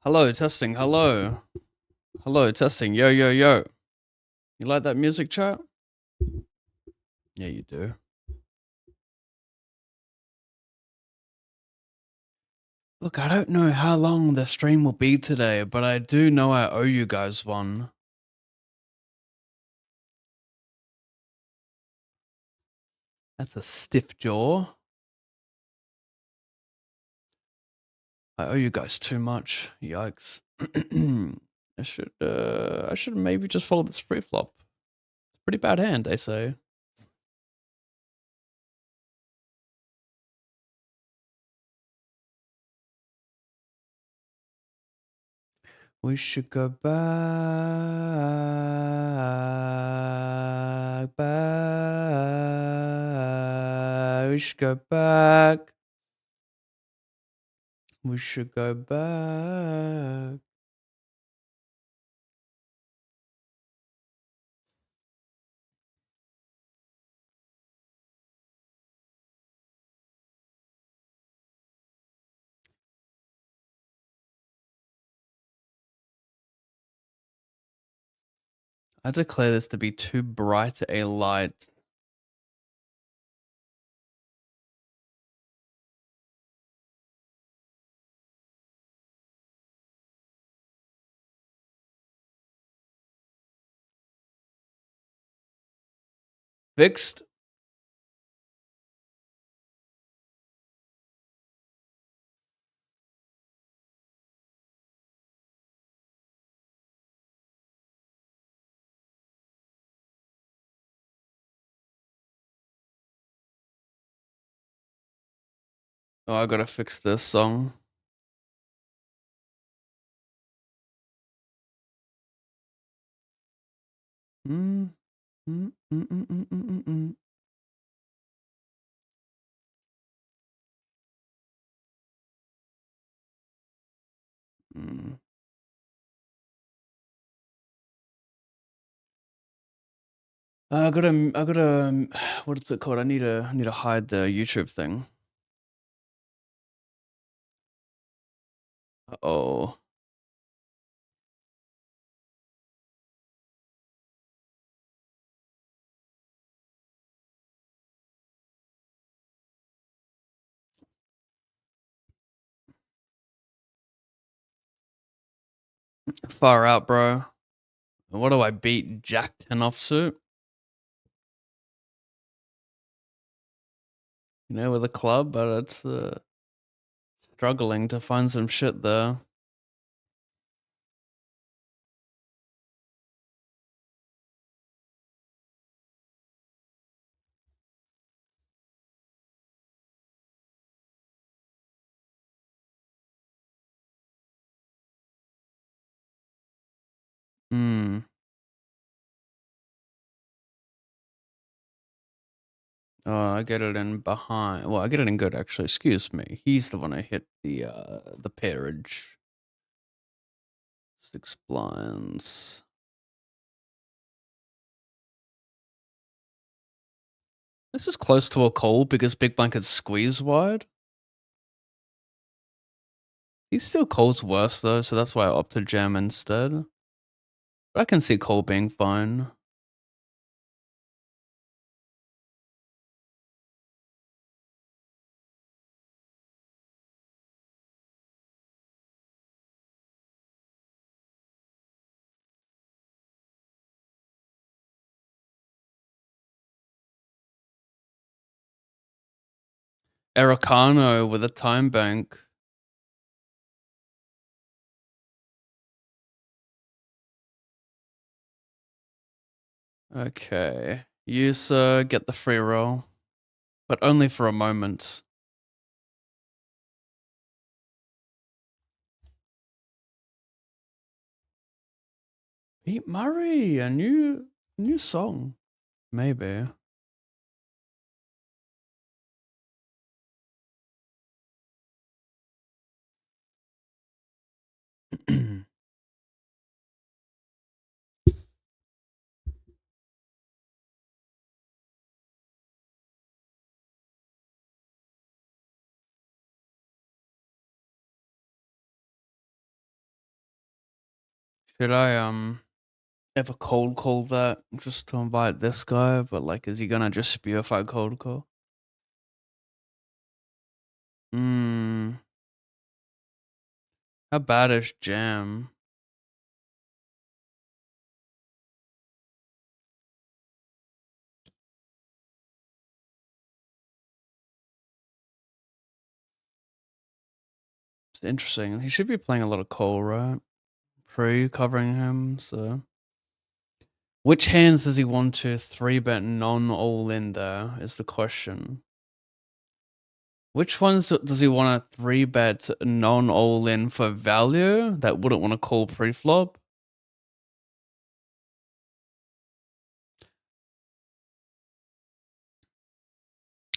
Hello, testing. Hello. Hello, testing. Yo, yo, yo. You like that music, chat? Yeah, you do. Look, I don't know how long the stream will be today, but I do know I owe you guys one. That's a stiff jaw. I owe you guys too much. Yikes. I should maybe just follow this pre-flop. It's a pretty bad hand, they say. We should go back. We should go back. We should go back. I declare this to be too bright a light. Fixed. Oh, I gotta fix this song. Mm, mm, mm, mm, mm, mm, mm. Mm. I gotta, what is it called? I need to hide the YouTube thing. Oh. Far out, bro. What do I beat? Jack 10 offsuit? You know, with a club, but it's struggling to find some shit there. Hmm. Oh, I get it in behind. Well, I get it in good actually. Excuse me. He's the one who hit the peerage. 6 blinds. This is close to a call because big blind could squeeze wide. He still calls worse though, so that's why I opted jam instead. But I can see call being fine. Ericano with a time bank. Okay. You, sir, get the free roll. But only for a moment. Pete Murray, a new song. Maybe. Should I ever cold call that just to invite this guy? But like, is he gonna just spew if I cold call? Hmm. How bad is Jam? It's interesting. He should be playing a lot of Cole, right? Pre covering him, so. Which hands does he want to 3-bet non all in there is the question. Which ones does he want to 3-bet non all in for value that wouldn't want to call pre-flop?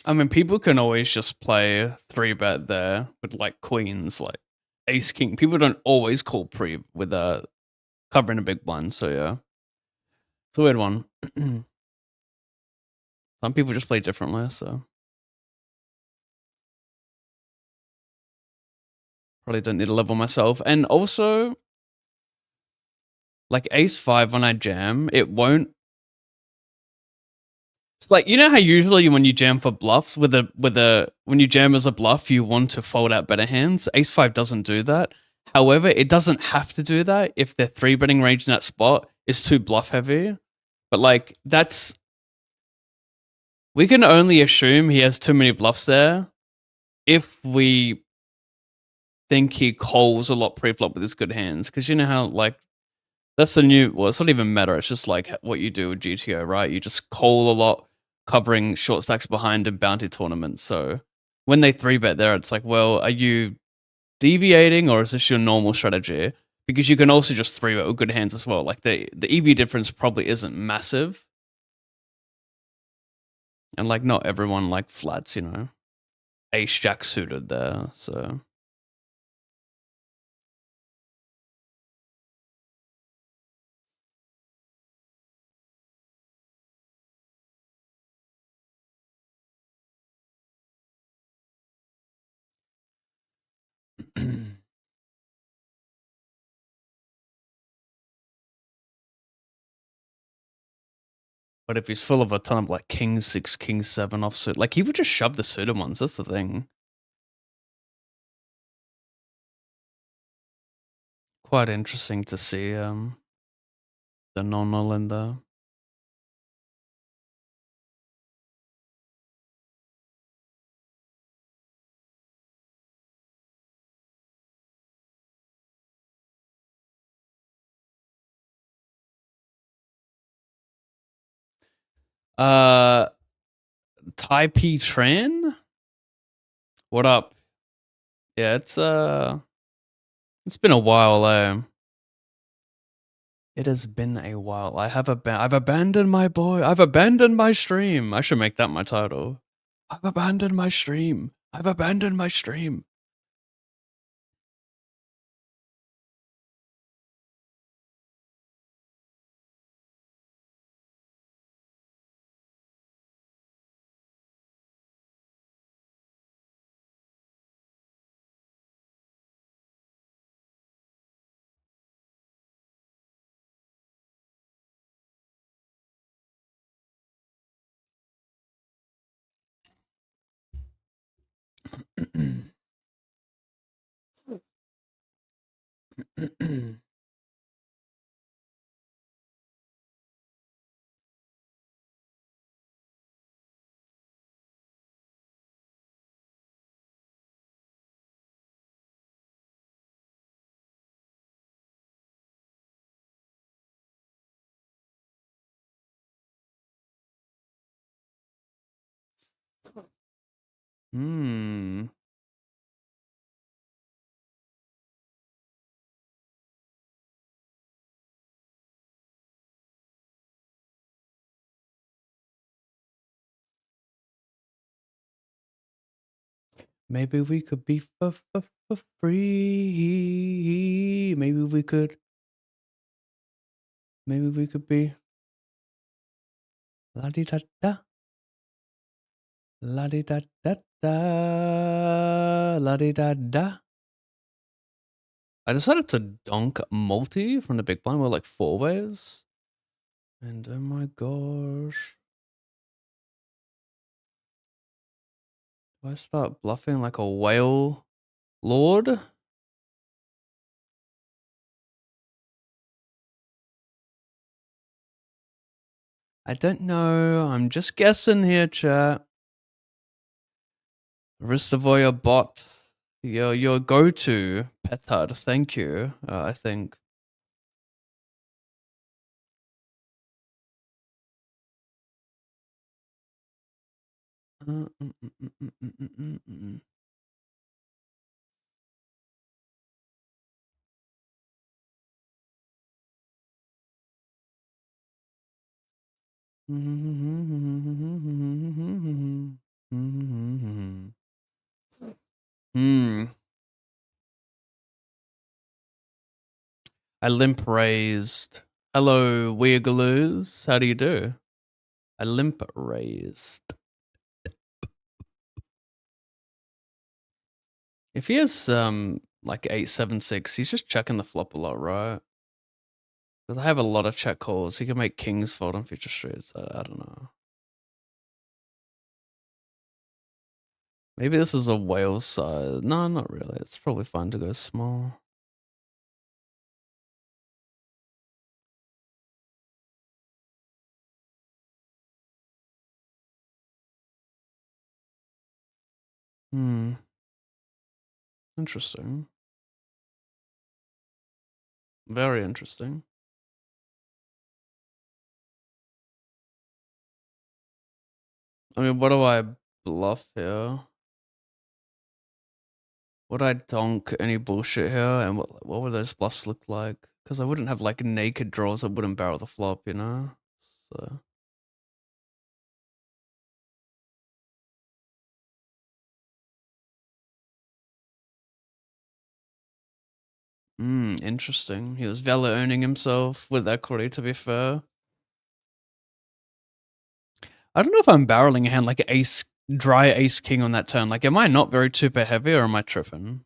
I mean, people can always just play 3-bet there with like queens, like ace king. People don't always call pre with covering a big blind, so yeah. It's a weird one. Some people just play differently, so probably don't need to level myself. And also, like ace 5 when I jam, it won't. It's like, you know how usually when you jam for bluffs when you jam as a bluff, you want to fold out better hands. Ace 5 doesn't do that. However, it doesn't have to do that if their 3-betting range in that spot is too bluff heavy. But like we can only assume he has too many bluffs there if we think he calls a lot pre-flop with his good hands. Because you know how like that's the new. Well, it's not even meta. It's just like what you do with GTO, right? You just call a lot, covering short stacks behind in bounty tournaments. So when they 3-bet there, it's like, well, are you deviating or is this your normal strategy? Because you can also just 3-bet with good hands as well. Like the EV difference probably isn't massive, and like not everyone like flats, you know, ace jack suited there. So. But if he's full of a ton of like king 6, king 7 offsuit, like he would just shove the suited ones. That's the thing. Quite interesting to see the non-null in there. Tai P Tran? What up? Yeah, it's been a while. It has been a while. I've abandoned my boy. I've abandoned my stream. I should make that my title. I've abandoned my stream. I've abandoned my stream. Hmm. Maybe we could be for free. Maybe we could be la di da da. La di da da da. La di da da. I decided to donk multi from the big blind. We're like 4 ways. And oh my gosh. Do I start bluffing like a whale lord? I don't know. I'm just guessing here, chat. Ristovoya bot. Your go-to petard. Thank you. I think. Hmm. I limp raised. Hello, Weirgaloos. How do you do? I limp raised. If he has like 8-7-6, he's just checking the flop a lot, right? Because I have a lot of check calls. He can make kings fold on future streets. I don't know. Maybe this is a whale size. No, not really. It's probably fine to go small. Hmm. Interesting. Very interesting. I mean, what do I bluff here? Would I donk any bullshit here? And what would those bluffs look like? Because I wouldn't have like naked draws that wouldn't barrel the flop, you know? So. Interesting. He was valor owning himself with equity, to be fair. I don't know if I'm barreling a hand like ace, dry ace king on that turn. Like, am I not very super heavy or am I tripping?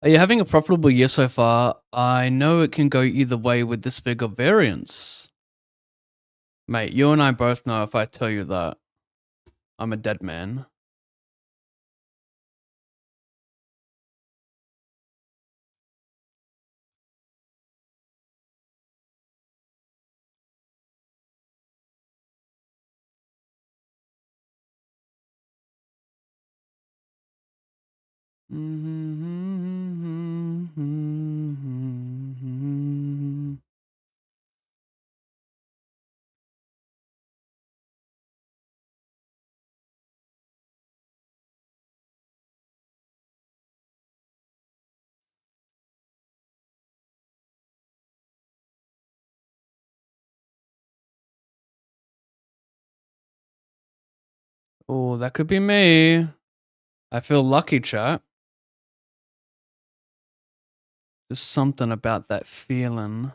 Are you having a profitable year so far? I know it can go either way with this big of variance. Mate, you and I both know if I tell you that I'm a dead man. Oh, that could be me. I feel lucky, chat. There's something about that feeling.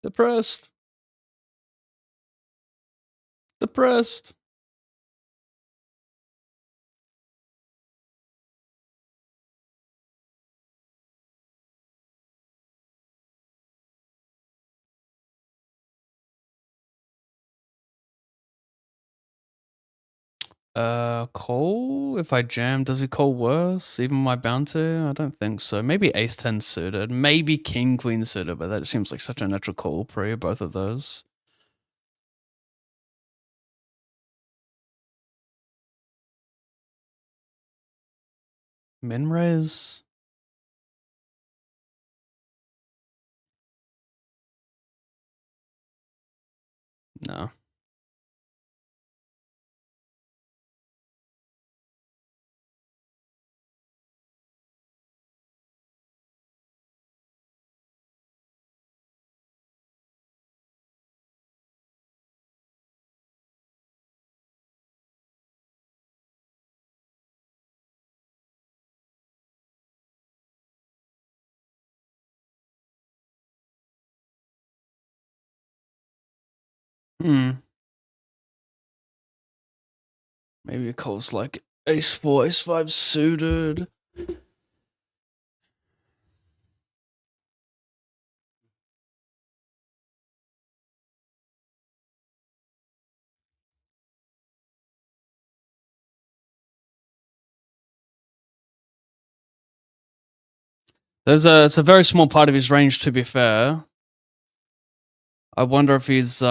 Depressed. Depressed. Call? If I jam, does he call worse? Even my bounty? I don't think so. Maybe ace 10 suited. Maybe king queen suited, but that seems like such a natural call pre, both of those. Min raise? No. Hmm. Maybe it calls like ace 4, ace 5 suited. It's a very small part of his range, to be fair. I wonder if he's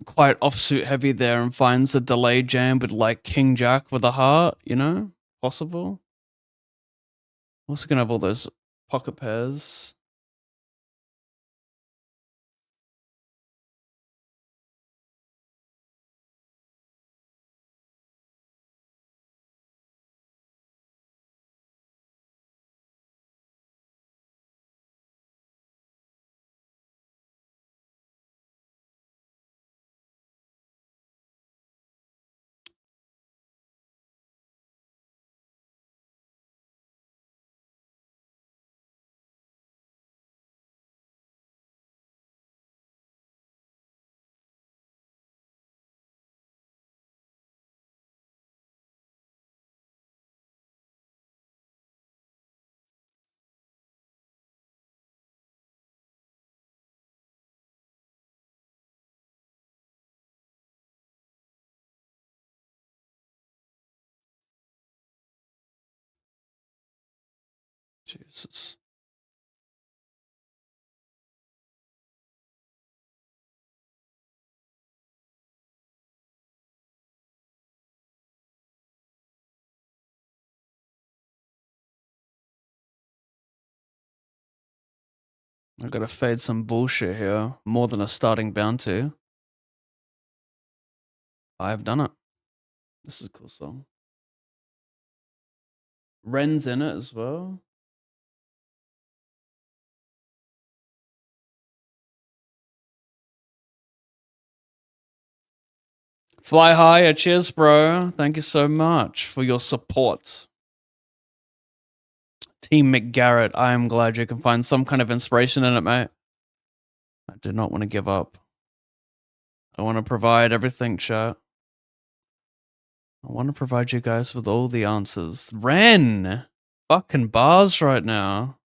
quite offsuit heavy there and finds a delay jam with like king jack with a heart, you know? Possible. Also gonna have all those pocket pairs. Jesus. I gotta fade some bullshit here. More than a starting bounty. I've done it. This is a cool song. Ren's in it as well. Fly higher, cheers, bro. Thank you so much for your support. Team McGarrett, I am glad you can find some kind of inspiration in it, mate. I do not want to give up. I want to provide everything, chat. I want to provide you guys with all the answers. Ren! Fucking bars right now.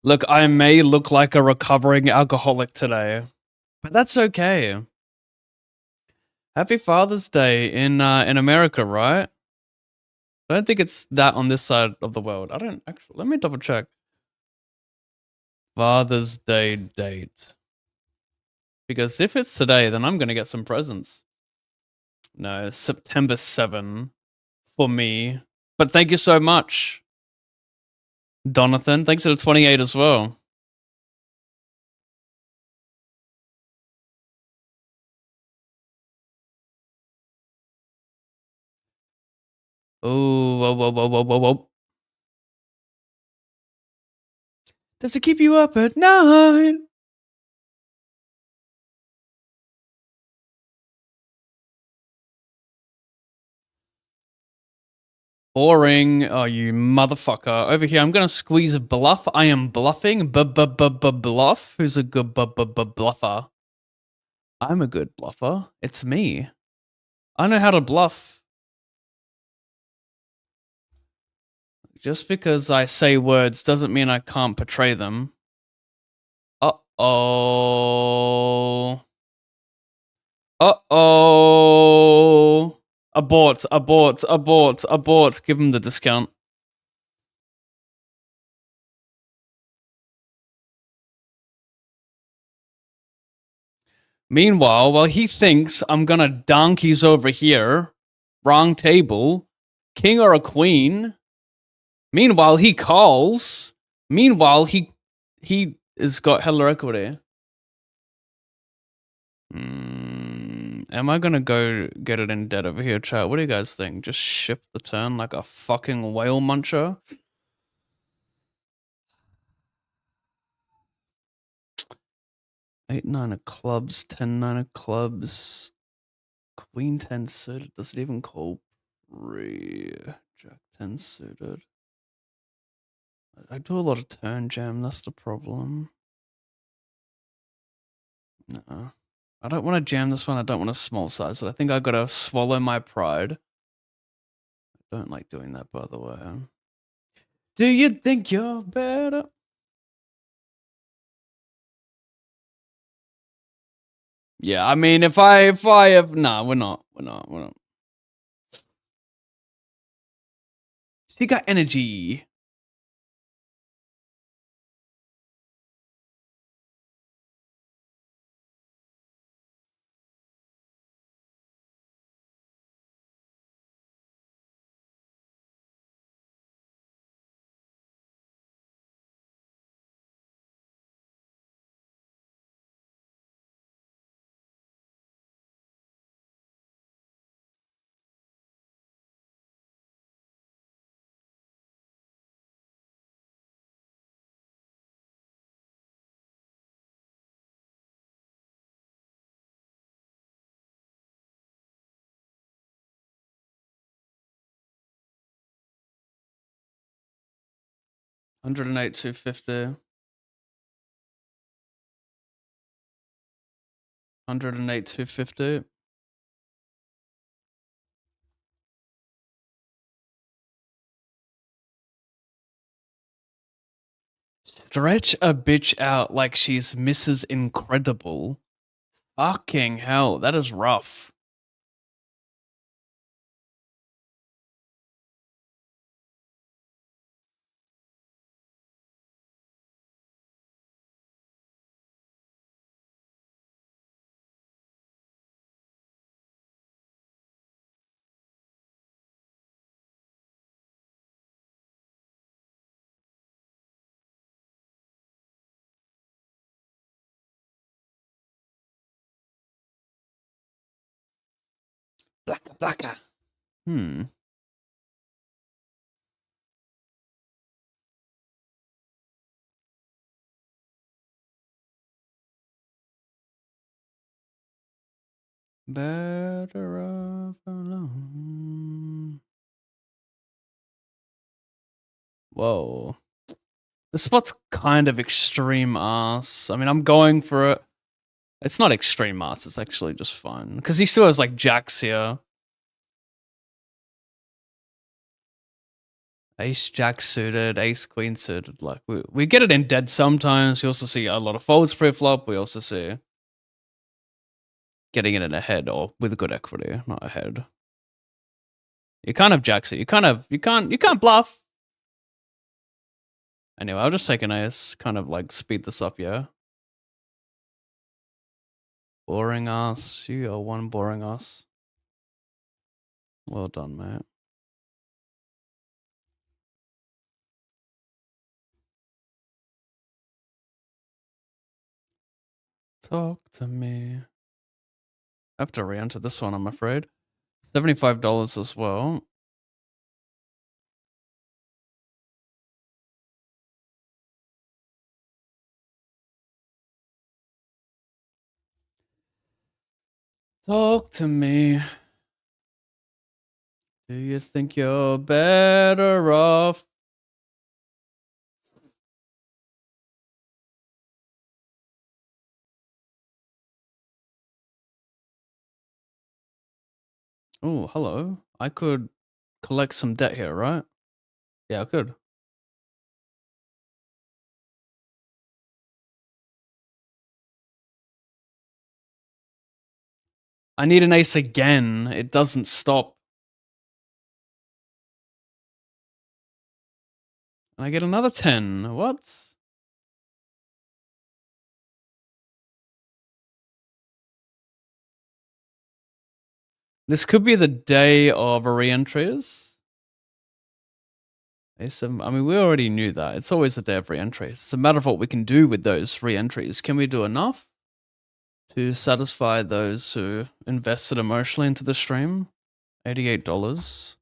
Look, I may look like a recovering alcoholic today, but that's okay. Happy Father's Day in America, right? I don't think it's that on this side of the world. I don't actually. Let me double check. Father's Day date. Because if it's today, then I'm gonna get some presents. No, September 7 for me. But thank you so much, Donathan. Thanks for the 28 as well. Oh, whoa, whoa, whoa, whoa, whoa, whoa. Does it keep you up at night? Boring. Oh, you motherfucker. Over here, I'm gonna squeeze a bluff. I am bluffing. Bluff. Who's a good bluffer? I'm a good bluffer. It's me. I know how to bluff. Just because I say words doesn't mean I can't portray them. Uh-oh. Uh-oh. Abort, abort, abort, abort. Give him the discount. Meanwhile, while he thinks I'm gonna donkeys over here, wrong table, king or a queen. Meanwhile, he calls. Meanwhile, he has got hella equity. Am I gonna go get it in dead over here, chat? What do you guys think? Just ship the turn like a fucking whale muncher? Eight, 9 of clubs, 10, 9 of clubs. Queen 10 suited. Does it even call Jack 10 suited. I do a lot of turn jam, that's the problem. No. I don't want to jam this one, I don't want to small size it. I think I gotta swallow my pride. I don't like doing that, by the way. Do you think you're better? Yeah, I mean, if I have, nah, we're not. She got energy. $108, $250. $108, $250. Stretch a bitch out like she's Mrs. Incredible. Fucking hell, that is rough. Blacka. Better off alone. Whoa. This spot's kind of extreme ass. I mean, I'm going for it. It's not extreme ass, it's actually just fun. Because he still has, like, jacks here. Ace, jack suited, ace, queen suited. Like, we get it in dead sometimes. We also see a lot of folds pre-flop. We also see getting it in a head or with a good equity, not a head. You kind of jacks it. You can't bluff. Anyway, I'll just take an ace, kind of like speed this up, yeah. Boring ass. You are one boring ass. Well done, mate. Talk to me. I have to re-enter this one, I'm afraid. $75 as well. Talk to me. Do you think you're better off? Oh, hello. I could collect some debt here, right? Yeah, I could. I need an ace again. It doesn't stop. And I get another 10. What? This could be the day of re-entries. A7. I mean, we already knew that. It's always the day of re-entries. It's a matter of what we can do with those re-entries. Can we do enough to satisfy those who invested emotionally into the stream? $88.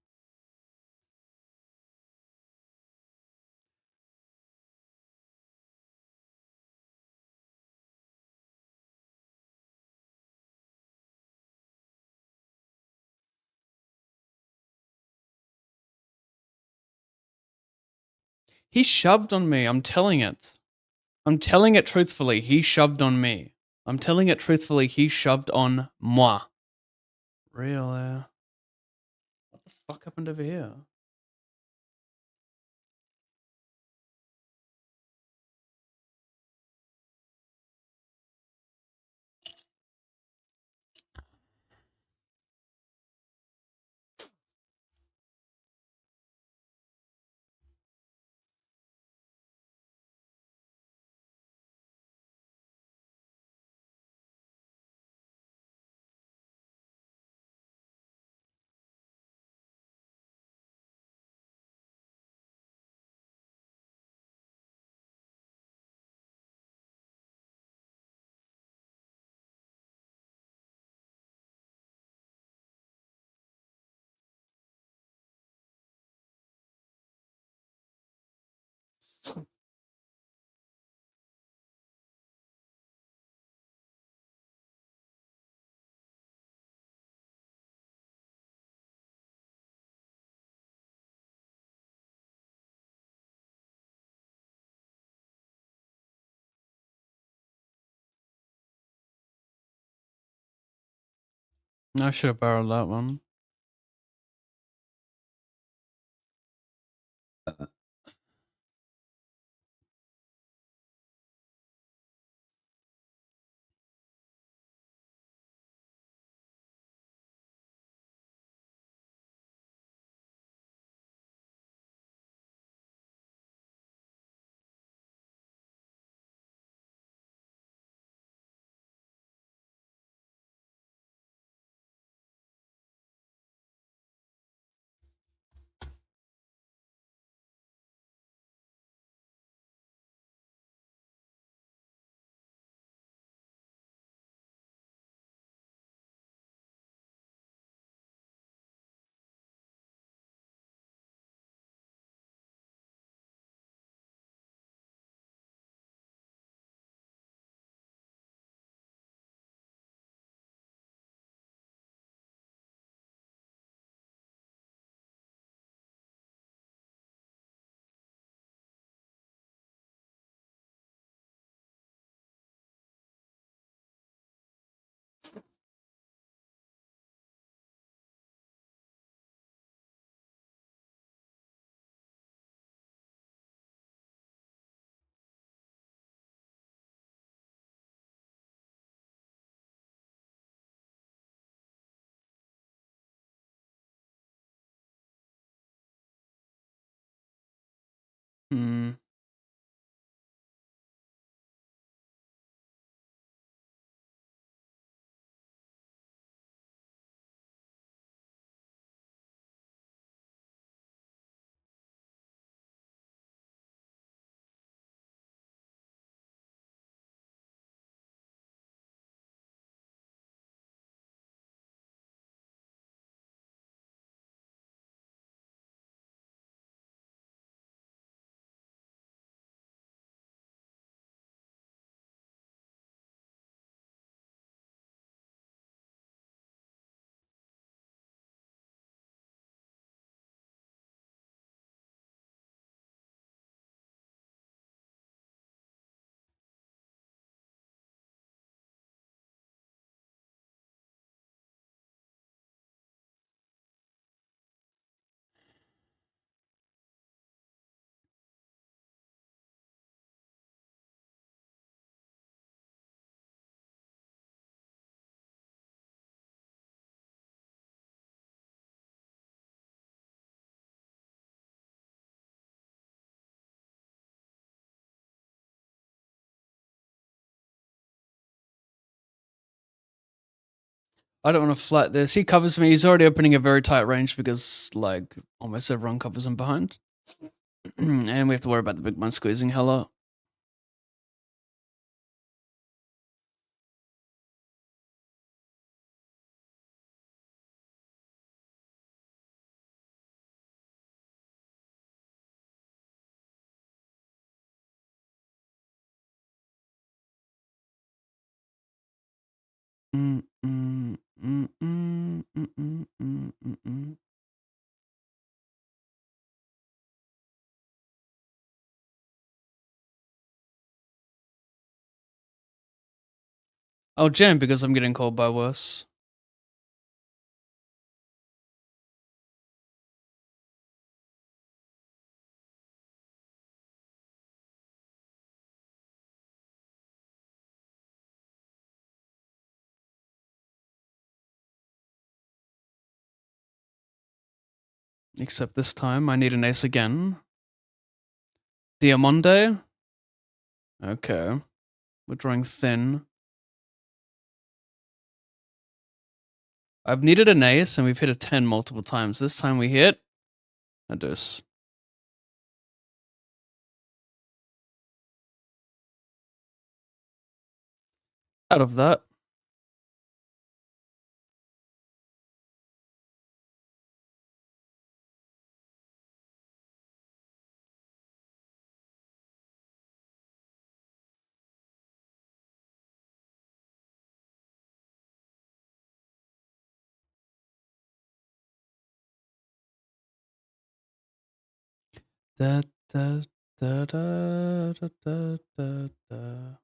He shoved on me. I'm telling it. I'm telling it truthfully. He shoved on me. I'm telling it truthfully. He shoved on moi. Really? What the fuck happened over here? I should have barreled that one. Hmm. I don't want to flat this. He covers me. He's already opening a very tight range because, like, almost everyone covers him behind. And we have to worry about the big one squeezing hella. I'll jam because I'm getting called by worse. Except this time I need an ace again. Diamante. Okay. We're drawing thin. I've needed an ace and we've hit a 10 multiple times. This time we hit a deuce. Out of that. Da, da, da, da, da, da, da, da.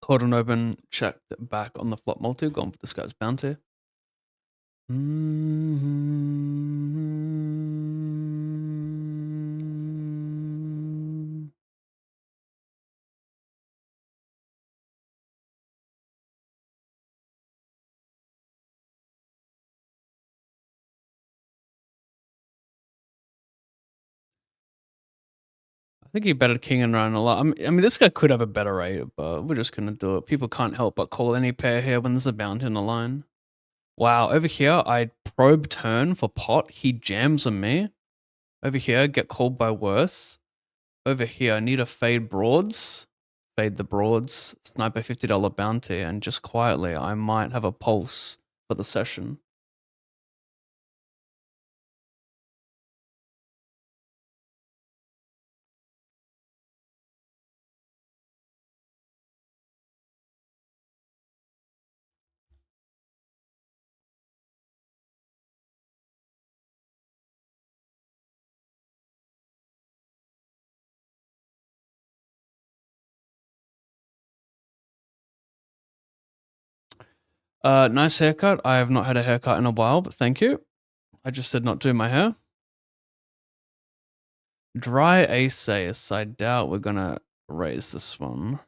Caught an open, checked back on the flop multi, gone for this guy's bounty. I think he betted king and run a lot. I mean, this guy could have a better rate, but we're just gonna do it. People can't help but call any pair here when there's a bounty on the line. Wow, over here, I probe turn for pot. He jams on me. Over here, get called by worse. Over here, I need a fade broads. Fade the broads. Sniper $50 bounty. And just quietly, I might have a pulse for the session. Nice haircut. I have not had a haircut in a while, but thank you. I just did not do my hair. Dry ace. I doubt we're gonna raise this one.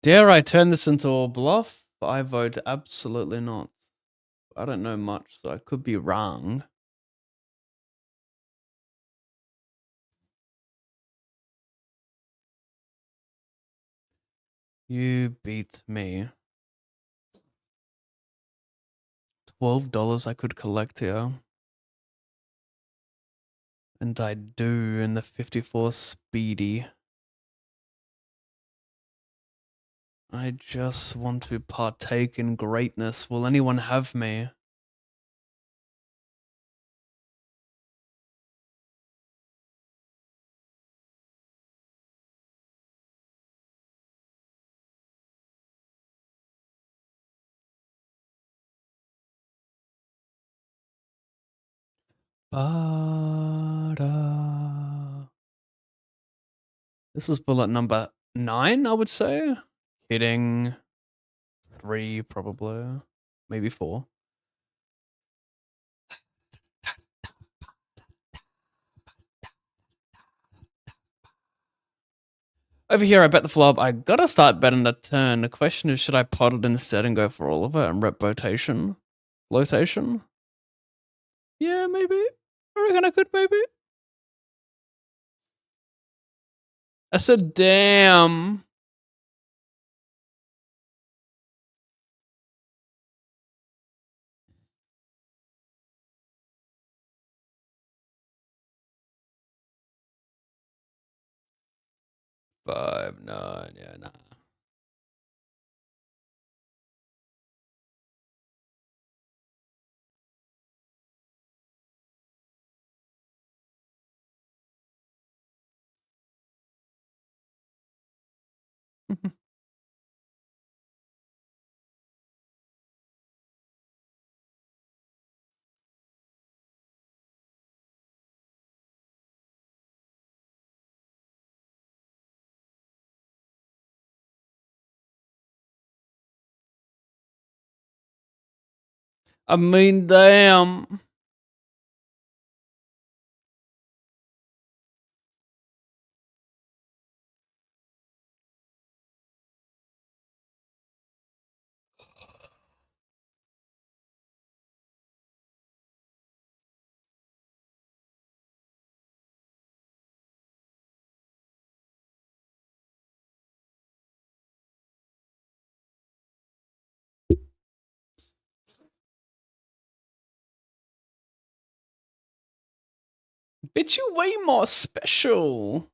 Dare I turn this into a bluff? I vote absolutely not. I don't know much, so I could be wrong. You beat me. $12 I could collect here. And I do in the 54 speedy. I just want to partake in greatness. Will anyone have me? Ba-da. This is bullet number 9, I would say. Hitting 3, probably. Maybe 4. Over here, I bet the flop. I gotta start betting the turn. The question is, should I pot it instead and go for all of it and rep rotation? Flotation? Yeah, maybe. I reckon I could, maybe. I said, damn. Five, nine, yeah, nah. I mean, damn. Bitch, you way more special.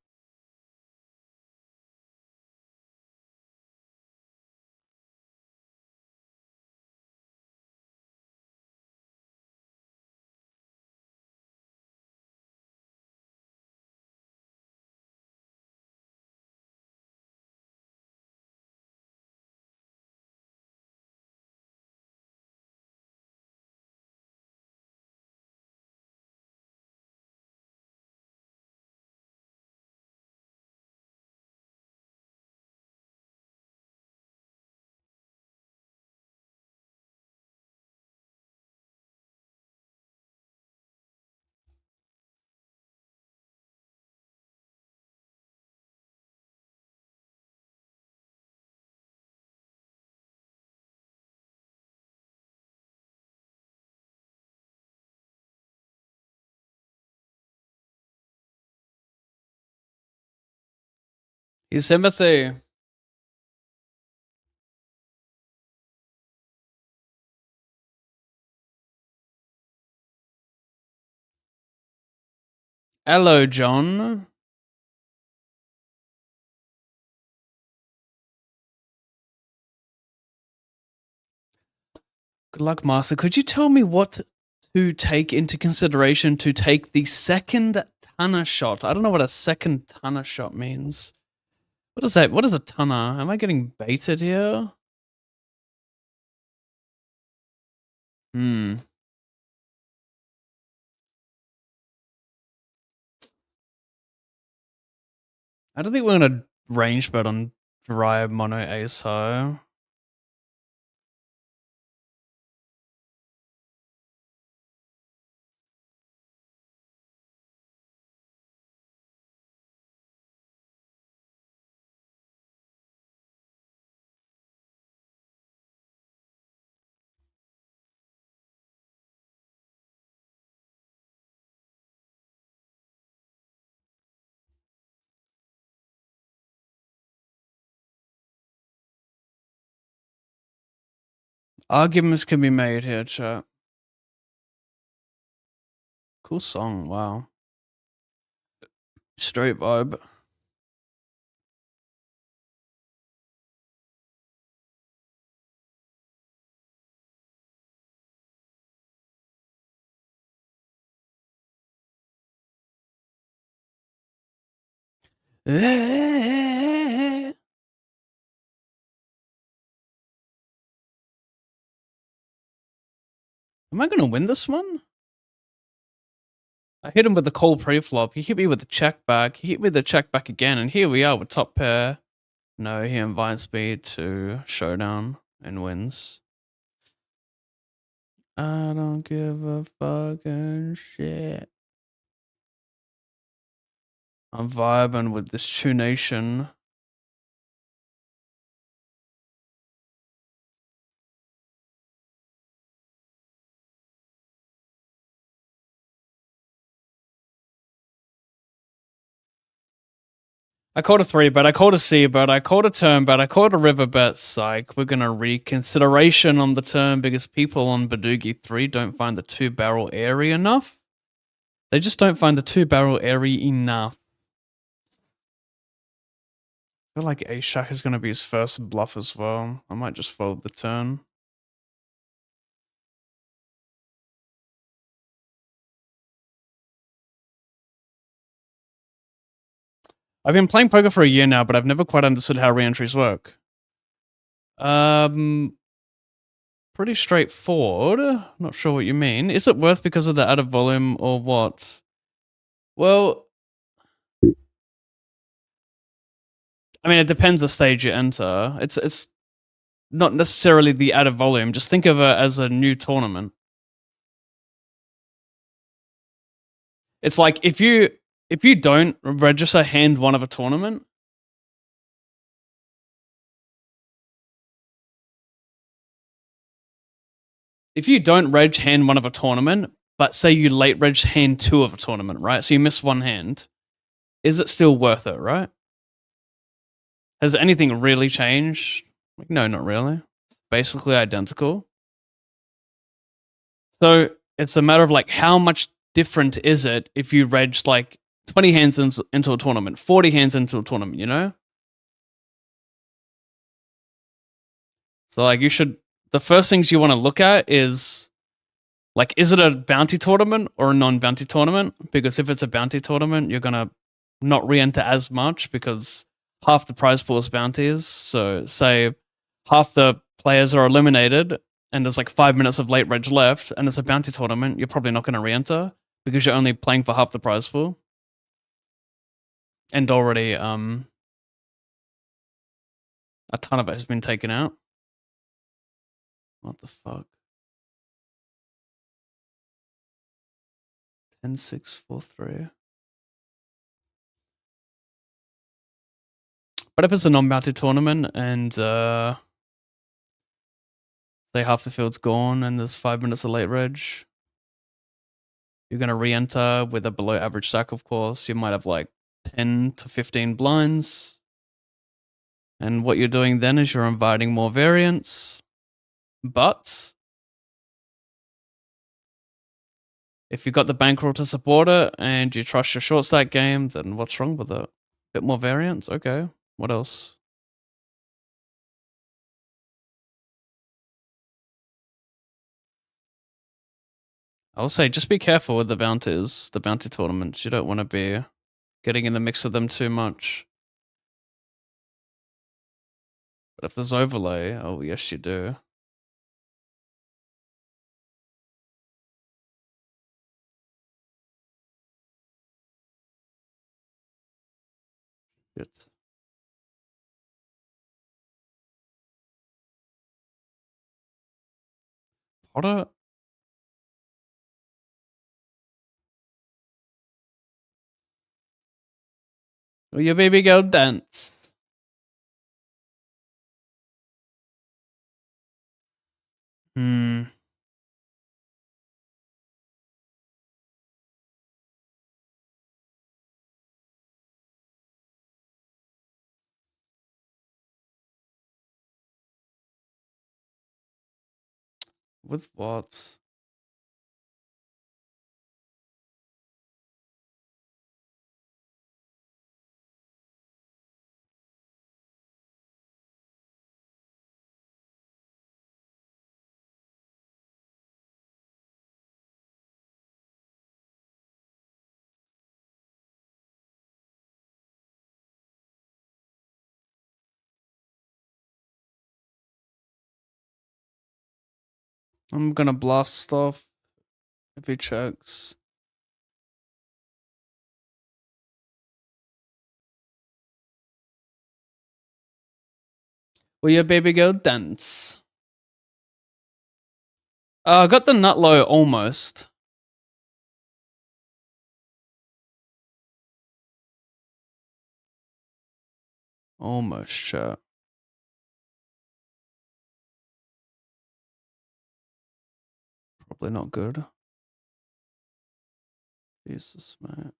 His sympathy. Hello, John. Good luck, Master. Could you tell me what to take into consideration to take the second Tanner shot? I don't know what a second Tanner shot means. What is that? What is a Tanner? Am I getting baited here? Hmm. I don't think we're gonna range bet on dry mono ace high. Arguments can be made here, chat. Cool song, wow. Straight vibe. Am I gonna win this one? I hit him with the call pre-flop. He hit me with the check back. He hit me with the check back again, and here we are with top pair. No, he invites me to showdown and wins. I don't give a fucking shit. I'm vibing with this True Nation. I called a 3-bet, I called a C-bet, I called a turn bet, I called a river bet. Psych. We're gonna reconsideration on the turn because people on Badoogie 3 don't find the 2-barrel airy enough. They just don't find the 2-barrel airy enough. I feel like A-Shack is gonna be his first bluff as well. I might just fold the turn. I've been playing poker for a year now, but I've never quite understood how re-entries work. Pretty straightforward. Not sure what you mean. Is it worth because of the added volume or what? Well, I mean, it depends the stage you enter. It's not necessarily the added volume. Just think of it as a new tournament. It's like if you don't register hand one of a tournament, if you don't reg hand one of a tournament, but say you late reg hand two of a tournament, right? So you miss one hand, is it still worth it, right? Has anything really changed? Like, no, not really. It's basically identical. So it's a matter of like how much different is it if you reg like 20 hands into a tournament, 40 hands into a tournament, you know? So like the first things you want to look at is like, is it a bounty tournament or a non-bounty tournament? Because if it's a bounty tournament, you're gonna not re-enter as much because half the prize pool is bounties. So say half the players are eliminated and there's like 5 minutes of late reg left and it's a bounty tournament, you're probably not gonna re-enter because you're only playing for half the prize pool. And already a ton of it has been taken out. What the fuck? 10-6-4-3. But if it's a non-bounty tournament and say half the field's gone and there's 5 minutes of late reg, you're going to re-enter with a below average stack, of course. You might have like 10 to 15 blinds. And what you're doing then is you're inviting more variance. But if you've got the bankroll to support it and you trust your short stack game, then what's wrong with it? Bit more variance? Okay. What else? I will say just be careful with the bounties, the bounty tournaments. You don't want to be getting in the mix of them too much. But if there's overlay, oh yes you do. Shit. Potter? Will your baby girl dance? Hmm. With what? I'm gonna blast stuff if he checks. Will your baby girl dance? I got the nut low almost. Almost, chat. Probably not good. Jesus, man.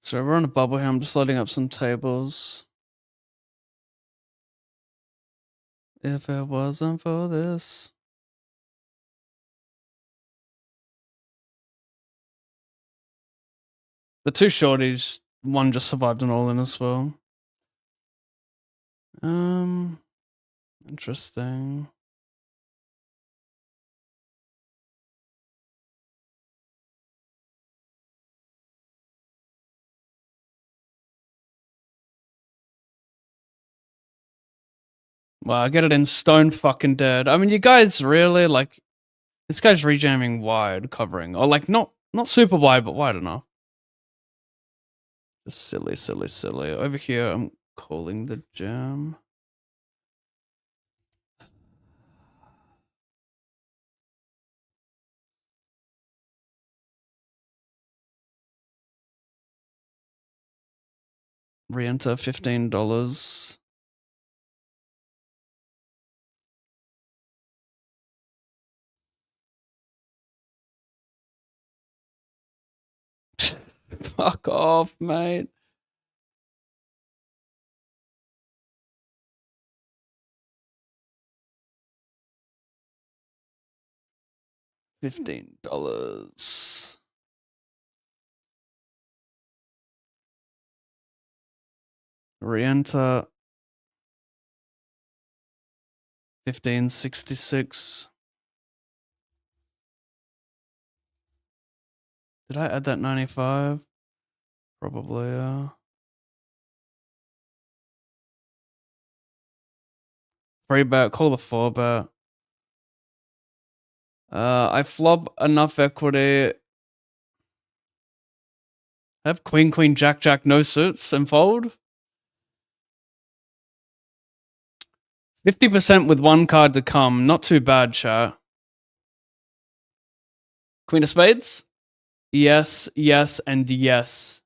So we're on a bubble here. I'm just loading up some tables. If it wasn't for this. The two shorties, one just survived an all-in as well. Interesting. Well, I get it in stone fucking dead. I mean, you guys really, like, this guy's rejamming wide covering. Or, like, not super wide, but wide enough. Just silly, silly, silly. Over here, I'm calling the jam. Re-enter $15. Fuck off, mate. $15. Re-enter 1566. Did I add that 95? Probably, yeah. 3-bet, call the 4-bet. I flop enough equity. Have queen, queen, jack, jack, no suits and fold. 50% with one card to come. Not too bad, chat. Queen of spades? Yes, yes, and yes.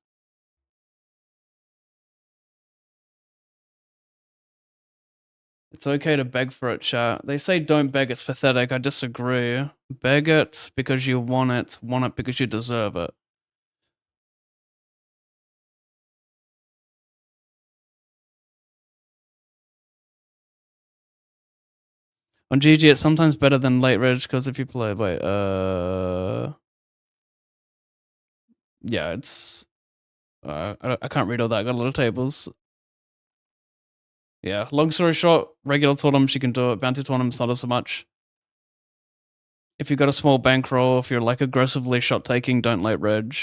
It's okay to beg for it, chat. They say don't beg, it's pathetic. I disagree. Beg it because you want it because you deserve it. On GG, it's sometimes better than late reg because if you play, yeah, it's, I can't read all that. I got a lot of tables. Yeah, long story short, regular tournaments you can do it. Bounty tournaments not so much. If you've got a small bankroll, if you're like aggressively shot taking, don't late reg.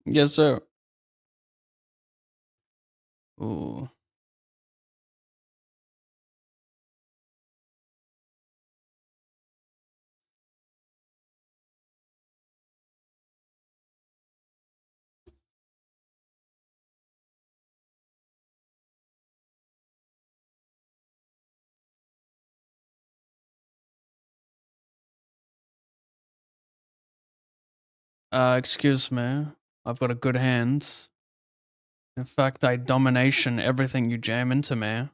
Yes, sir. Ooh. Excuse me. I've got a good hands. In fact, I domination everything you jam into me.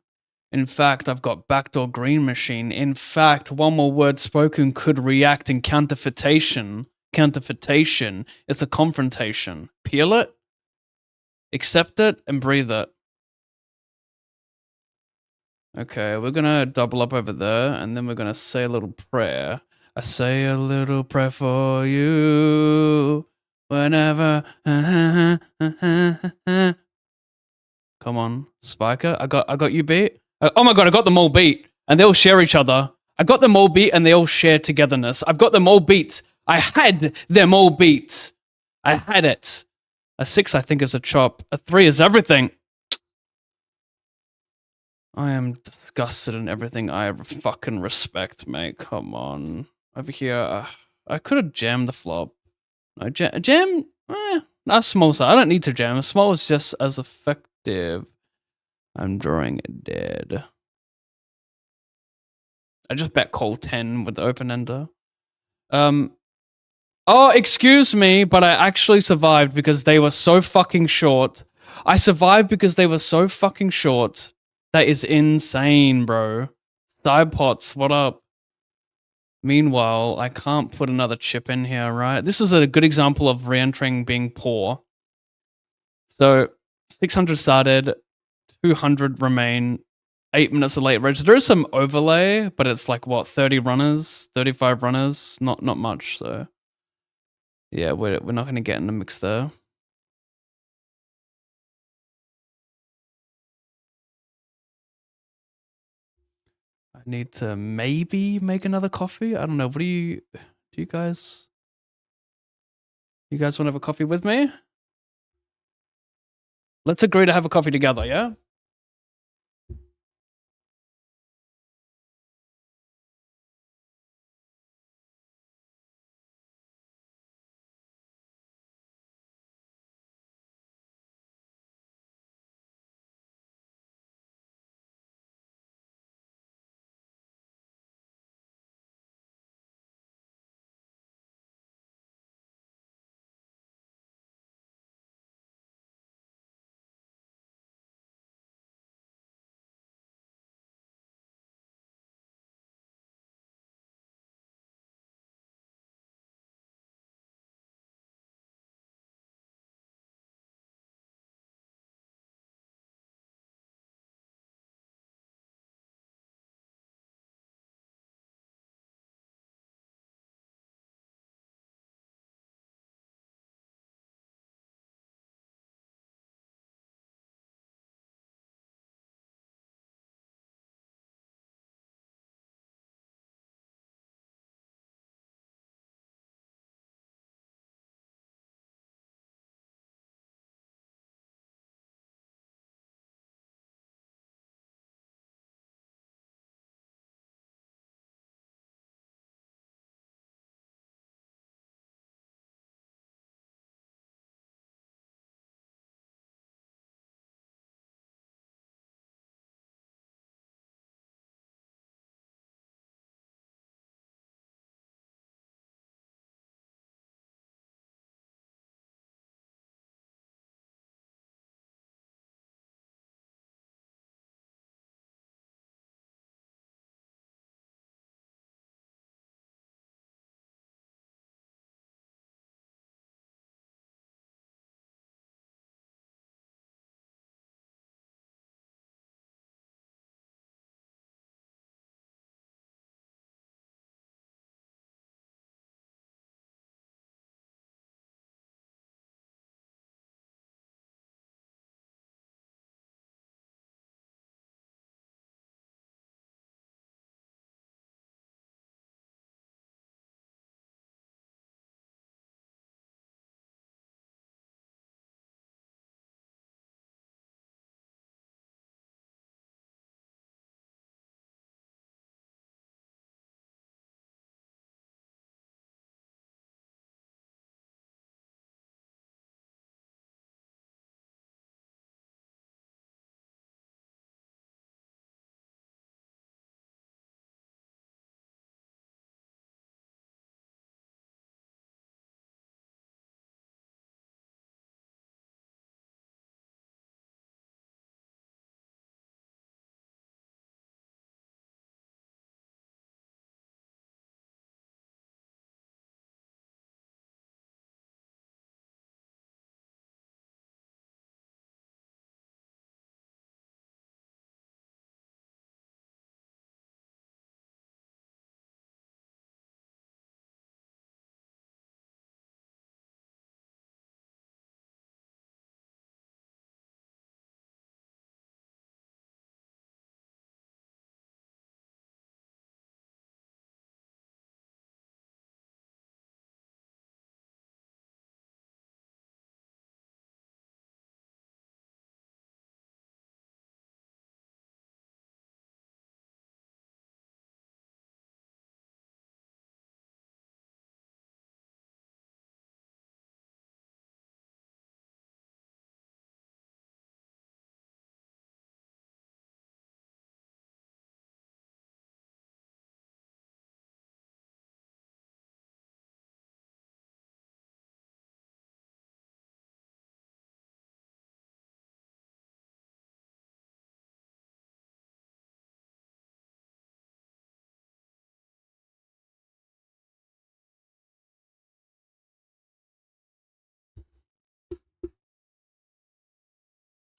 In fact, I've got backdoor green machine. In fact, one more word spoken could react in counterfeitation. Counterfeitation. It's a confrontation. Peel it, accept it, and breathe it. Okay, we're gonna double up over there, and then we're gonna say a little prayer. I say a little prayer for you whenever. Come on, Spiker. I got you beat. Oh my god, I got them all beat, and they all share each other. I got them all beat, and they all share togetherness. I've got them all beat. I had them all beat. I had it. A 6, I think, is a chop. A 3 is everything. I am disgusted in everything I fucking respect, mate. Come on. Over here, I could have jammed the flop. No, jam? Not small side. I don't need to jam. Small is just as effective. I'm drawing it dead. I just bet call 10 with the open ender. Oh, excuse me, but I actually survived because they were so fucking short. I survived because they were so fucking short. That is insane, bro. Side pots, what up? Meanwhile, I can't put another chip in here, right? This is a good example of re-entering being poor. So, 600 started, 200 remain, 8 minutes of late reg. There is some overlay, but it's like, what, 30 runners, 35 runners? Not much, so... Yeah, we're not going to get in the mix there. I need to maybe make another coffee. I don't know. What do you guys want to have a coffee with me? Let's agree to have a coffee together, yeah?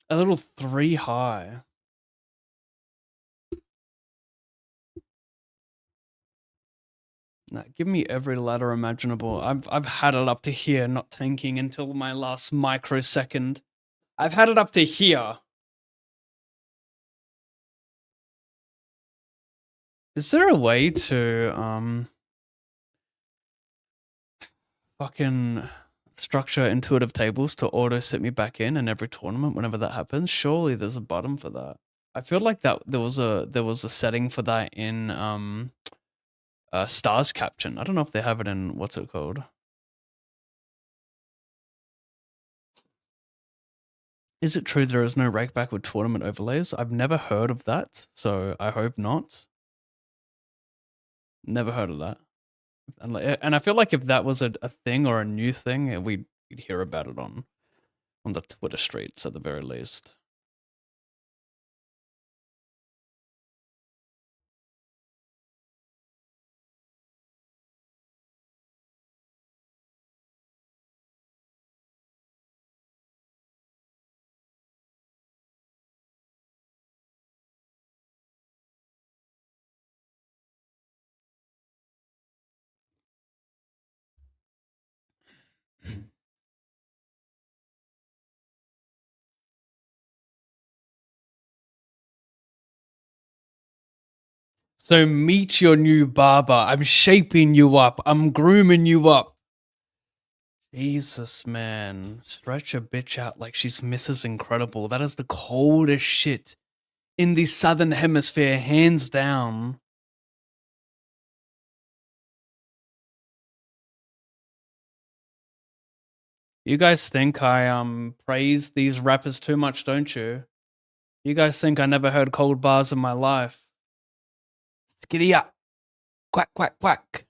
A little 3 high. Nah, give me every ladder imaginable. I've had it up to here, not tanking until my last microsecond. I've had it up to here. Is there a way to fucking structure intuitive tables to auto sit me back in every tournament whenever that happens? Surely there's a button for that. I feel like that there was a setting for that in Stars Captain. I don't know if they have it in what's it called? Is it true there is no rakeback with tournament overlays? I've never heard of that, so I hope not. Never heard of that. And I feel like if that was a thing or a new thing, we'd hear about it on the Twitter streets at the very least. So meet your new barber. I'm shaping you up. I'm grooming you up. Jesus, man. Stretch a bitch out like she's Mrs. Incredible. That is the coldest shit in the Southern Hemisphere, hands down. You guys think I praise these rappers too much, don't you? You guys think I never heard cold bars in my life. Skitty up. Quack, quack, quack.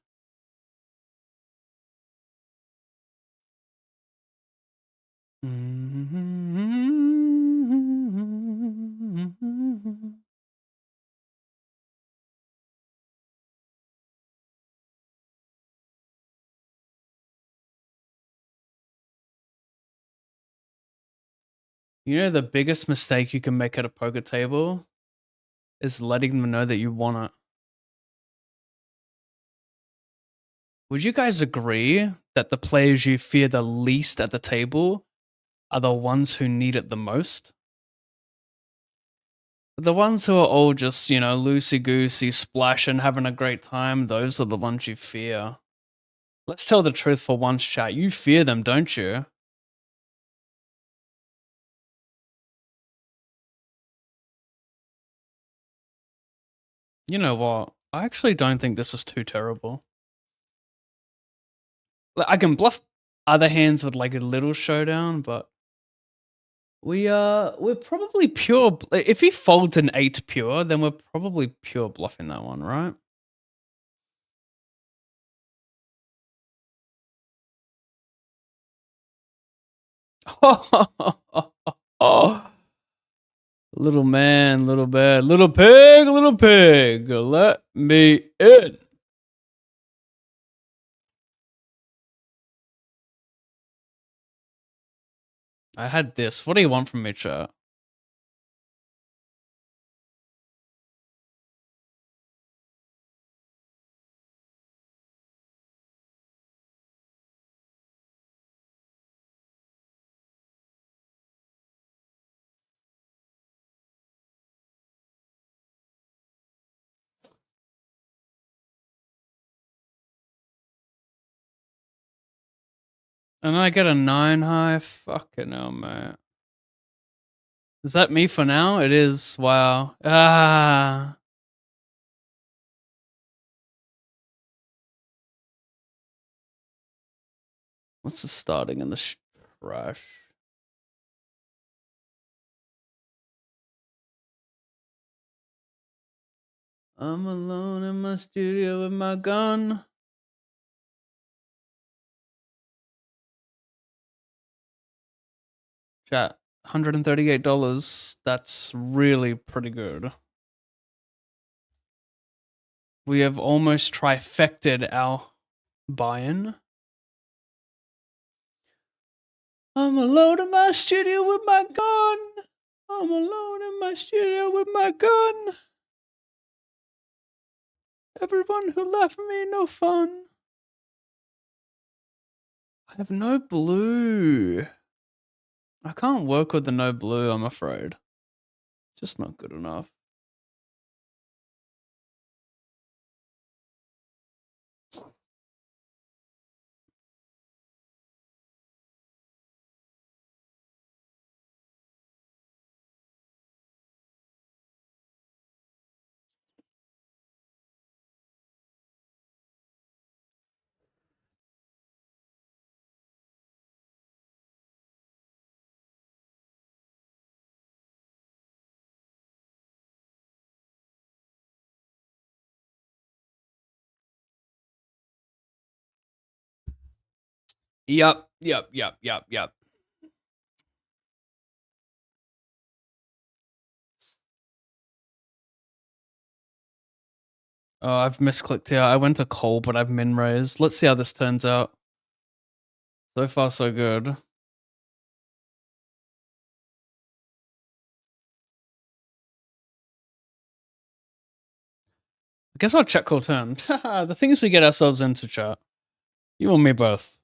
You know the biggest mistake you can make at a poker table is letting them know that you want it. Would you guys agree that the players you fear the least at the table are the ones who need it the most? The ones who are all just, loosey-goosey, splashing, having a great time, those are the ones you fear. Let's tell the truth for once, chat. You fear them, don't you? You know what? I actually don't think this is too terrible. I can bluff other hands with like a little showdown, but we're probably pure. If he folds an 8 pure, then we're probably pure bluffing that one, right? Oh, little man, little bear, little pig, let me in. I had this. What do you want from me, chat? And I get a 9 high? Fucking hell, man. Is that me for now? It is. Wow. Ah. What's the starting in the trash? I'm alone in my studio with my gun. Chat, $138. That's really pretty good. We have almost trifected our buy-in. I'm alone in my studio with my gun. I'm alone in my studio with my gun. Everyone who laughed at me, no fun. I have no blue. I can't work with the no blue, I'm afraid. Just not good enough. Yep. Oh, I've misclicked here. I went to Cole, but I've min raised. Let's see how this turns out. So far, so good. I guess I'll check call turn. The things we get ourselves into, chat. You and me both.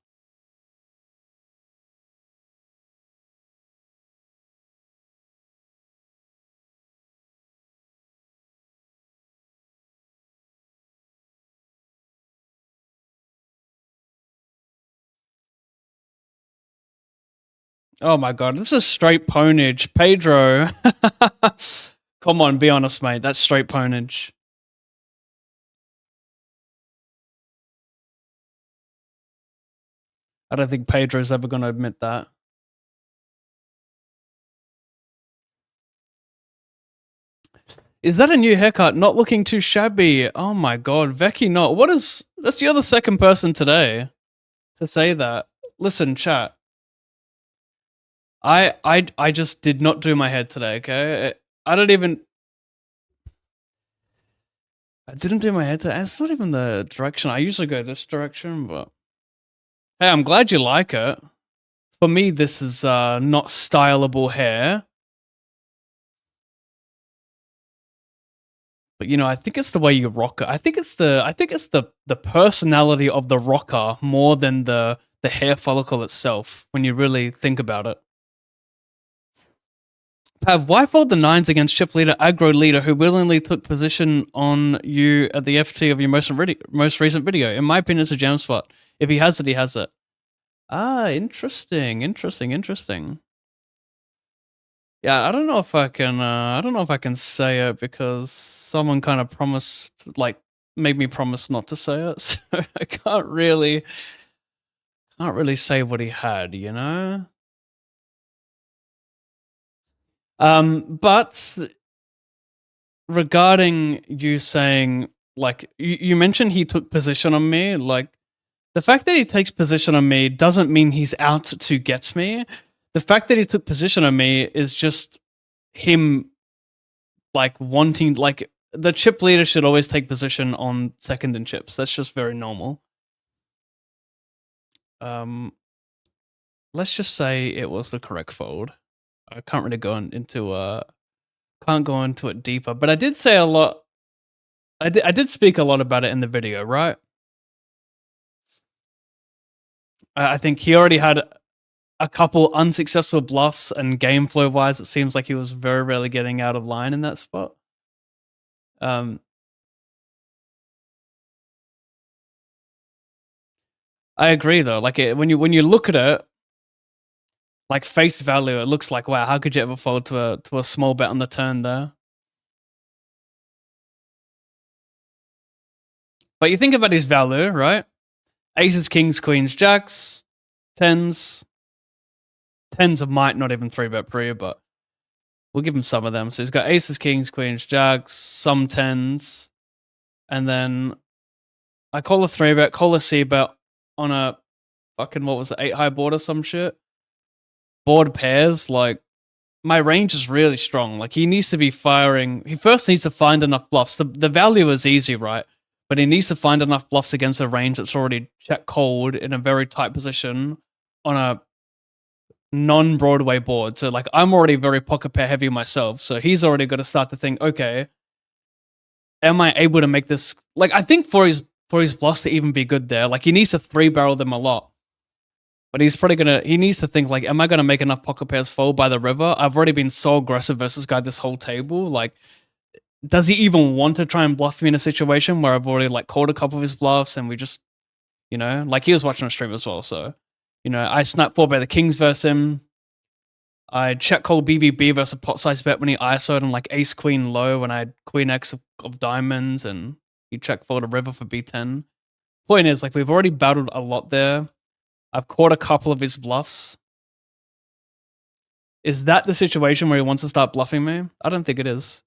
Oh my god, this is straight ponage. Pedro. Come on, be honest, mate. That's straight ponage. I don't think Pedro's ever going to admit that. Is that a new haircut? Not looking too shabby. Oh my god, Vecchi not. What is... You're the second person today to say that. Listen, chat. I just did not do my head today, okay? I didn't do my head today. It's not even the direction. I usually go this direction, but... Hey, I'm glad you like it. For me, this is not stylable hair. But you know, I think it's the way you rock it. I think it's the personality of the rocker more than the hair follicle itself. When you really think about it. Pav, why fold the 9s against chip leader aggro leader who willingly took position on you at the FT of your most recent video? In my opinion, it's a gem spot. If he has it, he has it. Ah, interesting. Yeah, I don't know if I can say it because someone kind of promised, like, made me promise not to say it, so I can't really say what he had, you know? But regarding you saying, like, you mentioned he took position on me, like, the fact that he takes position on me doesn't mean he's out to get me. The fact that he took position on me is just him, like, wanting, like, the chip leader should always take position on second in chips. That's just very normal. Let's just say it was the correct fold. I can't really go into it deeper, but I did say a lot. I did speak a lot about it in the video, right? I think he already had a couple unsuccessful bluffs, and game flow wise, it seems like he was very rarely getting out of line in that spot. I agree though. Like when you look at it, like face value, it looks like, wow, how could you ever fold to a small bet on the turn there? But you think about his value, right? Aces, kings, queens, jacks, tens. Tens might not even 3-bet pre, but we'll give him some of them. So he's got aces, kings, queens, jacks, some tens, and then I call a 3-bet, call a c-bet on a fucking, what was it, 8-high board or some shit. Board pairs, like, my range is really strong. Like, he needs to be firing. He first needs to find enough bluffs. The value is easy, right? But he needs to find enough bluffs against a range that's already check cold in a very tight position on a non-Broadway board. So like I'm already very pocket pair heavy myself. So he's already got to start to think, okay, am I able to make this? Like I think for his bluffs to even be good there, like he needs to 3-barrel them a lot. But he's probably he needs to think like, am I gonna make enough pocket pairs fold by the river? I've already been so aggressive versus guy this whole table. Like, does he even want to try and bluff me in a situation where I've already like called a couple of his bluffs and we just, like he was watching a stream as well. So, I snap 4 by the kings versus him. I check call BVB versus a pot size bet when he ISO'd on like ace queen low when I had queen X of diamonds and he check fold a river for B10. Point is, like, we've already battled a lot there. I've caught a couple of his bluffs. Is that the situation where he wants to start bluffing me? I don't think it is.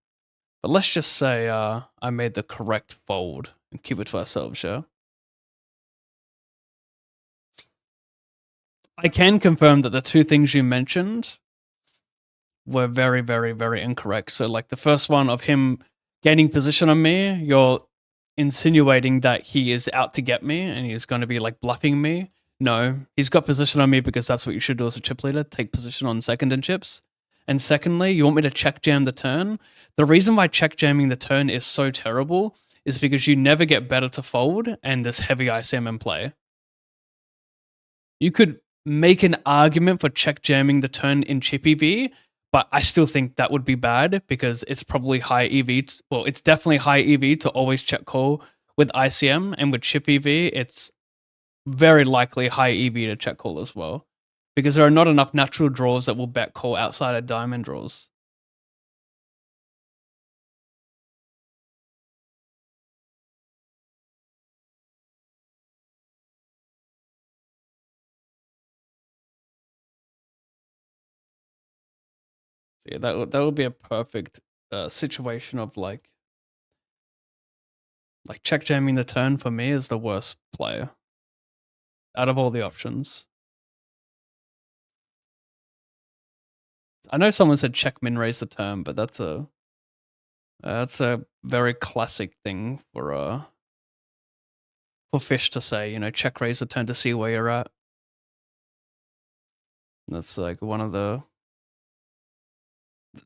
But let's just say I made the correct fold and keep it to ourselves, yeah? I can confirm that the two things you mentioned were very, very, very incorrect. So, like, the first one of him gaining position on me, you're insinuating that he is out to get me and he's going to be, like, bluffing me. No, he's got position on me because that's what you should do as a chip leader, take position on second and chips. And secondly, you want me to check jam the turn? The reason why check jamming the turn is so terrible is because you never get better to fold and there's heavy ICM in play. You could make an argument for check jamming the turn in chip EV, but I still think that would be bad because it's probably high EV. Well, it's definitely high EV to always check call with ICM, and with chip EV, it's very likely high EV to check call as well, because there are not enough natural draws that will bet call outside of diamond draws. So yeah, that would be a perfect situation of like check jamming the turn for me is the worst player out of all the options. I know someone said check min raise the turn, but that's a very classic thing for fish to say. Check raise the turn to see where you're at. That's like one of the.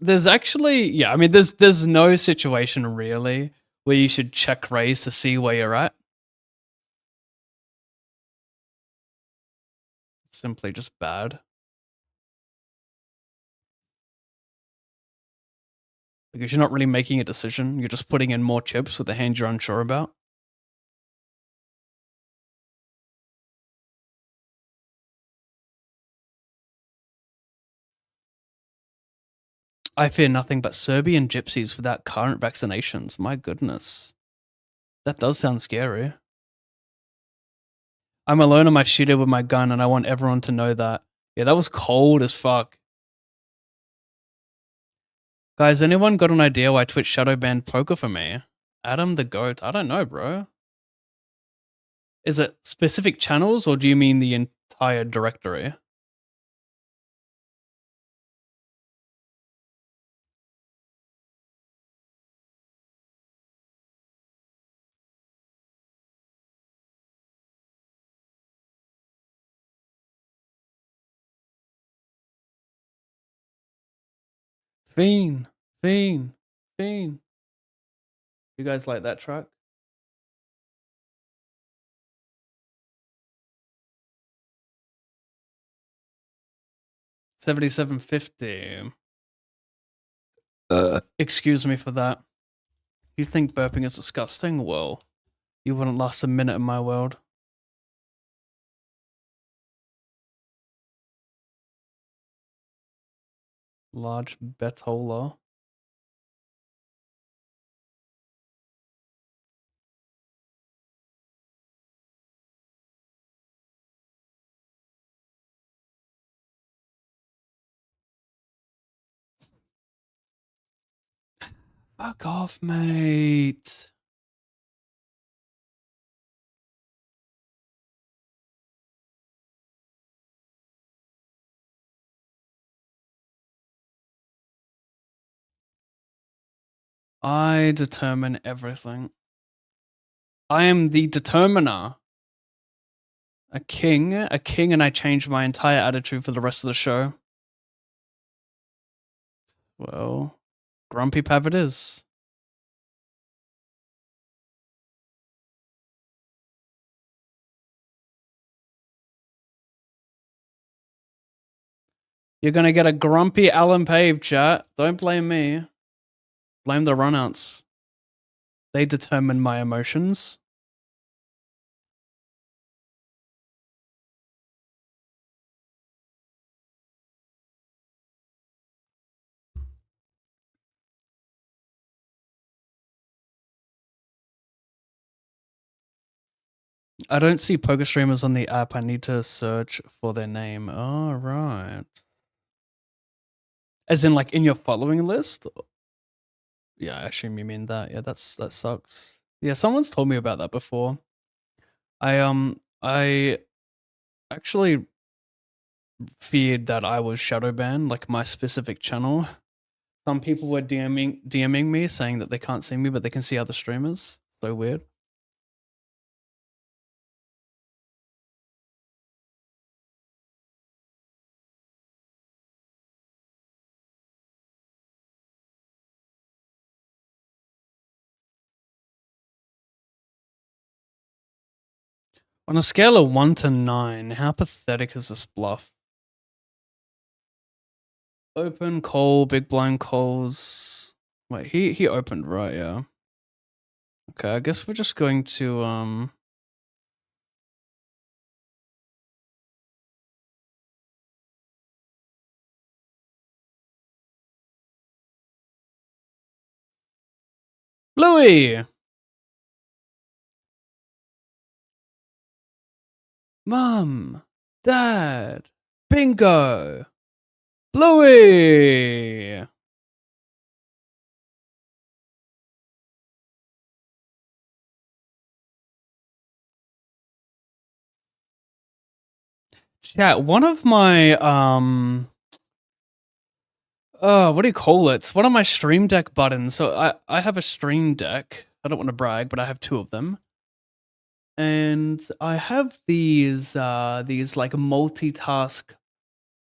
There's actually, yeah, I mean, there's no situation really where you should check raise to see where you're at. It's simply just bad. Because you're not really making a decision. You're just putting in more chips with a hand you're unsure about. I fear nothing but Serbian gypsies without current vaccinations. My goodness. That does sound scary. I'm alone on my shooter with my gun and I want everyone to know that. Yeah, that was cold as fuck. Guys, anyone got an idea why Twitch shadow banned poker for me? Adam the GOAT. I don't know, bro. Is it specific channels or do you mean the entire directory? Fiend. Fiend. Fiend. You guys like that track? $77.50. Excuse me for that. You think burping is disgusting? Well, you wouldn't last a minute in my world. Large betola. Fuck off, mate. I determine everything. I am the determiner. A king, and I changed my entire attitude for the rest of the show. Well, grumpy pav it is. You're gonna get a grumpy ALLINPAV, chat. Don't blame me. Blame the runouts. They determine my emotions. I don't see poker streamers on the app. I need to search for their name. Oh, right. As in, like, in your following list? Yeah, I assume you mean that. Yeah, that sucks. Yeah, someone's told me about that before. I actually feared that I was shadow banned, like my specific channel. Some people were DMing me saying that they can't see me, but they can see other streamers. So weird. On a scale of 1 to 9, how pathetic is this bluff? Open, call, big blind calls. Wait, he opened, right? Yeah. Okay, I guess we're just going to Bluey! Mum! Dad! Bingo! Bluey! Chat, one of my, what do you call it? One of my Stream Deck buttons. So I have a Stream Deck. I don't want to brag, but I have 2 of them. And I have these like multitask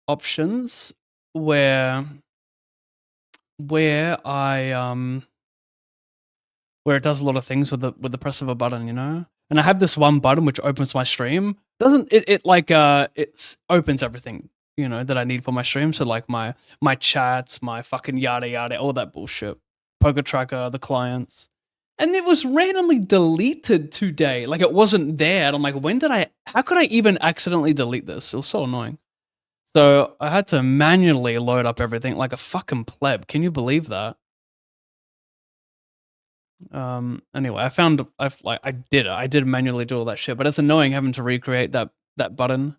options where I where it does a lot of things with the press of a button, you know? And I have this one button which opens my stream. Doesn't it like it opens everything, you know, that I need for my stream. So like my chats, my fucking yada yada, all that bullshit. Poker tracker, the clients. And it was randomly deleted today. Like it wasn't there. And I'm like, how could I even accidentally delete this? It was so annoying. So I had to manually load up everything like a fucking pleb. Can you believe that? Anyway, I did manually do all that shit, but it's annoying having to recreate that button.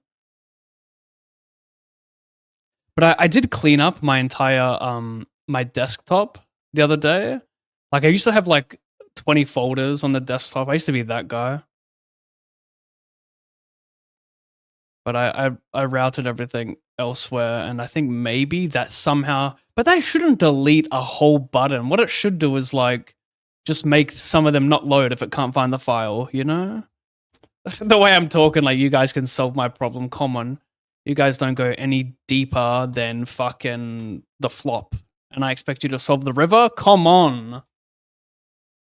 But I did clean up my entire my desktop the other day. Like I used to have like 20 folders on the desktop. I used to be that guy. But I routed everything elsewhere, and I think maybe that somehow, but they shouldn't delete a whole button. What it should do is like just make some of them not load if it can't find the file, you know? The way I'm talking, like you guys can solve my problem common. You guys don't go any deeper than fucking the flop. And I expect you to solve the river? Come on.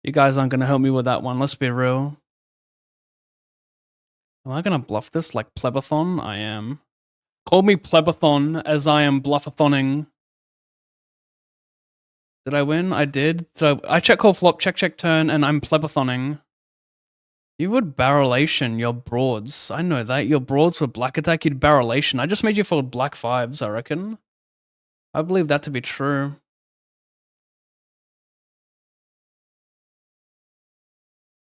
You guys aren't gonna help me with that one, let's be real. Am I gonna bluff this like plebathon? I am. Call me plebathon as I am bluffathoning. Did I win? I did. I check call flop, check turn, and I'm plebathoning. You would barrelation your broads. I know that. Your broads were black attack, you'd barrelation. I just made you fold black 5s, I reckon. I believe that to be true.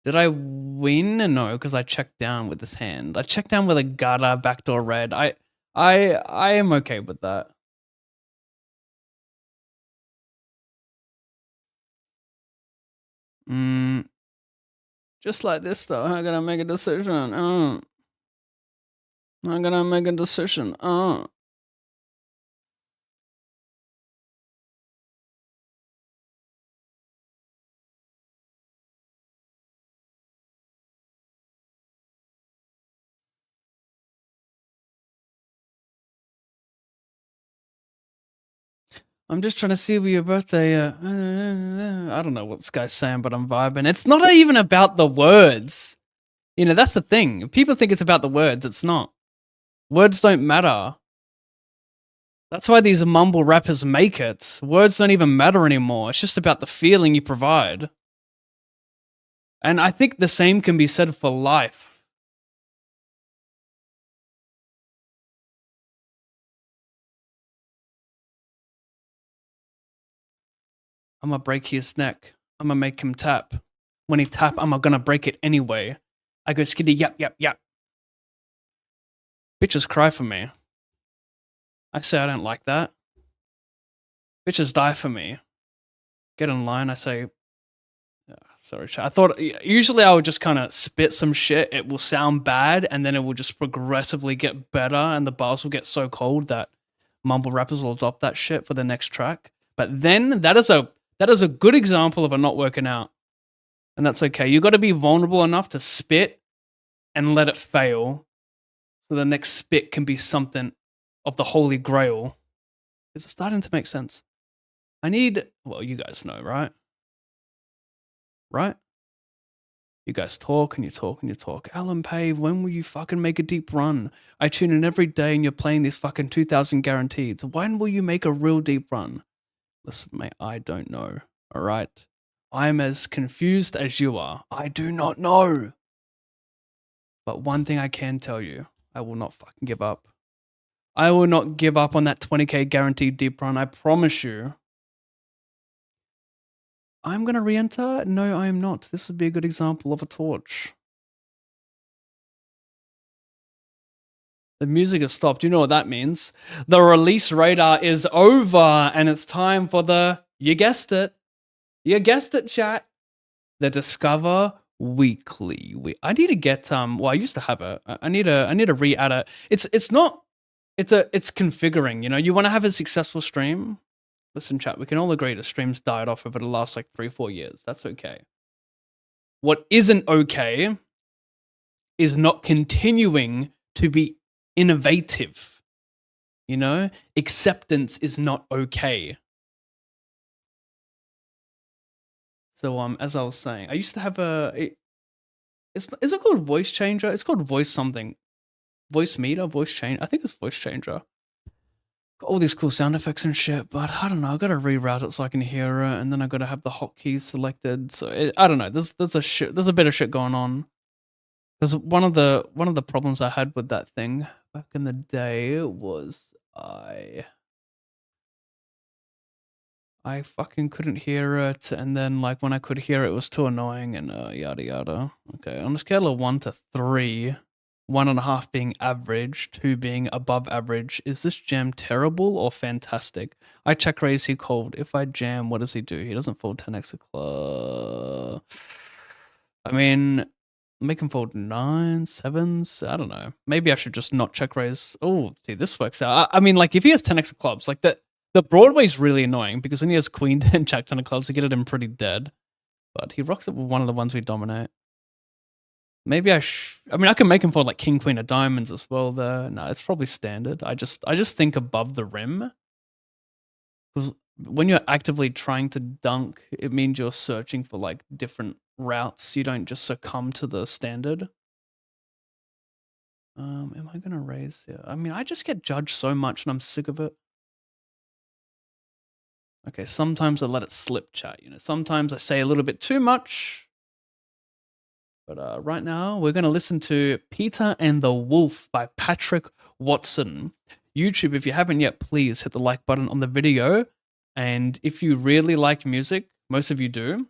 Did I win? No, because I checked down with this hand. I checked down with a gutter, backdoor red. I am okay with that. Just like this though, I'm gonna make a decision. I'm gonna make a decision. I'm just trying to see where your birthday. I don't know what this guy's saying, but I'm vibing. It's not even about the words. You know, that's the thing. People think it's about the words. It's not. Words don't matter. That's why these mumble rappers make it. Words don't even matter anymore. It's just about the feeling you provide. And I think the same can be said for life. I'm gonna break his neck. I'm gonna make him tap. When he tap, I'm gonna break it anyway. I go skiddy yap yap yap. Bitches cry for me. I say I don't like that. Bitches die for me. Get in line, I say, sorry, chat. I thought, usually I would just kind of spit some shit. It will sound bad, and then it will just progressively get better, and the bars will get so cold that mumble rappers will adopt that shit for the next track. But then that is a good example of it not working out. And that's okay. You got to be vulnerable enough to spit and let it fail, so the next spit can be something of the holy grail. Is it starting to make sense? Well, you guys know, right? Right? You guys talk and you talk and you talk. ALLINPAV, when will you fucking make a deep run? I tune in every day and you're playing these fucking 2,000 guaranteed. When will you make a real deep run? Listen, mate, I don't know. All right? I'm as confused as you are. I do not know. But one thing I can tell you, I will not fucking give up. I will not give up on that 20k guaranteed deep run. I promise you. I'm going to re-enter? No, I am not. This would be a good example of a torch. The music has stopped. You know what that means. The release radar is over, and it's time for you guessed it. You guessed it, chat. The Discover Weekly. I need to get, well, I used to have it. I need to re-add it. It's configuring, you know? You want to have a successful stream? Listen, chat, we can all agree the streams died off over the last, 3-4 years. That's okay. What isn't okay is not continuing to be innovative. You know? Acceptance is not okay. So, as I was saying, I used to have is it called voice changer? It's called voice something. Voice meter? Voice change? I think it's voice changer. Got all these cool sound effects and shit, but I don't know. I gotta reroute it so I can hear it, and then I gotta have the hotkeys selected. So I don't know. There's a bit of shit going on. Because one of the problems I had with that thing back in the day was I fucking couldn't hear it, and then when I could hear it, it was too annoying, and yada yada. Okay, on a scale of 1 to 3. 1.5 being average, 2 being above average. Is this jam terrible or fantastic? I check raise, he called. If I jam, what does he do? He doesn't fold 10x a club. I mean, make him fold 9, 7s. I don't know. Maybe I should just not check raise. Oh, see, this works out. I mean, if he has 10x of clubs, the Broadway's really annoying because when he has queen 10, jack 10 of clubs, to get it in pretty dead. But he rocks it with one of the ones we dominate. Maybe I mean, I can make him fold king, queen of diamonds as well, though. No, it's probably standard. I just think above the rim. Because when you're actively trying to dunk, it means you're searching for, different routes. You don't just succumb to the standard. Am I going to raise here? I mean, I just get judged so much, and I'm sick of it. Okay, sometimes I let it slip, chat. You know, sometimes I say a little bit too much. But right now, we're going to listen to Peter and the Wolf by Patrick Watson. YouTube, if you haven't yet, please hit the like button on the video. And if you really like music, most of you do.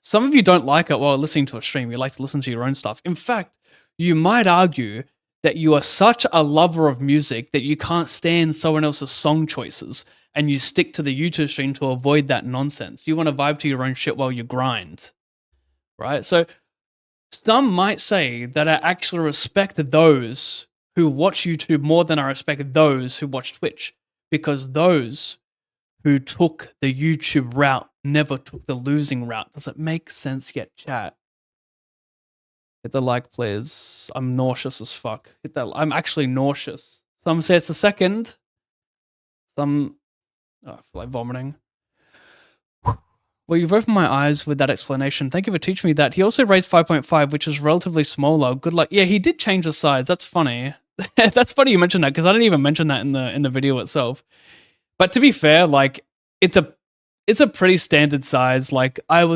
Some of you don't like it while listening to a stream. You like to listen to your own stuff. In fact, you might argue that you are such a lover of music that you can't stand someone else's song choices, and you stick to the YouTube stream to avoid that nonsense. You want to vibe to your own shit while you grind, right? So some might say that I actually respect those who watch YouTube more than I respect those who watch Twitch, because those who took the YouTube route never took the losing route. Does it make sense yet, chat? Hit the like, please. I'm nauseous as fuck. Hit that. I'm actually nauseous. Some say it's the second. Some Oh, I feel like vomiting. Well, you've opened my eyes with that explanation. Thank you for teaching me that. He also raised 5.5, which is relatively smaller. Good luck. Yeah, he did change the size. That's funny. That's funny you mentioned that because I didn't even mention that in the video itself. But to be fair, like it's a pretty standard size. Like I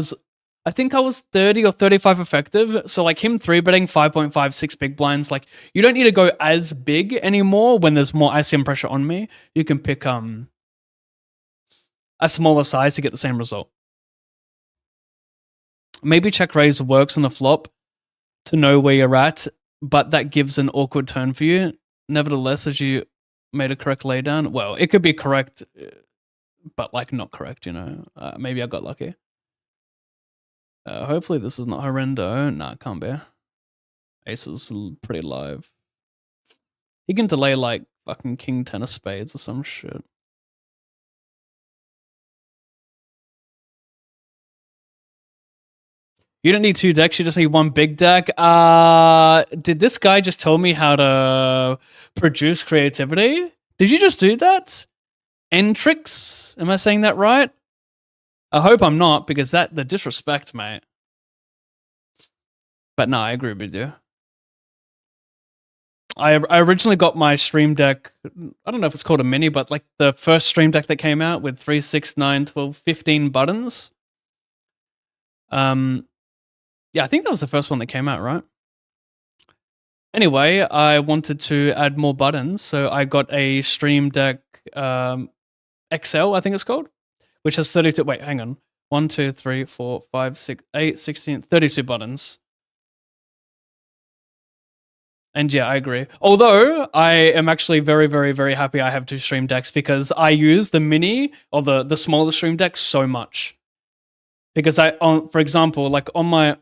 think I was 30 or 35 effective. So like him 3-betting 5.5, 6 big blinds, like you don't need to go as big anymore when there's more ICM pressure on me. You can pick a smaller size to get the same result. Maybe check raise works on the flop to know where you're at, but that gives an awkward turn for you. Nevertheless, as you made a correct laydown, well, it could be correct, but like not correct, you know. Maybe I got lucky. Hopefully this is not horrendo. Nah, it can't be. Ace is pretty live. He can delay like fucking king 10 of spades or some shit. You don't need 2 decks, you just need 1 big deck. Did this guy just tell me how to produce creativity? Did you just do that? Entrix? Am I saying that right? I hope I'm not, because the disrespect, mate. But no, I agree with you. I originally got my Stream Deck, I don't know if it's called a mini, but like the first Stream Deck that came out with 3, 6, 9, 12, 15 buttons. Yeah, I think that was the first one that came out, right? Anyway, I wanted to add more buttons, so I got a Stream Deck XL, I think it's called, which has 32. Wait, hang on. 1, 2, 3, 4, 5, 6, 8, 16, 32 buttons. And yeah, I agree. Although I am actually very, very, very happy I have 2 Stream Decks because I use the mini or the smaller Stream Deck so much. Because for example, like on my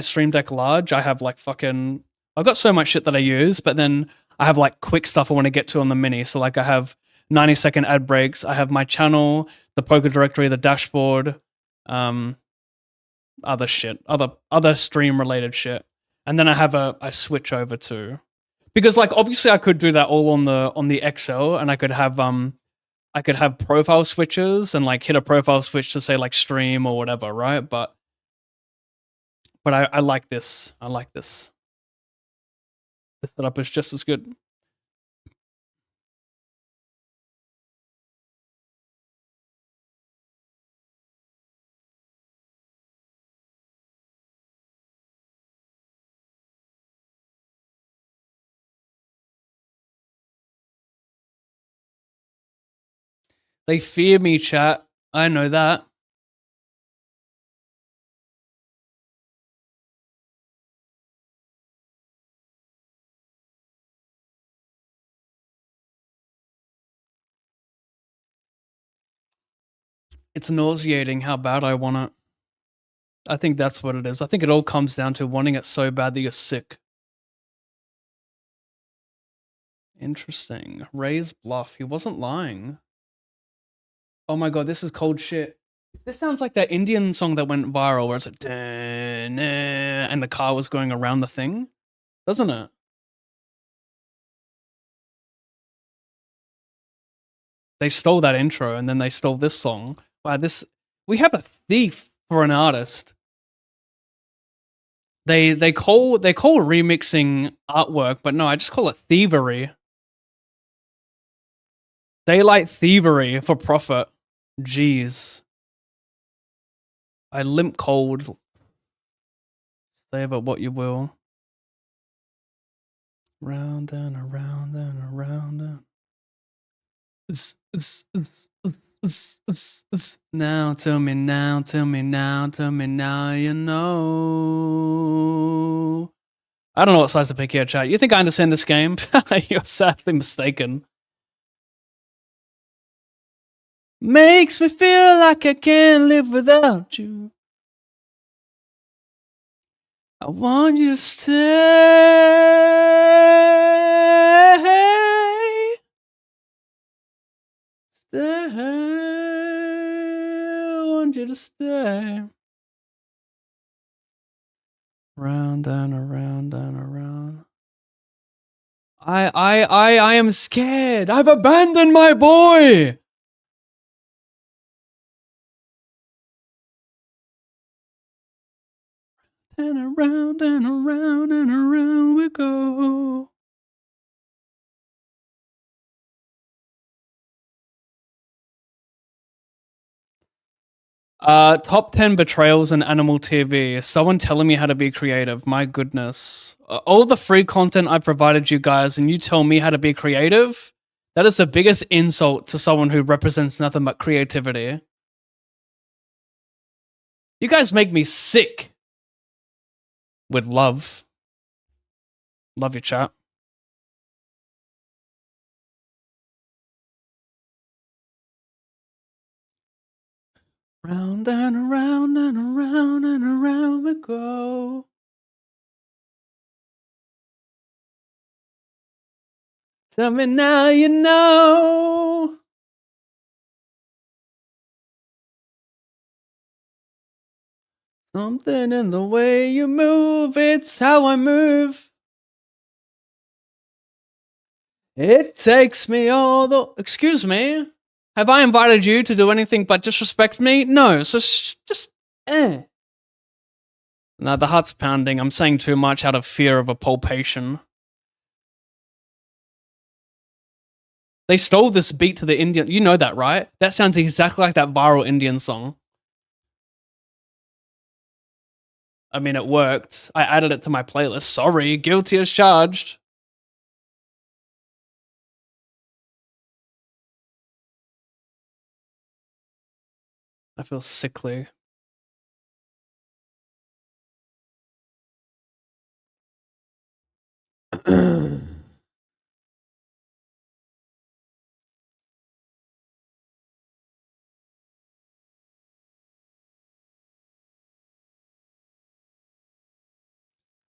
Stream Deck large, I have like I've got so much shit that I use, but then I have like quick stuff I want to get to on the mini. So like I have 90-second ad breaks, I have my channel, the poker directory, the dashboard, other shit, other stream related shit. And then I have I switch over to, because like obviously I could do that all on the XL, and I could have profile switches and like hit a profile switch to say like stream or whatever, right? But I like this. I like this. The setup is just as good. They fear me, chat. I know that. It's nauseating how bad I want it. I think that's what it is. I think it all comes down to wanting it so bad that you're sick. Interesting. Raise bluff. He wasn't lying. Oh my god, this is cold shit. This sounds like that Indian song that went viral where it's like, and the car was going around the thing. Doesn't it? They stole that intro and then they stole this song. Wow, we have a thief for an artist. They call remixing artwork, but no, I just call it thievery. Daylight thievery for profit. Jeez. I limp cold. Say about what you will. Round and around and around and now tell me now, tell me now, tell me now, you know. I don't know what size to pick here, chat. You think I understand this game? You're sadly mistaken. Makes me feel like I can't live without you. I want you to stay. Stay. I want you to stay. Round and around and around. I am scared. I've abandoned my boy. And around and around and around we go. Top 10 betrayals in animal TV. Someone telling me how to be creative. My goodness. All the free content I provided you guys, and you tell me how to be creative? That is the biggest insult to someone who represents nothing but creativity. You guys make me sick. With love. Love your chat. Round and around and around and around we go. Tell me now you know. Something in the way you move, it's how I move. It takes me all the... Excuse me? Have I invited you to do anything but disrespect me? No, so just... No, the heart's pounding. I'm saying too much out of fear of a palpation. They stole this beat to the Indian... You know that, right? That sounds exactly like that viral Indian song. I mean, it worked. I added it to my playlist. Sorry, guilty as charged. I feel sickly.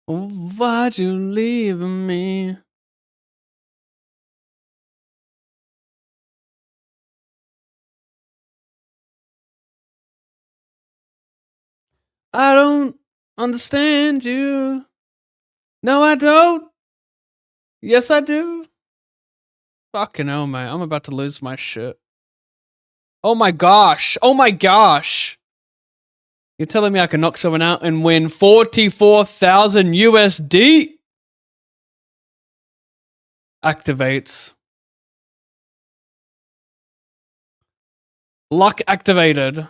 Why'd you leave me? I don't understand you. No, I don't. Yes, I do. Fucking hell, mate. I'm about to lose my shit. Oh my gosh. Oh my gosh. You're telling me I can knock someone out and win 44,000 USD? Activates. Luck activated.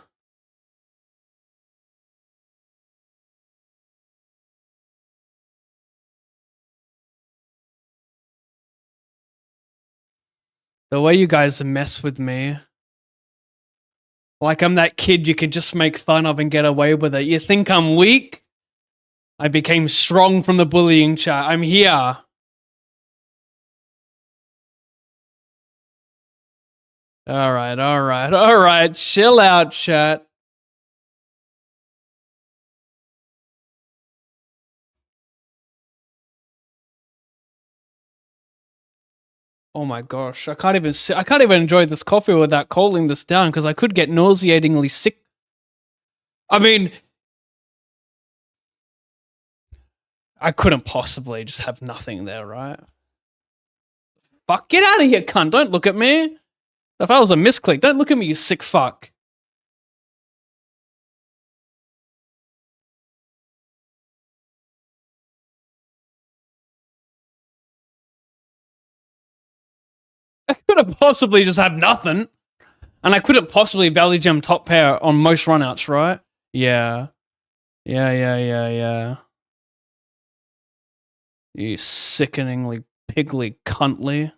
The way you guys mess with me. Like I'm that kid you can just make fun of and get away with it. You think I'm weak? I became strong from the bullying chat. I'm here. Alright. Chill out, chat. Oh my gosh, I can't even enjoy this coffee without cooling this down because I could get nauseatingly sick. I mean, I couldn't possibly just have nothing there, right? Fuck, get out of here, cunt. Don't look at me. If I was a misclick, don't look at me, you sick fuck. I couldn't possibly just have nothing. And I couldn't possibly value gem top pair on most runouts, right? Yeah. You sickeningly piggly cuntly.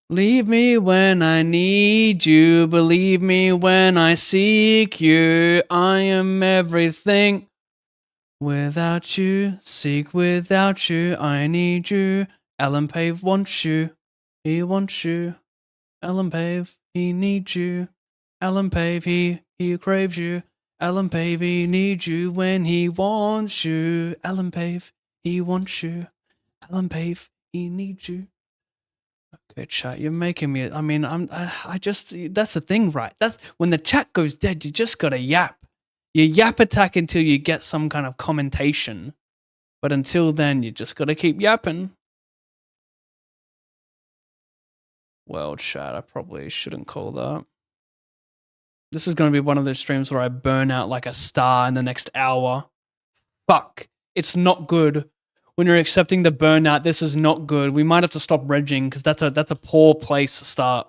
Leave me when I need you, believe me when I seek you. I am everything. Without you, seek without you, I need you. ALLINPAV wants you, he wants you. ALLINPAV, he needs you. ALLINPAV, he craves you. ALLINPAV, he needs you when he wants you. ALLINPAV, he wants you. ALLINPAV, he needs you. Okay, chat, you're making me. I mean, I just. That's the thing, right? That's when the chat goes dead. You just gotta yap. You yap attack until you get some kind of commentation, but until then, you just gotta keep yapping. Well, chat, I probably shouldn't call that. This is going to be one of those streams where I burn out like a star in the next hour. Fuck. It's not good. When you're accepting the burnout, this is not good. We might have to stop regging because that's a poor place to start.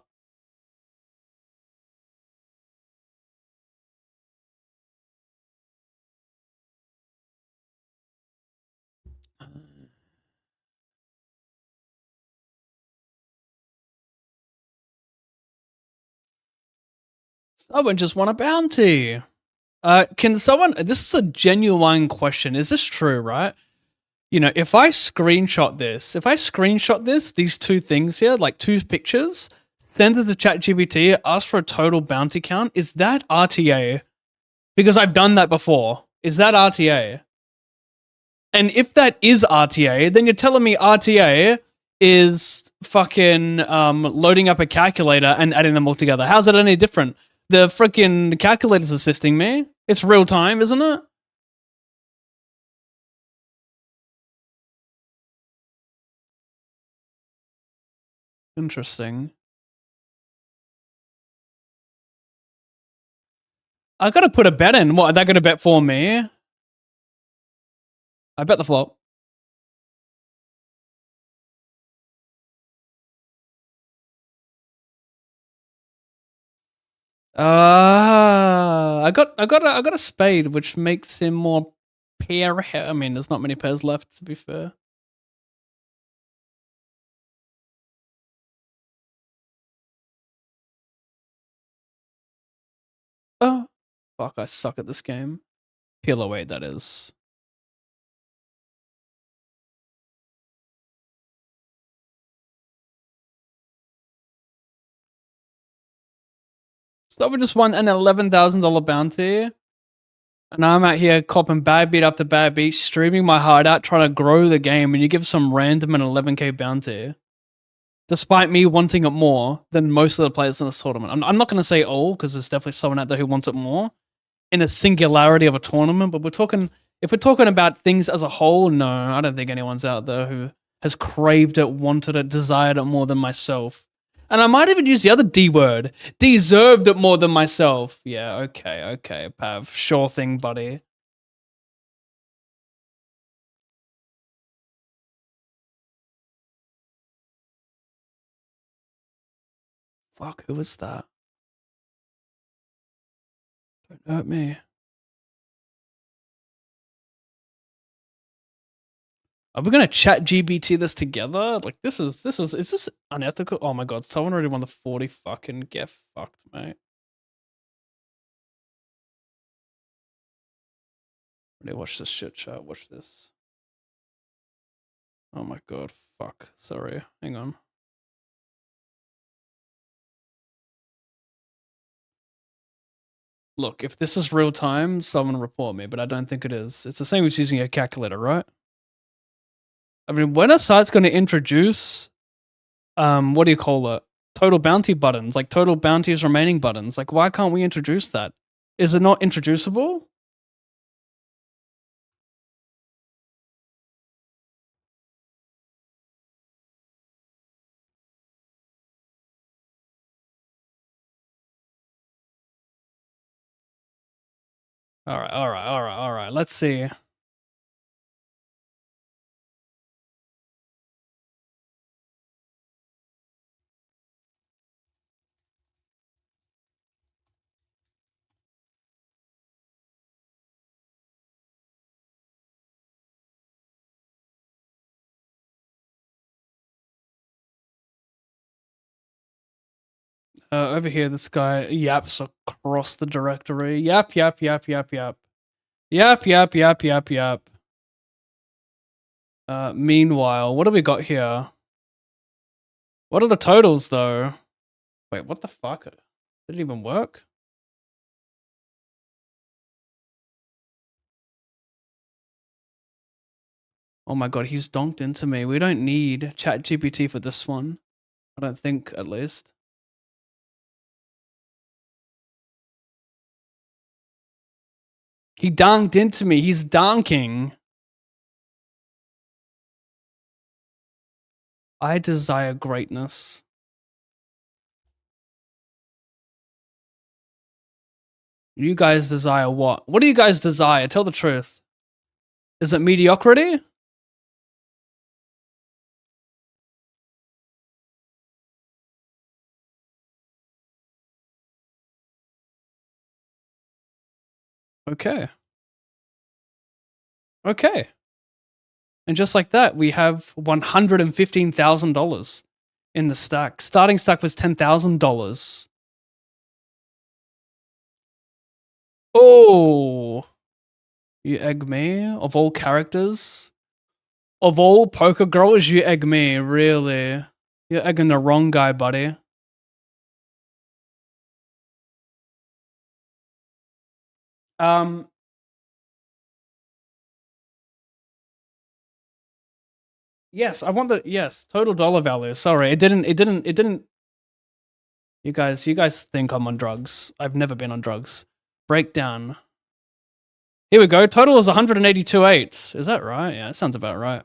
Someone just won a bounty. Can someone? This is a genuine question. Is this true? Right? You know, if I screenshot this, these two things here, like two pictures, send it to ChatGPT, ask for a total bounty count. Is that RTA? Because I've done that before. Is that RTA? And if that is RTA, then you're telling me RTA is fucking loading up a calculator and adding them all together. How's it any different? The freaking calculator's assisting me. It's real time, isn't it? Interesting. I gotta put a bet in. What, are they gonna bet for me? I bet the flop. I got a spade, which makes him more pair. I mean, there's not many pairs left, to be fair. Oh, fuck! I suck at this game. Peel away, that is. So we just won an $11,000 bounty. And I'm out here copping bad beat after bad beat, streaming my heart out, trying to grow the game, and you give some random an 11k bounty. Despite me wanting it more than most of the players in this tournament. I'm not going to say all, because there's definitely someone out there who wants it more in a singularity of a tournament, but if we're talking about things as a whole, no, I don't think anyone's out there who has craved it, wanted it, desired it more than myself. And I might even use the other D word. Deserved it more than myself. Yeah, okay, Pav. Sure thing, buddy. Fuck, who was that? Don't hurt me. Are we gonna chat GBT this together? Like, is this unethical? Oh my god, someone already won the 40 fucking get fucked, mate. Ready, watch this shit, chat. Watch this. Oh my god, fuck. Sorry, hang on. Look, if this is real time, someone report me, but I don't think it is. It's the same as using a calculator, right? I mean, when a site's going to introduce, what do you call it? Total bounty buttons, like total bounties remaining buttons. Like, why can't we introduce that? Is it not introducible? All right. Let's see. Over here, this guy yaps across the directory. Yap. Meanwhile, what do we got here? What are the totals, though? Wait, what the fuck? Did it even work? Oh my god, he's donked into me. We don't need ChatGPT for this one. I don't think, at least. He donked into me. He's donking. I desire greatness. You guys desire what? What do you guys desire? Tell the truth. Is it mediocrity? Okay. Okay. And just like that, we have $115,000 in the stack. Starting stack was $10,000. Oh, you egg me? Of all characters? Of all poker growers, you egg me, really? You're egging the wrong guy, buddy. Um, yes, I want the yes total dollar value. Sorry, it didn't. You guys think I'm on drugs. I've never been on drugs. Breakdown. Here we go. Total is 182.8. Is that right? Yeah, that sounds about right.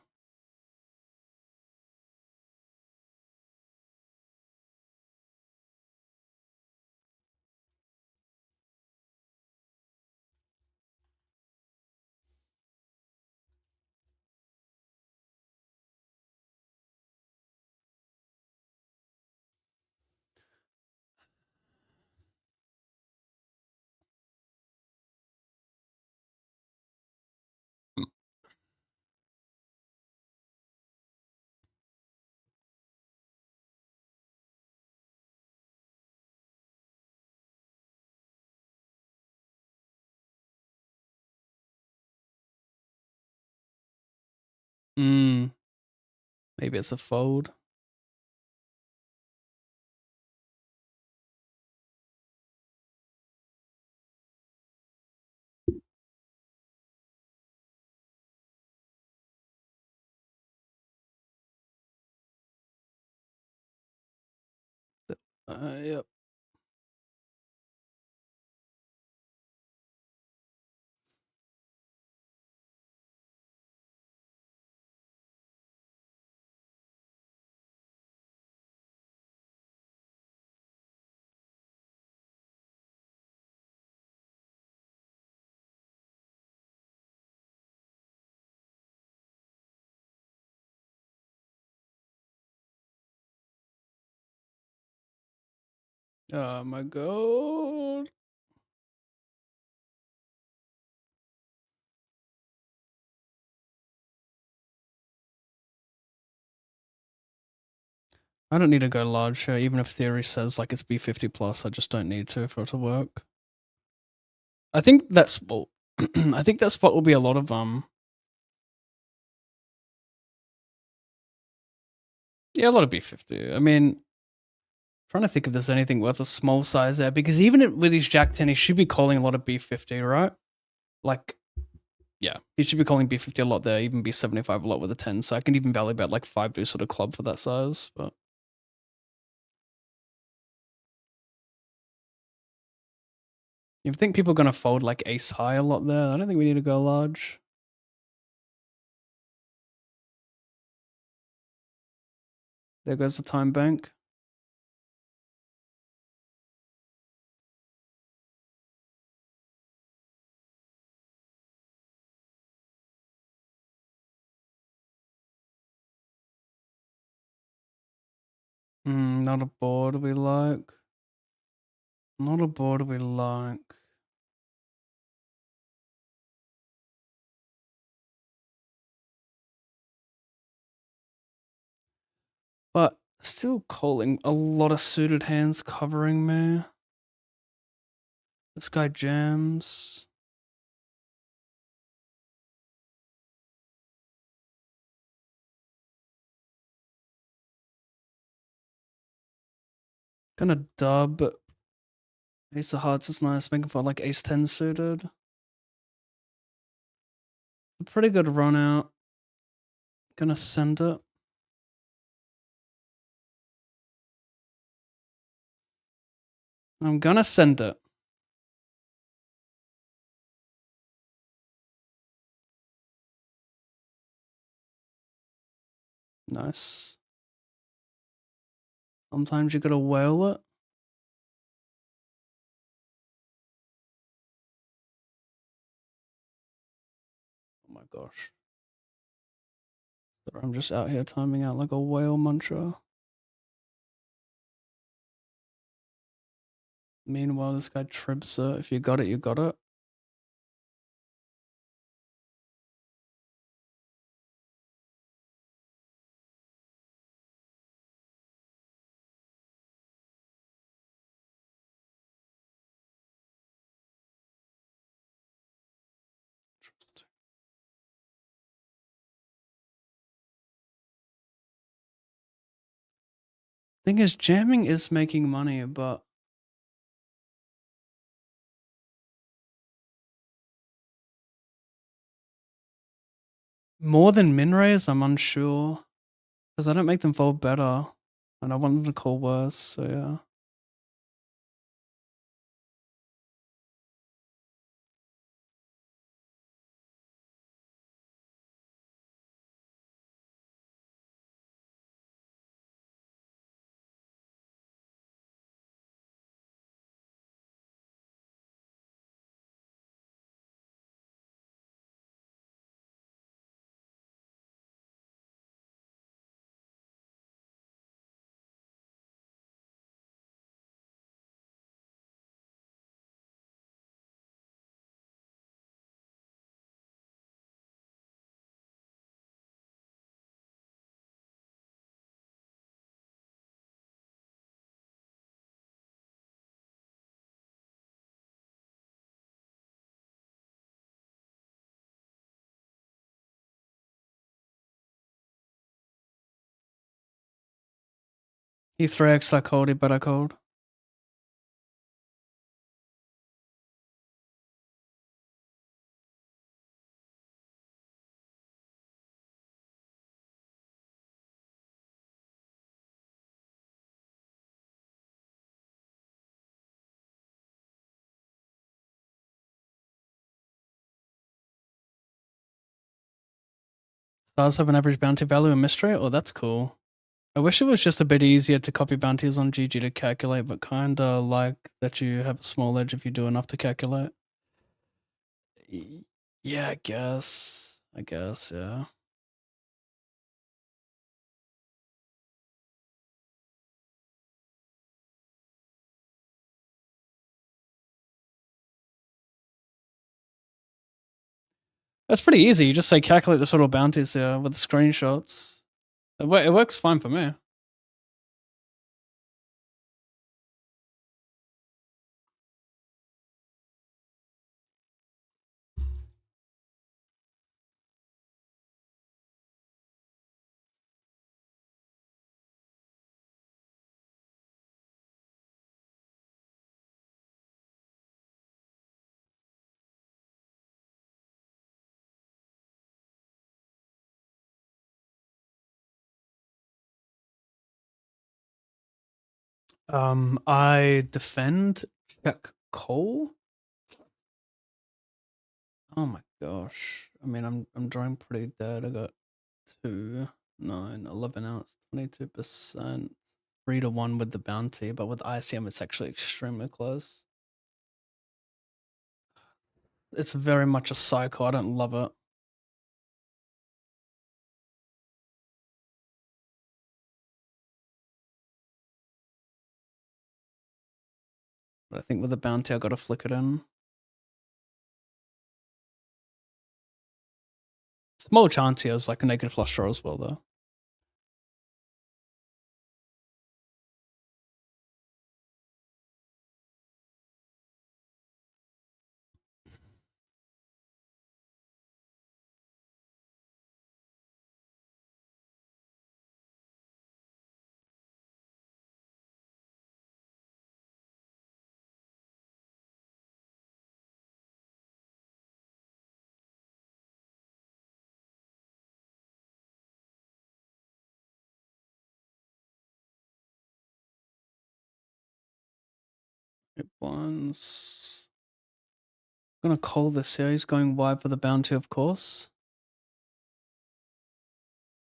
Hmm. Maybe it's a fold. Yep. Oh my god. I don't need to go large here, even if theory says like it's B50 plus. I just don't need to for it to work. I think that's well, I think that spot will be a lot of yeah, a lot of B50. I mean, trying to think if there's anything worth a small size there because even with his Jack 10, he should be calling a lot of B50, right? Like, yeah, he should be calling B50 a lot there, even B75 a lot with a 10. So I can even value bet like 5 boost sort of club for that size. But you think people are going to fold like ace high a lot there? I don't think we need to go large. There goes the time bank. Not a board we like. Not a board we like. But still calling a lot of suited hands covering me. This guy jams. Gonna dub. Ace of hearts is nice, making for like ace 10 suited. A pretty good run out. Gonna send it. I'm gonna send it. Nice. Sometimes you gotta whale it. gosh. Sorry, I'm just out here timing out like a whale muncher. Meanwhile, this guy trips it. If you got it, you got it. Thing is, jamming is making money, but more than min raise, I'm unsure. Because I don't make them fold better. And I want them to call worse, so yeah. He 3x like cold, he better cold. Stars have an average bounty value in mystery? Oh, that's cool. I wish it was just a bit easier to copy bounties on GG to calculate, but kinda like that you have a small edge if you do enough to calculate. Yeah, I guess, yeah. That's pretty easy. You just say calculate the total bounties here with the screenshots. It works fine for me. I defend, check call. Oh my gosh. I mean, I'm drawing pretty dead. I got 2, 9, 11 outs, 22%, 3-1 with the bounty, but with ICM, it's actually extremely close. It's very much a cycle. I don't love it. But I think with the bounty, I got to flick it in. Small chance here is like a naked flush draw as well, though. It blinds. I'm gonna call this here. He's going wide for the bounty, of course.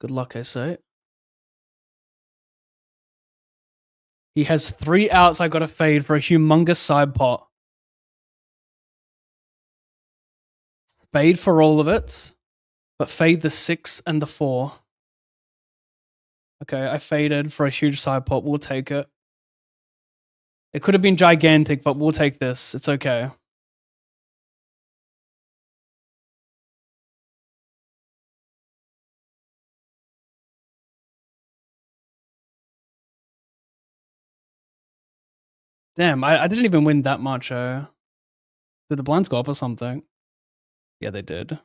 Good luck, I say. He has 3 outs. I got to fade for a humongous side pot. Fade for all of it. but fade the 6 and the 4. Okay, I faded for a huge side pot. We'll take it. It could have been gigantic, but we'll take this. It's okay. Damn, I didn't even win that much. Did the blinds go up or something? Yeah, they did.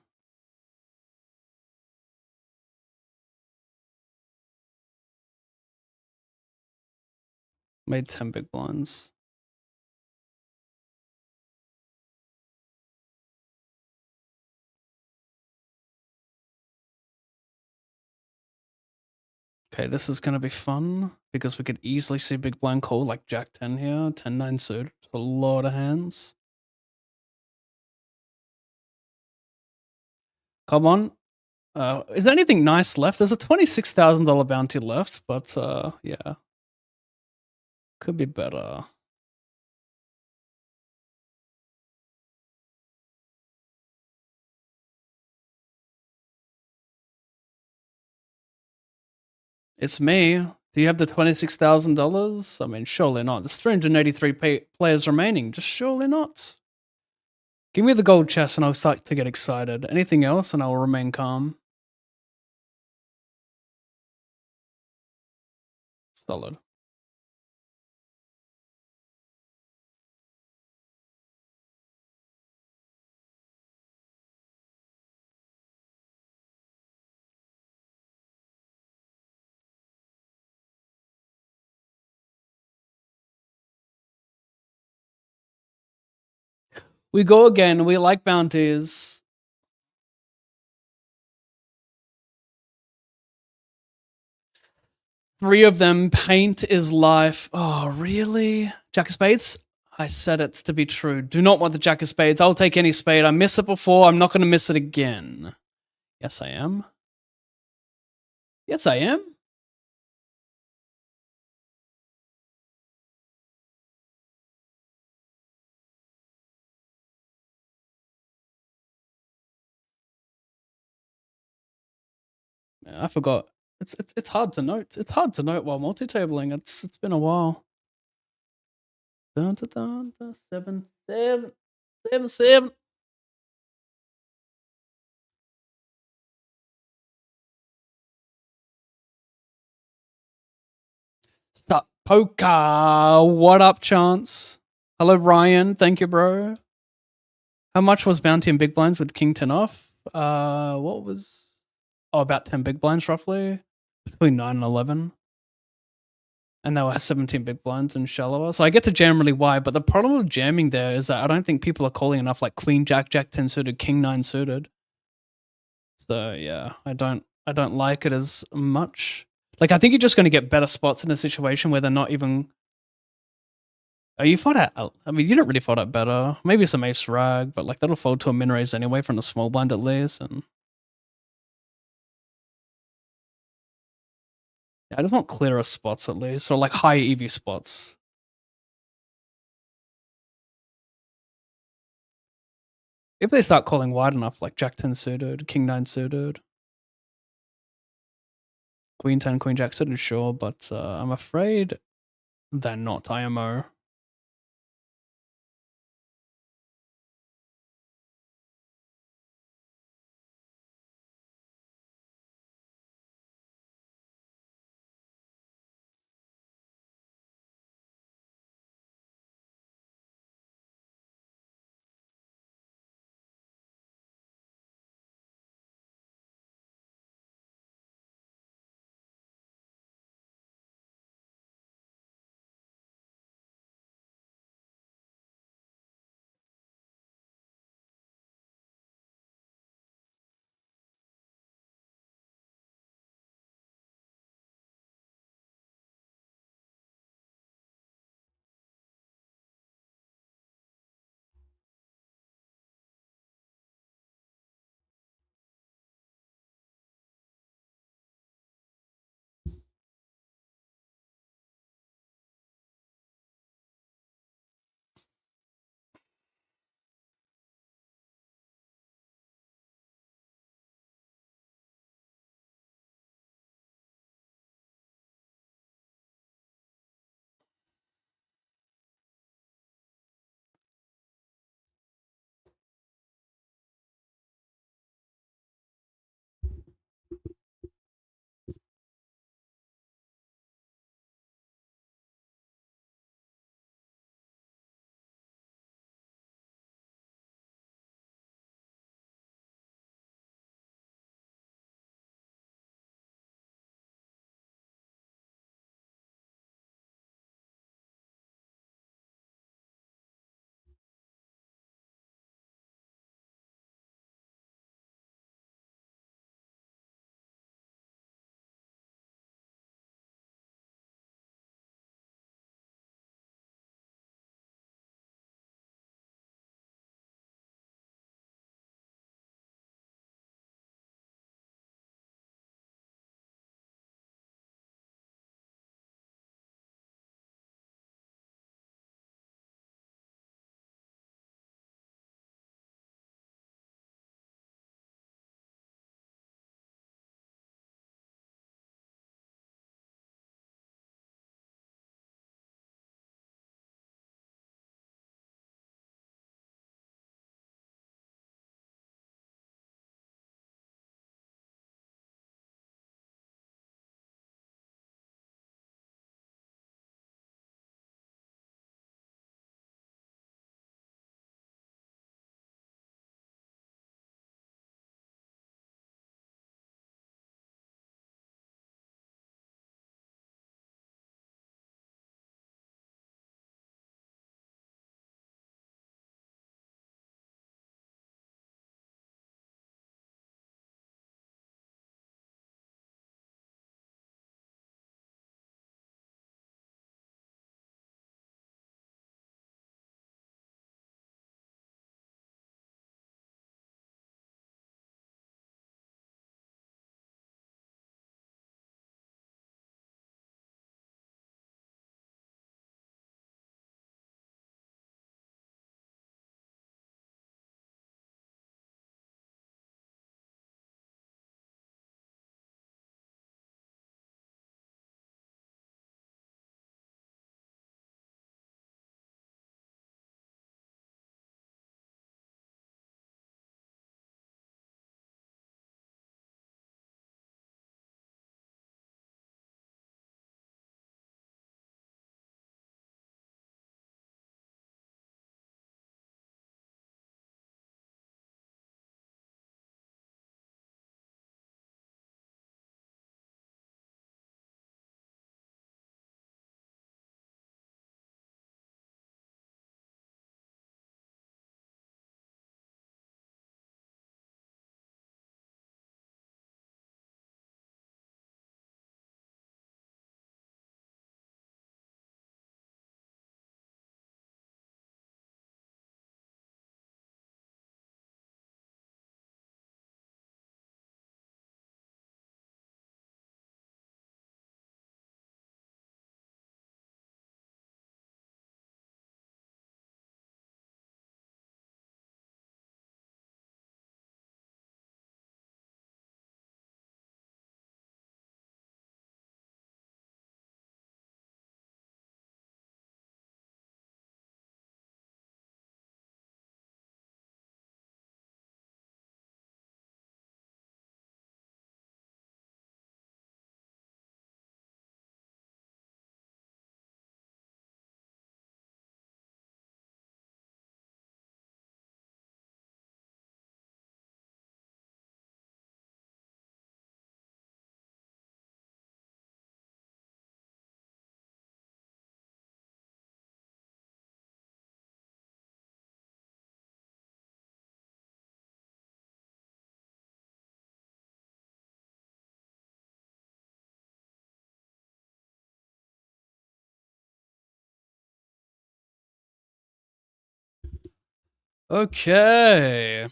Made 10 big blinds. Okay, this is gonna be fun because we could easily see big blind call like Jack 10 here, 10-9 suited. A lot of hands. Come on. Is there anything nice left? There's a $26,000 bounty left, but yeah. Could be better. It's me. Do you have the $26,000? I mean, surely not. There's 383 players remaining. Just surely not. Give me the gold chest and I'll start to get excited. Anything else and I will remain calm. Solid. We go again. We like bounties. Three of them. Paint is life. Oh, really? Jack of spades? I said it's to be true. Do not want the jack of spades. I'll take any spade. I missed it before. I'm not going to miss it again. Yes, I am. Yes, I am. Yeah, I forgot. It's hard to note. It's hard to note while multi-tabling. It's been a while. Dun, dun, dun, dun, 7, 7, 7, 7. Sup, Poka? What up, Chance? Hello, Ryan. Thank you, bro. How much was bounty and big blinds with King 10 off? What was? Oh, about 10 big blinds roughly, between 9 and 11. And there were 17 big blinds and shallower. So I get to jam really wide, but the problem with jamming there is that I don't think people are calling enough like Queen Jack, Jack 10 suited, King 9 suited. So yeah, I don't like it as much. Like I think you're just going to get better spots in a situation where they're not even. Oh, you fought out. I mean, you don't really fought out better. Maybe some ace rag, but like that'll fold to a min raise anyway from the small blind at least. And yeah, I just want clearer spots at least, or like high EV spots. If they start calling wide enough, like Jack 10 suited, King 9 suited, Queen 10, Queen Jack suited, sure, but I'm afraid they're not IMO. Okay.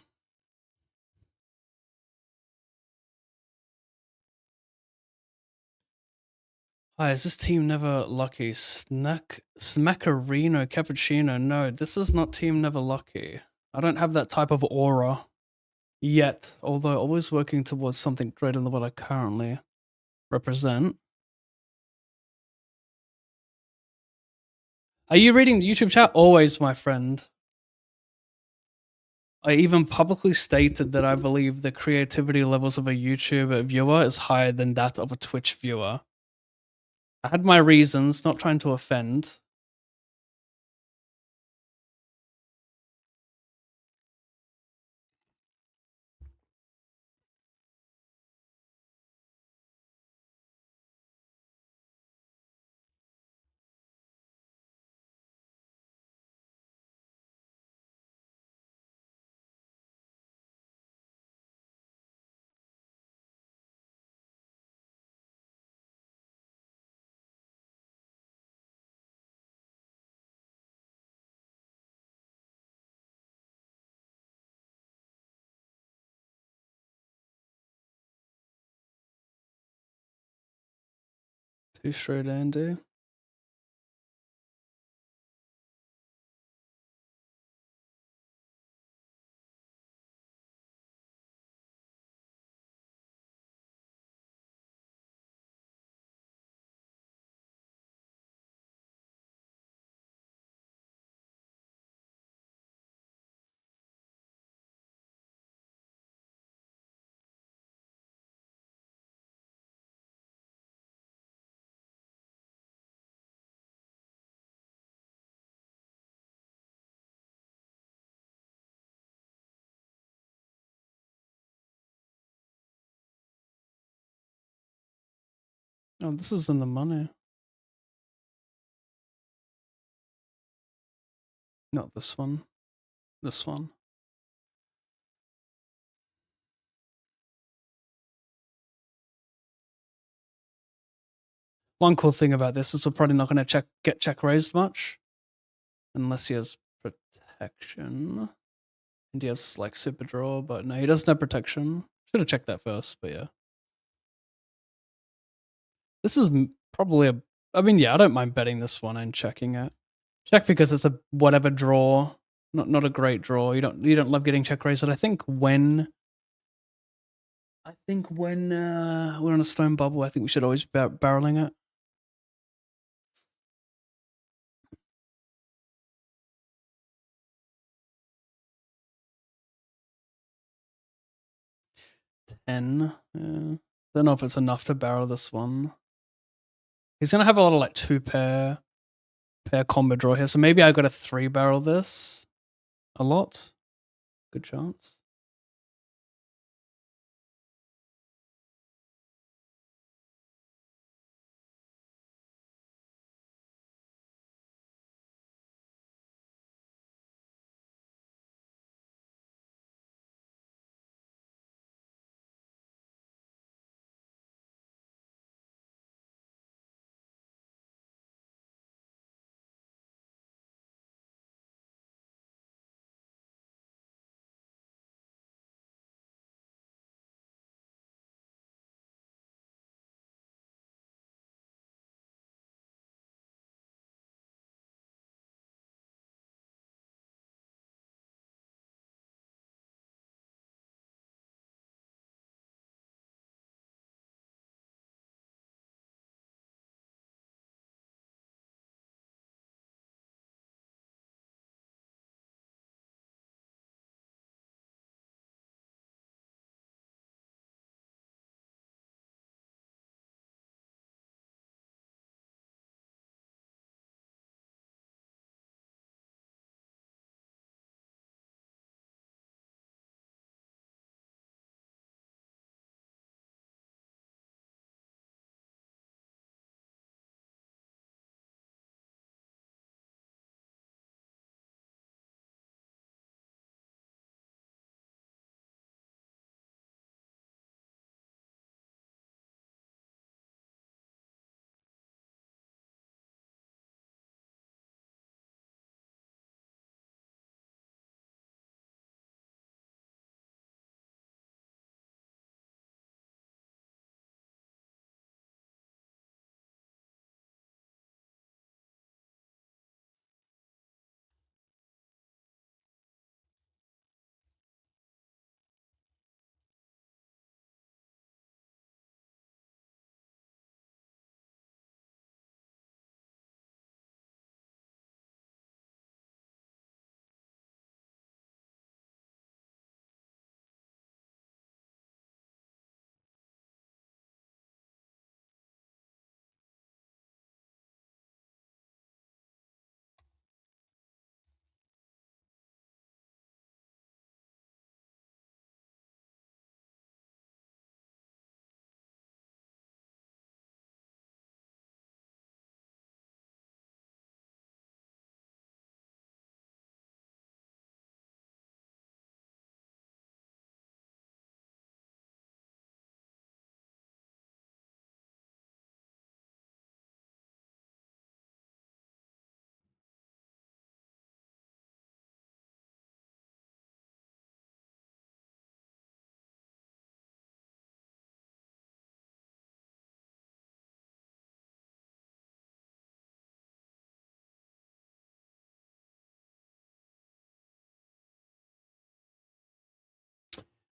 Hi, is this team never lucky? Smackarino Cappuccino. No, this is not team never lucky. I don't have that type of aura yet, although always working towards something greater than what I currently represent. Are you reading the YouTube chat? Always, my friend. I even publicly stated that I believe the creativity levels of a YouTube viewer is higher than that of a Twitch viewer. I had my reasons, not trying to offend. Too straight, Andy. Oh, this is in the money. Not this one. This one. One cool thing about this is we're probably not going to get check raised much. Unless he has protection. And he has like super draw, but no, he doesn't have protection. Should have checked that first, but yeah. This is probably a... I mean, yeah, I don't mind betting this one and checking it. Check because it's a whatever draw. Not a great draw. You don't love getting check raised. But I think when we're on a stone bubble, I think we should always be barreling it. Ten. Yeah. Don't know if it's enough to barrel this one. He's gonna have a lot of like pair combo draw here, so maybe I got to 3-barrel this a lot. Good chance.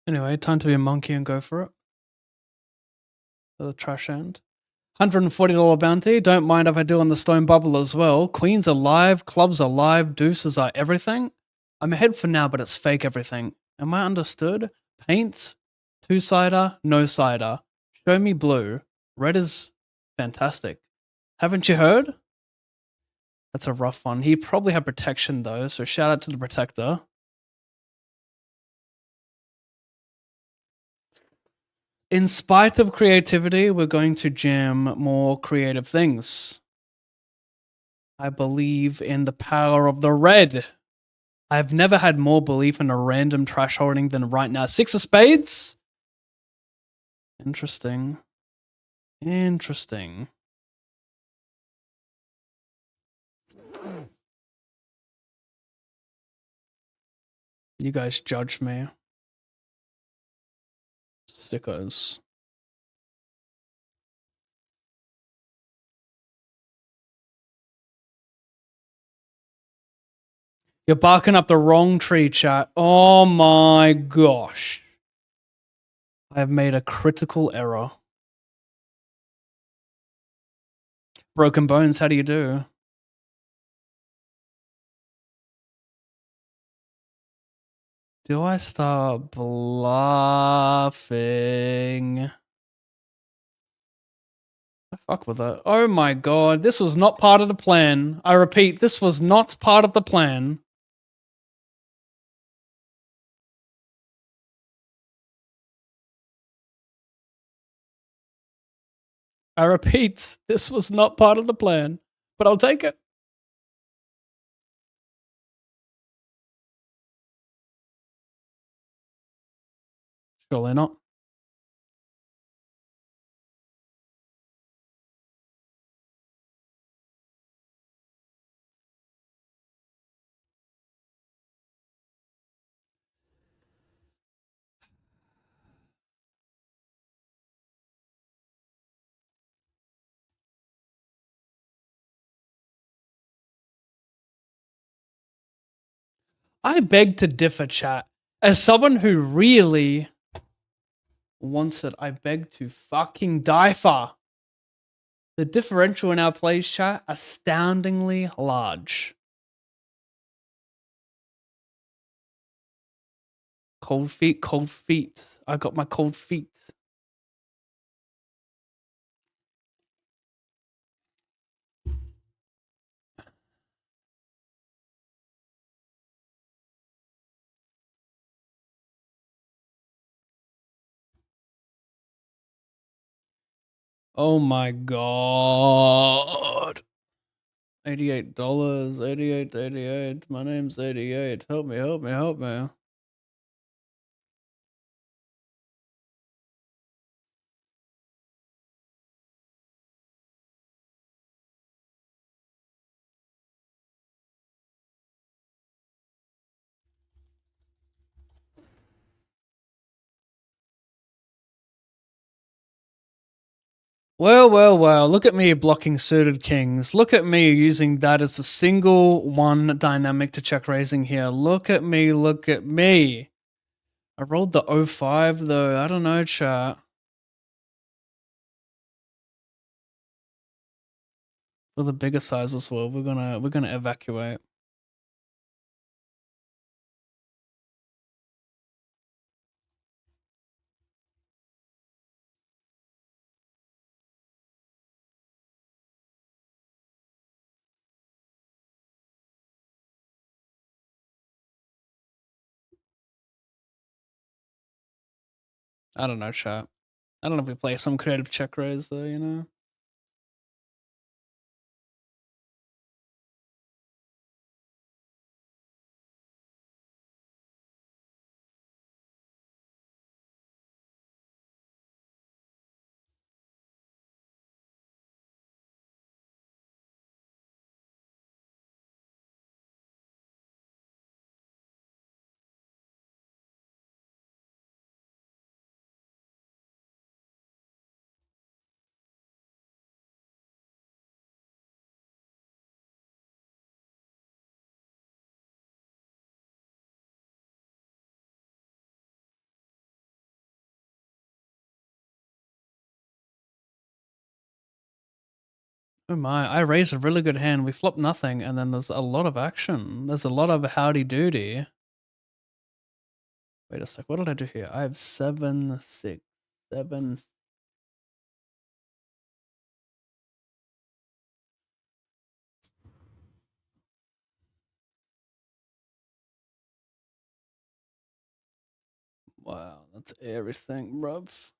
Anyway, time to be a monkey and go for it. For the trash hand. $140 bounty. Don't mind if I do on the stone bubble as well. Queens are live, clubs are live, deuces are everything. I'm ahead for now, but it's fake everything. Am I understood? Paints, two-sider, no cider. Show me blue. Red is fantastic. Haven't you heard? That's a rough one. He probably had protection though, so shout out to the protector. In spite of creativity, we're going to jam more creative things. I believe in the power of the red. I've never had more belief in a random trash holding than right now. 6 of spades? Interesting. Interesting. You guys judge me. Sickos. You're barking up the wrong tree, chat. Oh my gosh. I have made a critical error. Broken bones, how do you do? Do I start bluffing? I fuck with it. Oh my god, this was not part of the plan. I repeat, this was not part of the plan. I repeat, this was not part of the plan, but I'll take it. Surely not. I beg to differ, chat. As someone who really wants it, I beg to fucking differ. The differential in our plays, chat, astoundingly large. Cold feet, cold feet. I got my cold feet. Oh my god. $88. 88, 88. My name's 88. Help me, help me, help me. Well, well, well. Look at me blocking suited kings. Look at me using that as a single one dynamic to check raising here. Look at me, look at me. I rolled the 05 though. I don't know, chat. For the bigger size as well, we're gonna evacuate. I don't know, chat. I don't know if we play some creative check raise though, you know? Oh my, I raised a really good hand. We flop nothing, and then there's a lot of action. There's a lot of howdy doody. Wait a sec, what did I do here? I have 7, 6, 7. Wow, that's everything, bruv.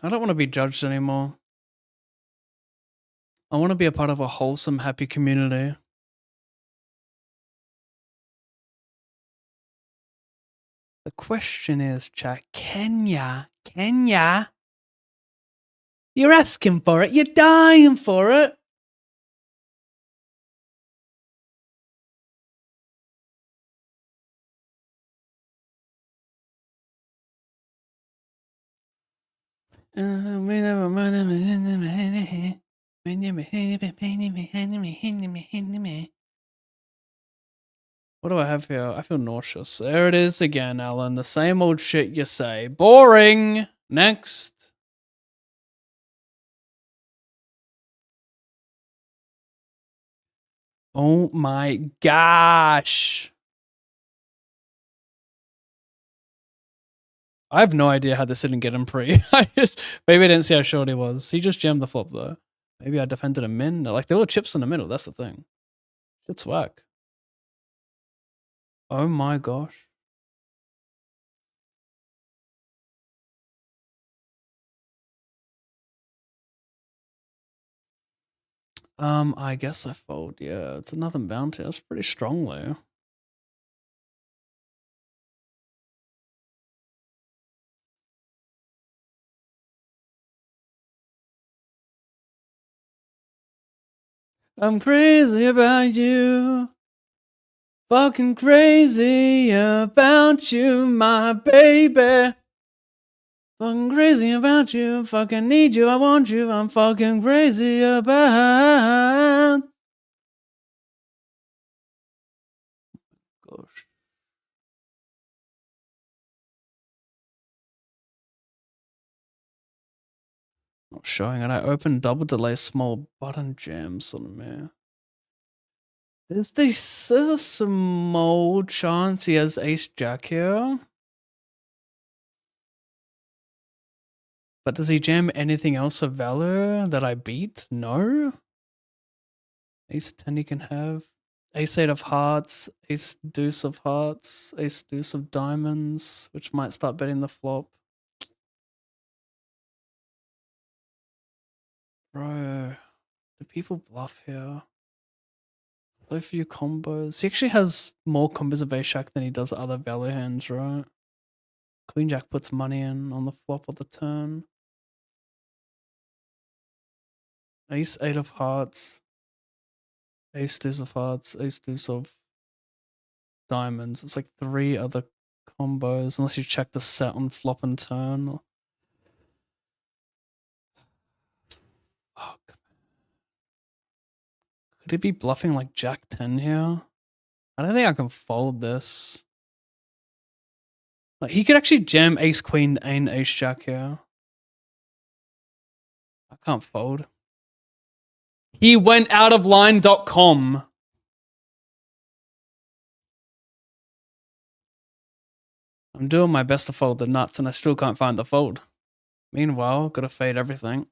I don't want to be judged anymore. I want to be a part of a wholesome, happy community. The question is, chat, Kenya? You're asking for it. You're dying for it. What do I have here? I feel nauseous. There it is again, Alan. The same old shit you say. Boring. Next. Oh my gosh. I have no idea how this didn't get him pre. Maybe I didn't see how short he was. He just jammed the flop though. Maybe I defended him min. Like there were chips in the middle. That's the thing. It's whack. Oh my gosh. I guess I fold. Yeah, it's another bounty. That's pretty strongly. I'm crazy about you. Fucking crazy about you, my baby. Fucking crazy about you. Fucking need you. I want you. I'm fucking crazy about. Gosh. Not showing it. I opened double delay small button jams on me. There's a small chance he has ace jack here. But does he jam anything else of valor that I beat? No. Ace 10 he can have. Ace 8 of hearts, ace deuce of hearts, ace deuce of diamonds, which might start betting the flop. Bro, do people bluff here? So few combos. He actually has more combos of ace jack than he does other value hands, right? Queen jack puts money in on the flop of the turn. Ace 8 of hearts, ace deuce of hearts, ace deuce of diamonds. It's like 3 other combos, unless you check the set on flop and turn. Fuck. Could he be bluffing like Jack 10 here? I don't think I can fold this. Like he could actually jam ace queen and ace jack here. I can't fold. He went out of line.com. I'm doing my best to fold the nuts and I still can't find the fold. Meanwhile, gotta fade everything.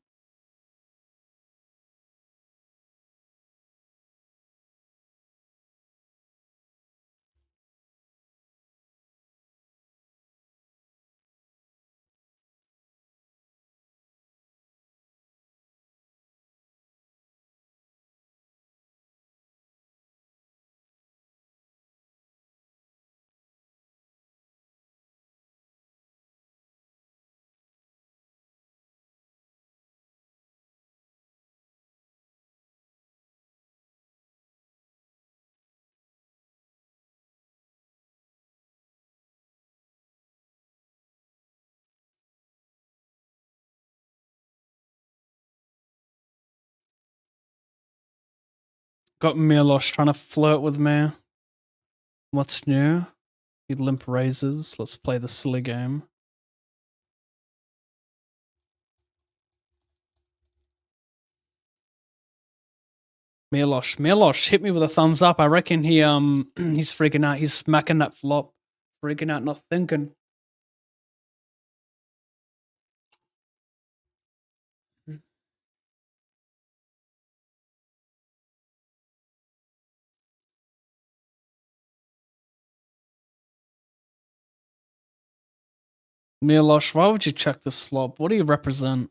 Got Milos trying to flirt with me. What's new? You limp razors. Let's play the silly game. Milos, hit me with a thumbs up. I reckon he's freaking out. He's smacking that flop. Freaking out, not thinking. Milos, why would you check this flop? What do you represent?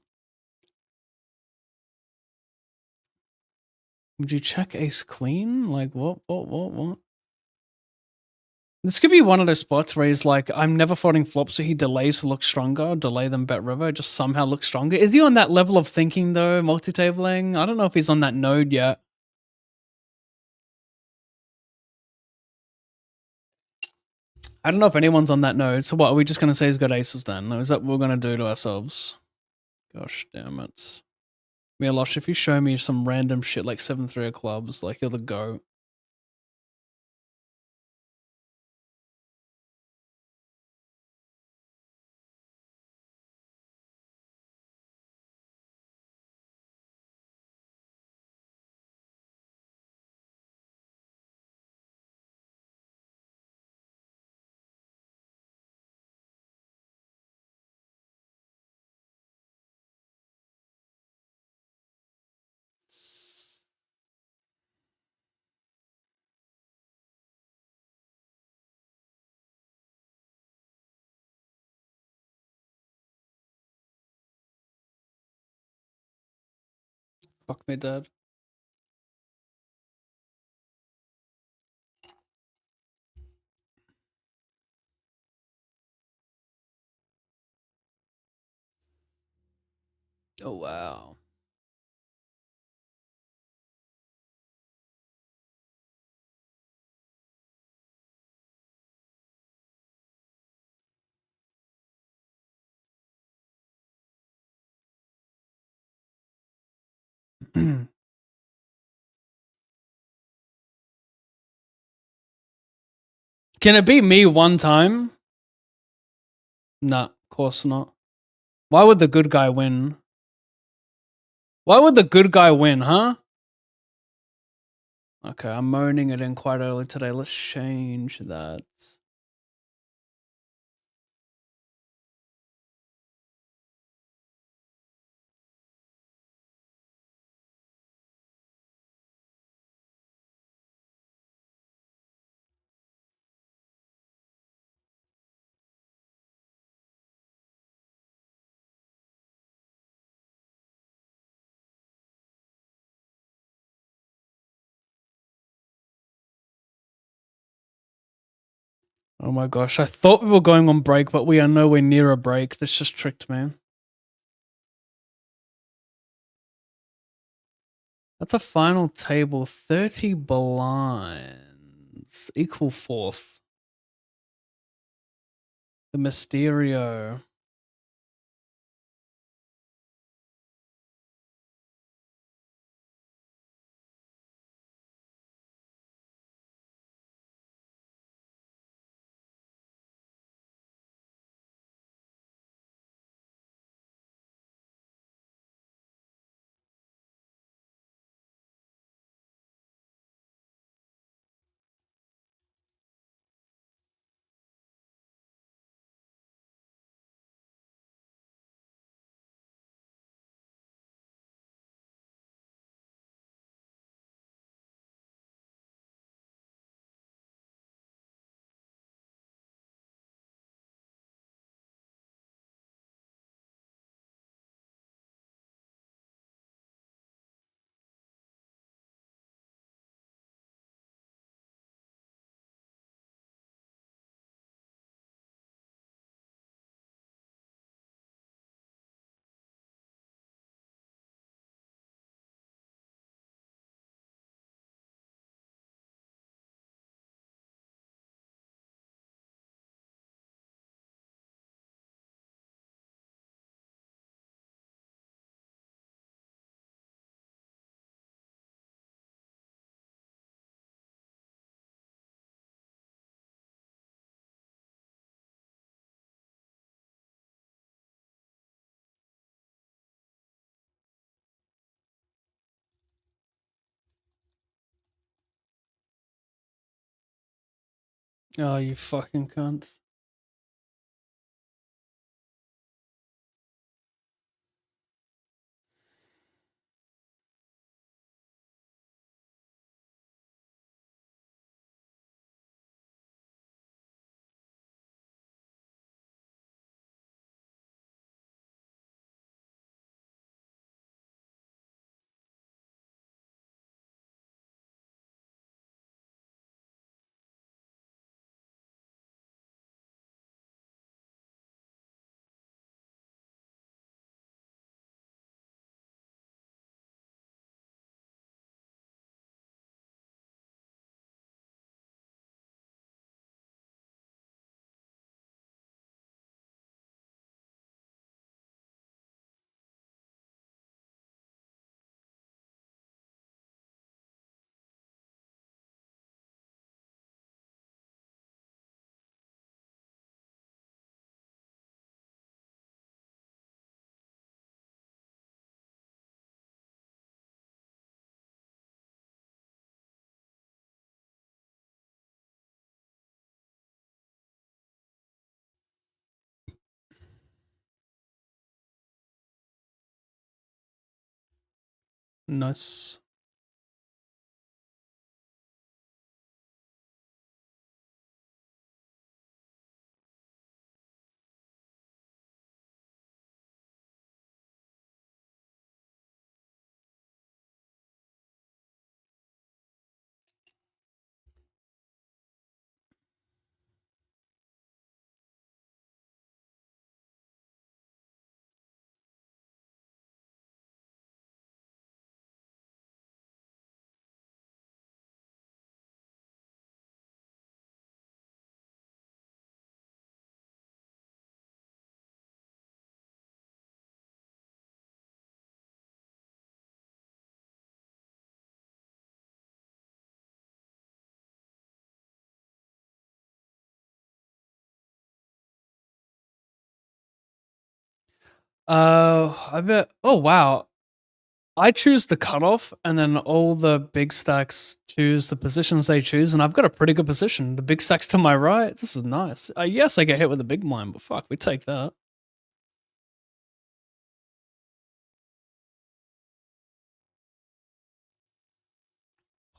Would you check ace queen? Like, what? This could be one of those spots where he's like, I'm never folding flops, so he delays to look stronger, delay them bet river, just somehow look stronger. Is he on that level of thinking, though, multi-tabling? I don't know if he's on that node yet. I don't know if anyone's on that node. So what, are we just going to say he's got aces then? Or is that what we're going to do to ourselves? Gosh damn it. Milosh, if you show me some random shit like 7-3 of clubs, like you're the GOAT. Fuck me, dad. Oh, wow. Can it be me one time? Nah, of course not. Why would the good guy win? Why would the good guy win, huh? Okay, I'm moaning it in quite early today. Let's change that. Oh my gosh, I thought we were going on break, but we are nowhere near a break. This just tricked me. That's a final table. 30 blinds. Equal fourth. The Mysterio. Oh, you fucking cunt. Nice. I bet. Oh wow. I choose the cutoff, and then all the big stacks choose the positions they choose, and I've got a pretty good position. The big stacks to my right. This is nice. Yes, I get hit with a big mine, but fuck, we take that.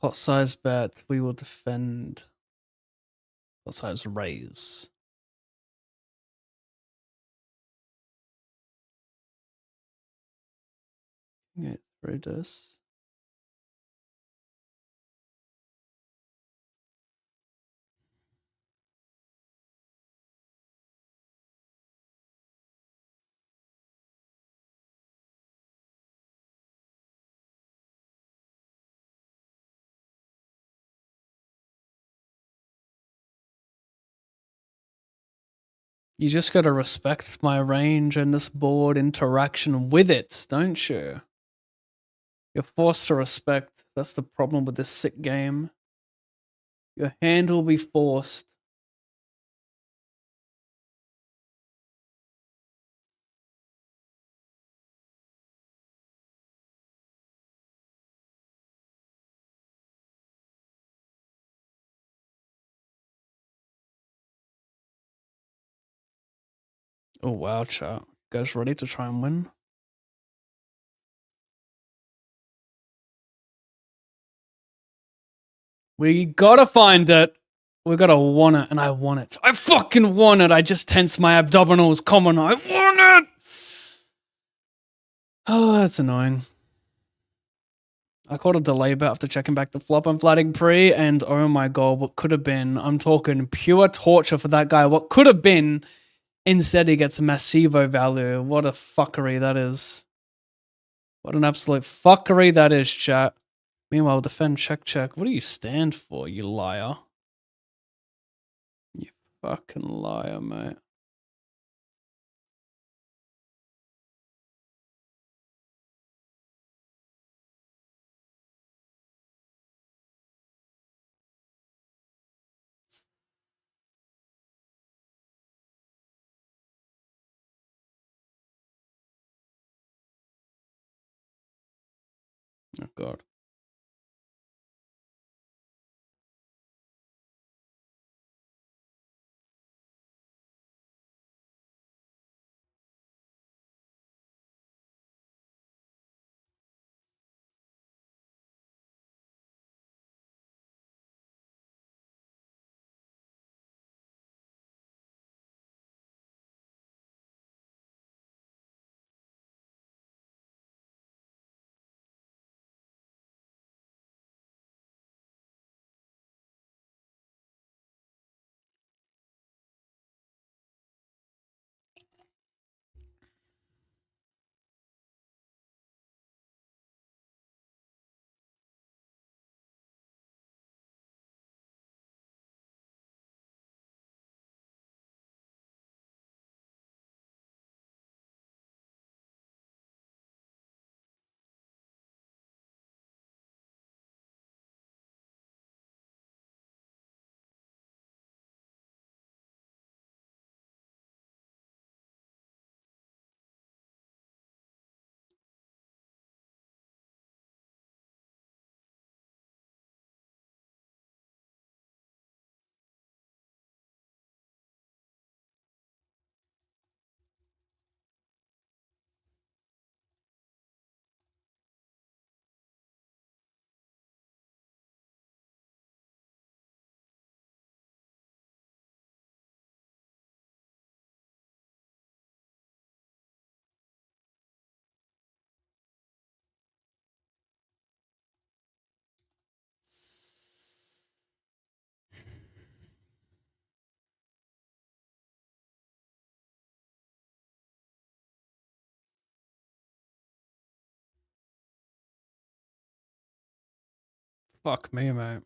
Hot size bet. We will defend. Hot size raise. Get through this. You just gotta respect my range and this board interaction with it, don't you? You're forced to respect. That's the problem with this sick game. Your hand will be forced. Oh wow, chat. Guys ready to try and win? We gotta find it. We gotta want it, and I want it. I fucking want it. I just tense my abdominals. Come on, I want it. Oh, that's annoying. I caught a delay bet after checking back the flop. I'm flatting pre, and oh my god, what could have been? I'm talking pure torture for that guy. What could have been? Instead, he gets a massivo value. What a fuckery that is. What an absolute fuckery that is, chat. Meanwhile, defend check check. What do you stand for, you liar? You fucking liar, mate. Oh god. Fuck me, mate.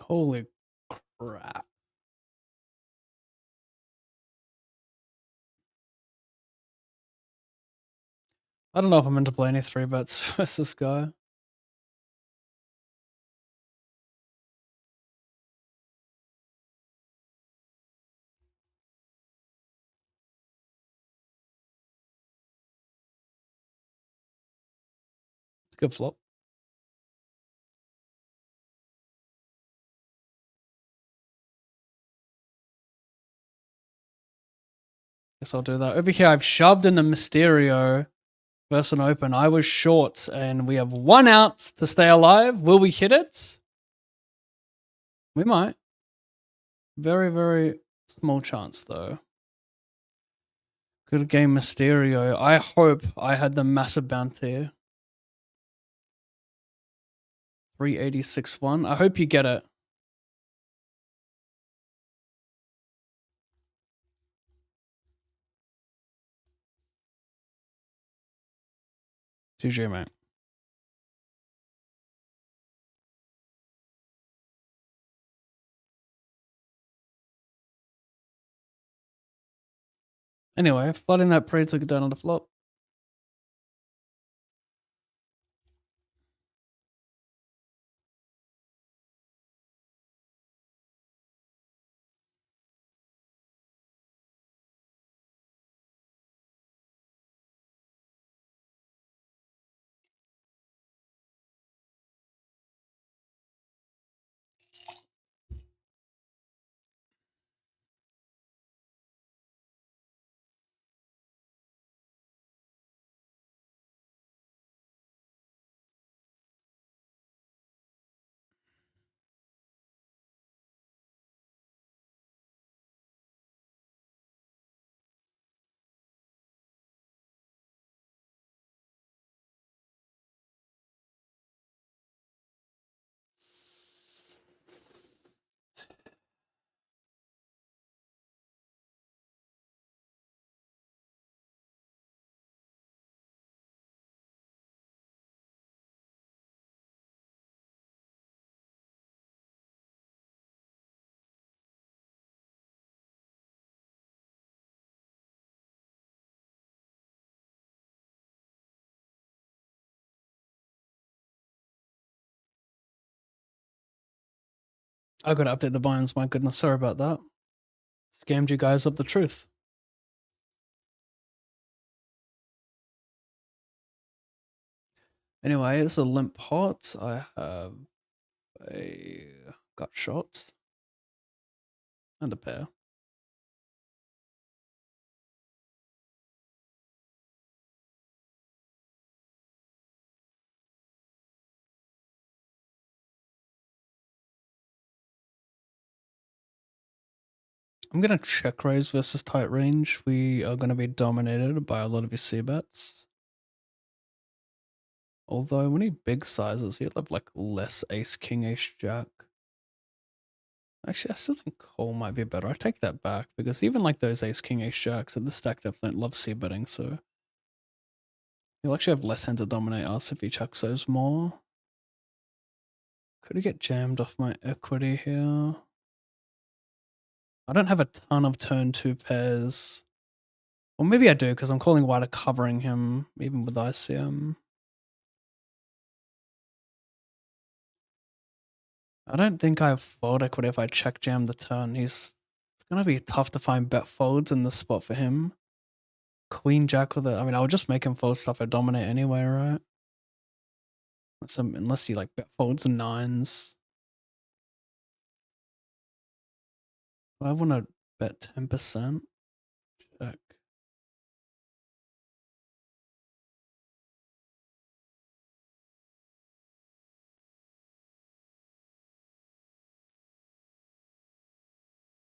Holy crap. I don't know if I'm meant to play any 3-bets versus this guy. It's a good flop. Guess I'll do that. Over here, I've shoved in a Mysterio versus an open. I was short, and we have 1 out to stay alive. Will we hit it? We might. Very, very small chance, though. Good game, Mysterio. I hope I had the massive bounty. 386-1. I hope you get it. GG, mate. Anyway, flooding that pre took it down on the flop. I gotta update the binds, my goodness. Sorry about that. Scammed you guys of the truth. Anyway, it's a limp pot. I have a gut shot and a pair. I'm gonna check raise versus tight range. We are gonna be dominated by a lot of your C bets. Although when he big sizes, he'll have like less ace, king, ace, jack. Actually, I still think call might be better. I take that back because even like those ace, king, ace, jacks at the stack definitely love C betting. So he'll actually have less hands to dominate us if he chucks those more. Could I get jammed off my equity here? I don't have a ton of turn 2 pairs. Or maybe I do, because I'm calling white covering him, even with ICM. I don't think I have fold equity if I check jam the turn. It's gonna be tough to find bet folds in this spot for him. Queen jack with it. I mean, I'll just make him fold stuff I dominate anyway, right? Unless he like bet folds and nines. I want to bet 10%. Check.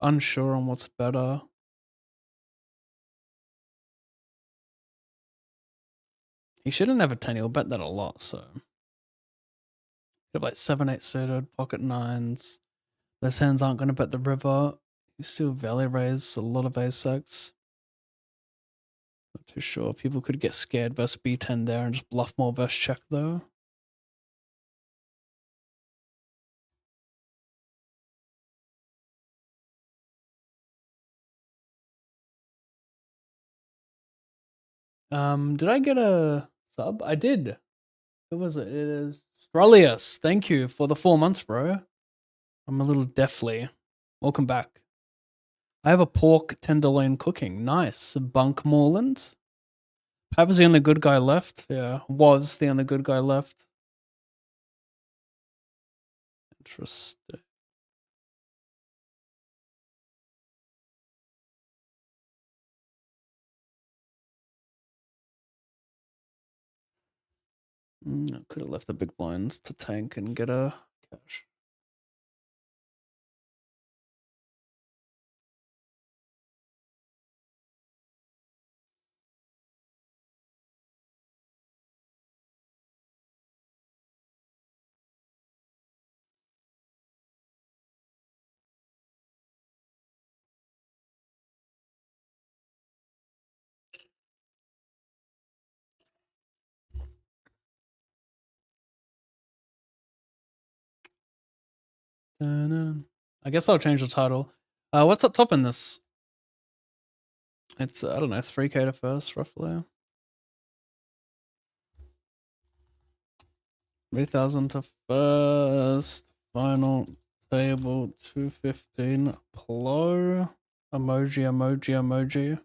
Unsure on what's better. He shouldn't have a 10. He'll bet that a lot, so. Have like 7-8 suited, pocket nines. Those hands aren't going to bet the river. You still value raise a lot of ace-X. Not too sure. People could get scared versus B10 there and just bluff more versus check though. Did I get a sub? I did. Who was it? It is Strolius. Thank you for the 4 months, bro. I'm a little deathly. Welcome back. I have a pork tenderloin cooking. Nice. Bunk Moreland. Pav is the only good guy left. Yeah, was the only good guy left. Interesting. I could have left the big blinds to tank and get a cash. I guess I'll change the title. What's up top in this? It's I don't know, 3K to first roughly. 3,000 to first. Final table 215. Plo. Emoji, emoji, emoji.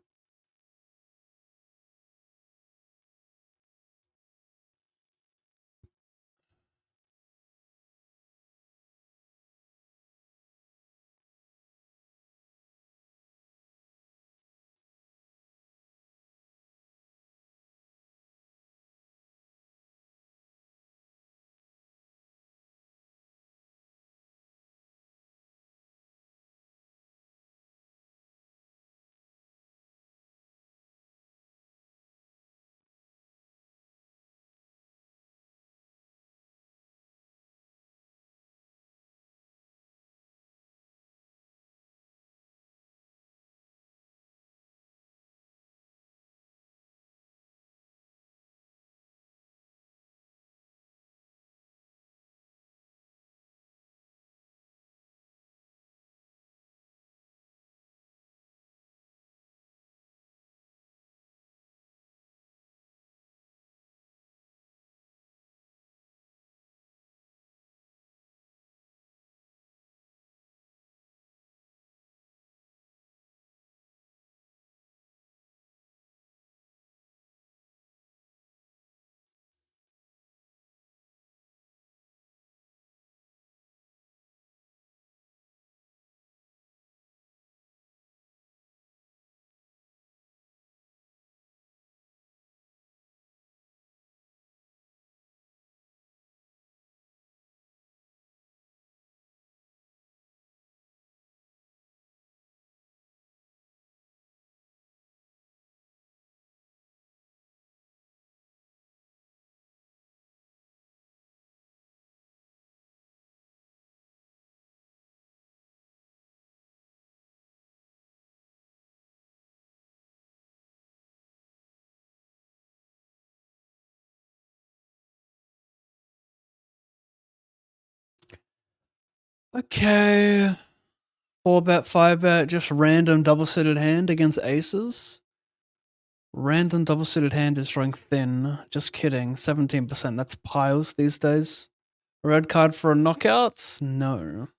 Okay. 4-bet, 5-bet, just random double-suited hand against aces. Random double-suited hand is drawing thin. Just kidding. 17%. That's piles these days. Red card for a knockout? No.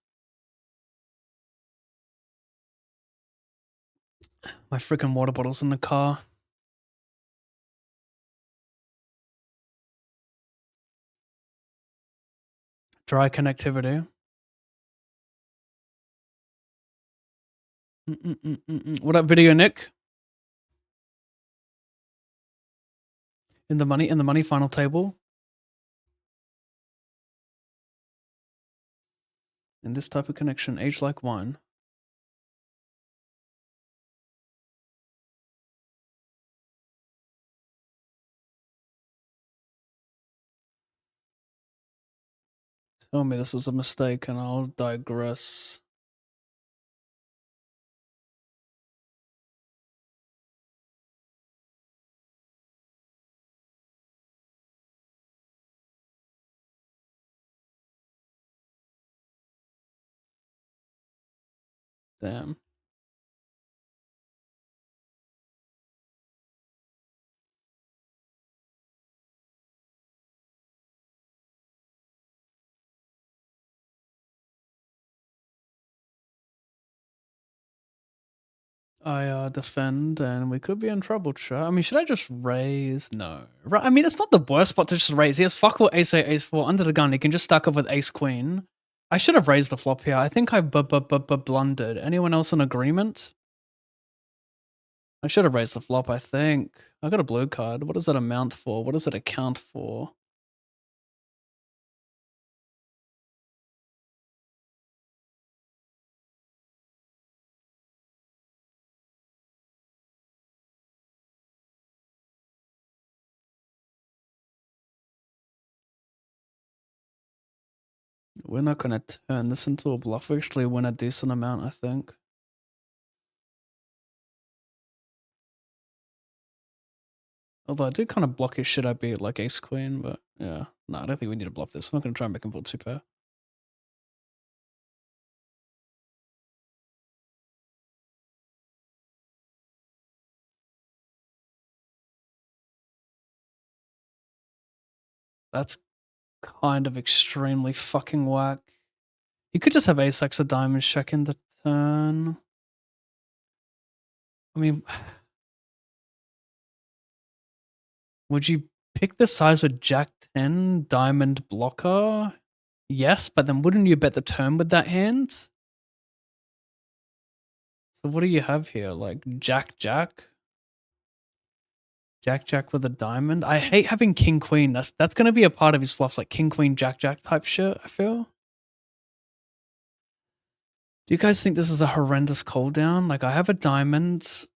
My freaking water bottle's in the car. Dry connectivity. What up, Video Nick? In the money, final table. In this type of connection, age like wine. Tell me this is a mistake and I'll digress. Damn. I defend and we could be in trouble, chat. I mean, should I just raise? No. Right, I mean, it's not the worst spot to just raise. He has fuck all ace 8, ace 4 under the gun. He can just stack up with ace queen. I should have raised the flop here. I think I blundered. Anyone else in agreement? I should have raised the flop, I think. I got a blue card. What does that amount for? What does it account for? We're not going to turn this into a bluff. We actually win a decent amount, I think. Although I do kind of block his shit I beat like ace queen, but yeah. No, I don't think we need to bluff this. I'm not going to try and make him fold 2 pair. That's kind of extremely fucking whack. He could just have ace X of diamonds check in the turn. I mean, would you pick the size with Jack 10 diamond blocker? Yes, but then wouldn't you bet the turn with that hand? So what do you have here? Like Jack Jack? Jack Jack with a diamond? I hate having King Queen. That's gonna be a part of his fluffs, like King Queen Jack Jack type shit, I feel. Do you guys think this is a horrendous call down? Like I have a diamond. So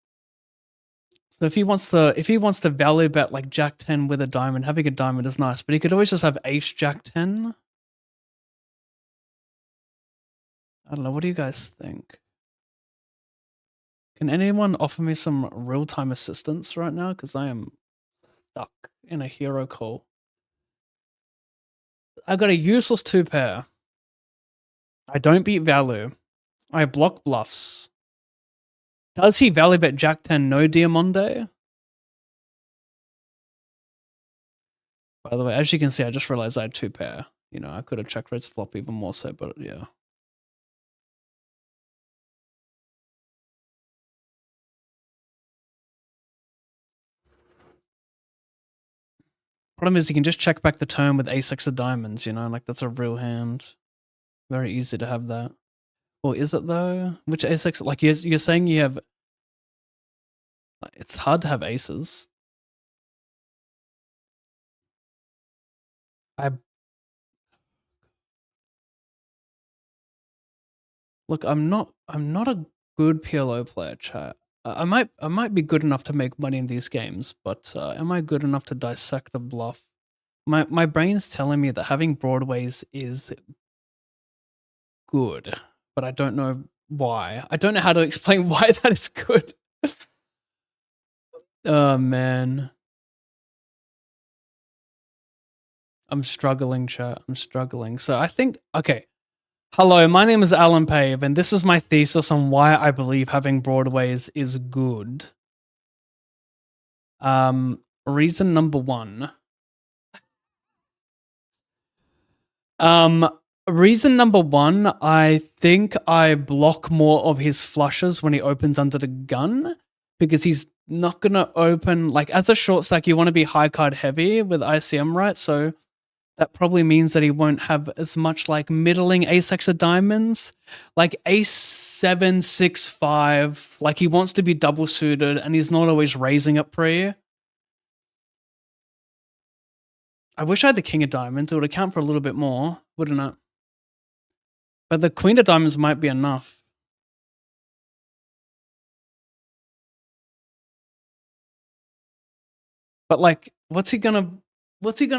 if he wants to value bet like Jack 10 with a diamond, having a diamond is nice, but he could always just have Ace Jack 10. I don't know, what do you guys think? Can anyone offer me some real-time assistance right now? Because I am stuck in a hero call. I got a useless 2 pair. I don't beat value. I block bluffs. Does he value bet Jack 10 no Diamante? By the way, as you can see, I just realized I had 2 pair. You know, I could have checked raised flop even more so, but yeah. Problem is you can just check back the turn with ace X of diamonds, you know, like that's a real hand. Very easy to have that. Or is it though? Which ace X? Like you're saying you have. It's hard to have aces. Look, I'm not a good PLO player, chat. I might be good enough to make money in these games, but am I good enough to dissect the bluff? My brain's telling me that having broadways is good, but I don't know why. I don't know how to explain why that is good. Oh man. I'm struggling, chat. I'm struggling. So I think, okay, Hello, my name is ALLINPAV, and this is my thesis on why I believe having broadways is good. Reason number one. Reason number one, I think I block more of his flushes when he opens under the gun, because he's not gonna open, like, as a short stack, you want to be high card heavy with ICM, right? So that probably means that he won't have as much, like, middling ace-X of diamonds. Like, ace-7, 6-5, like, he wants to be double suited, and he's not always raising up pre. I wish I had the king of diamonds. It would account for a little bit more, wouldn't it? But the queen of diamonds might be enough. But, like, what's he gonna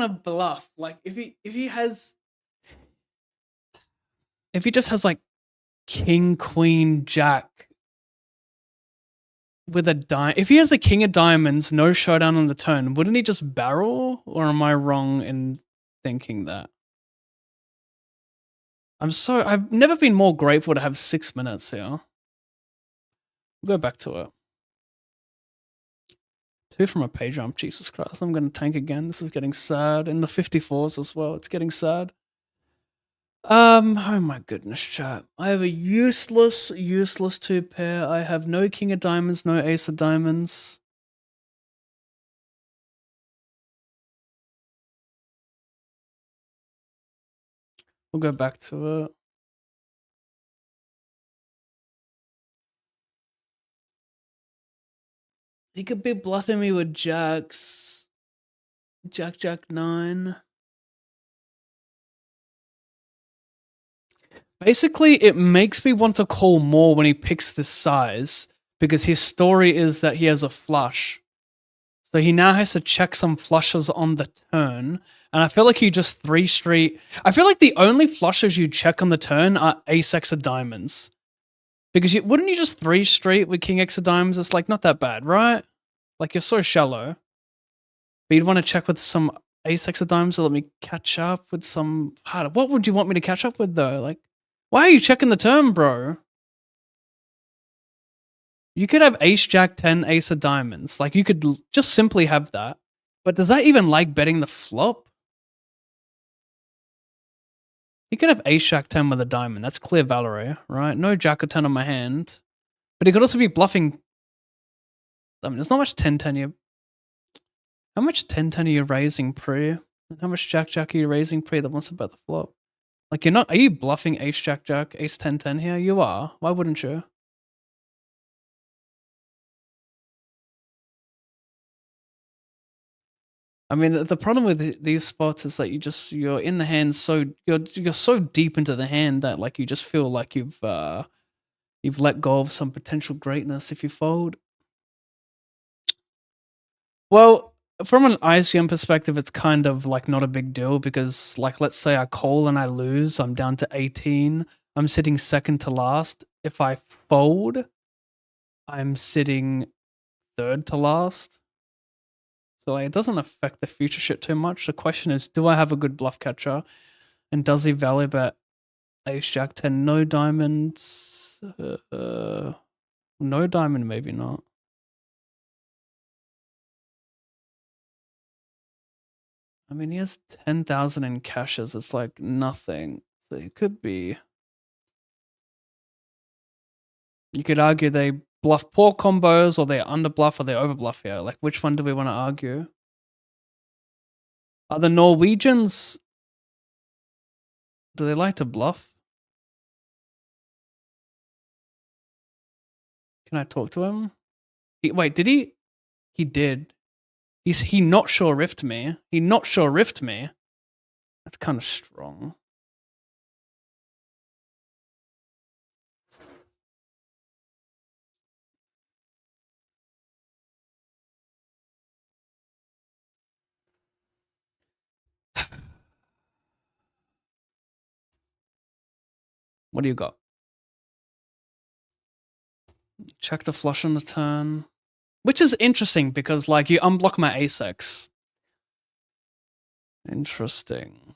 bluff? Like, if he just has, like, king, queen, jack with a if he has a king of diamonds, no showdown on the turn, wouldn't he just barrel? Or am I wrong in thinking that? I've never been more grateful to have 6 minutes here. We'll go back to it. 2 from a page jump, Jesus Christ. I'm gonna tank again. This is getting sad. In the 54s as well, it's getting sad. Oh my goodness, chat. I have a useless 2 pair. I have no king of diamonds, no ace of diamonds. We'll go back to it. He could be bluffing me with jacks. Jack 9. Basically, it makes me want to call more when he picks this size, because his story is that he has a flush. So he now has to check some flushes on the turn. And I feel like you just 3 street. I feel like the only flushes you check on the turn are ace-X of diamonds. Because wouldn't you just 3 street with king X of diamonds? It's like not that bad, right? Like, you're so shallow. But you'd want to check with some ace-X of diamonds to let me catch up with some. What would you want me to catch up with, though? Like, why are you checking the turn, bro? You could have ace, jack, 10, ace of diamonds. Like, you could just simply have that. But does that even like betting the flop? You could have ace, jack, 10 with a diamond. That's clear Valerie, right? No jack or 10 on my hand. But he could also be bluffing. I mean, there's not much 10-10 here. How much 10-10 are you raising pre? How much jack-jack are you raising pre that wants to bet the flop? Like, you're not. Are you bluffing ace, jack-jack, ace 10-10 here? You are. Why wouldn't you? I mean, the problem with these spots is that you're in the hand, so you're so deep into the hand that, like, you just feel like you've let go of some potential greatness if you fold. Well, from an ICM perspective, it's kind of like not a big deal, because, like, let's say I call and I lose, I'm down to 18. I'm sitting second to last. If I fold, I'm sitting third to last. So, like, it doesn't affect the future shit too much. The question is, do I have a good bluff catcher? And does he value bet ace jack 10? No diamonds. No diamond, maybe not. I mean, he has 10,000 in cashes. It's like nothing. So it could be. You could argue they bluff poor combos, or they under bluff, or they over bluff here. Like, which one do we want to argue? Are the Norwegians, do they like to bluff? Can I talk to him? Wait, did he? He did. He not sure riffed me. He not sure riffed me. That's kind of strong. What do you got? Check the flush on the turn. Which is interesting, because, like, you unblock my ace-X. Interesting.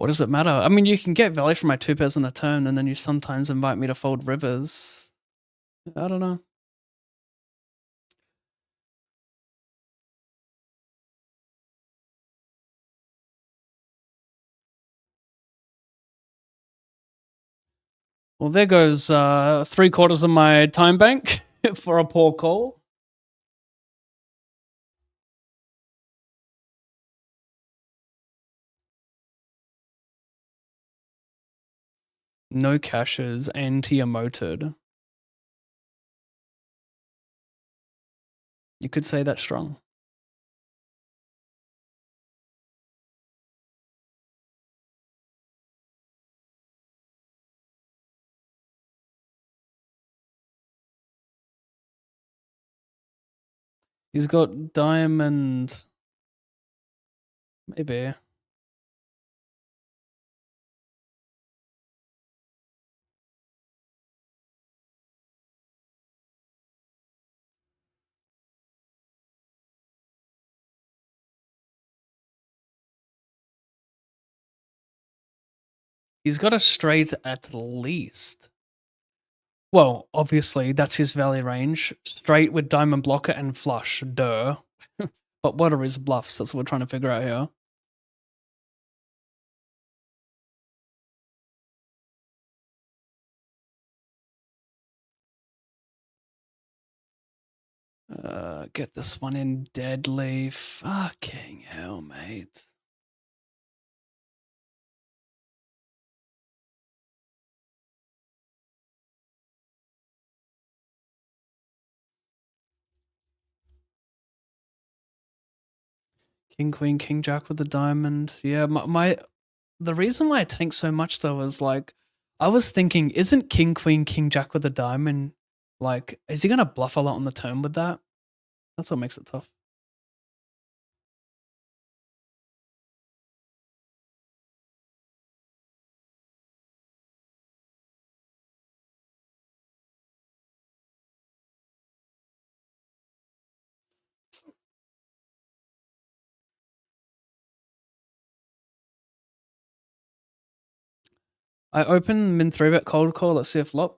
What does it matter? I mean, you can get value from my 2 pairs on a turn, and then you sometimes invite me to fold rivers. I don't know. Well, there goes 3/4 of my time bank for a poor call. No caches, anti-emoted. You could say that's strong. He's got diamond. Maybe. He's got a straight at least. Well, obviously, that's his value range. Straight with diamond blocker and flush. Duh. But what are his bluffs? That's what we're trying to figure out here. Get this one in deadly. Fucking hell, mate. King, queen, king, jack with the diamond. Yeah, the reason why I tank so much though is like, I was thinking, isn't king, queen, king, jack with the diamond, like, is he gonna bluff a lot on the turn with that? That's what makes it tough. I open min 3-bet cold call. Let's see if flop.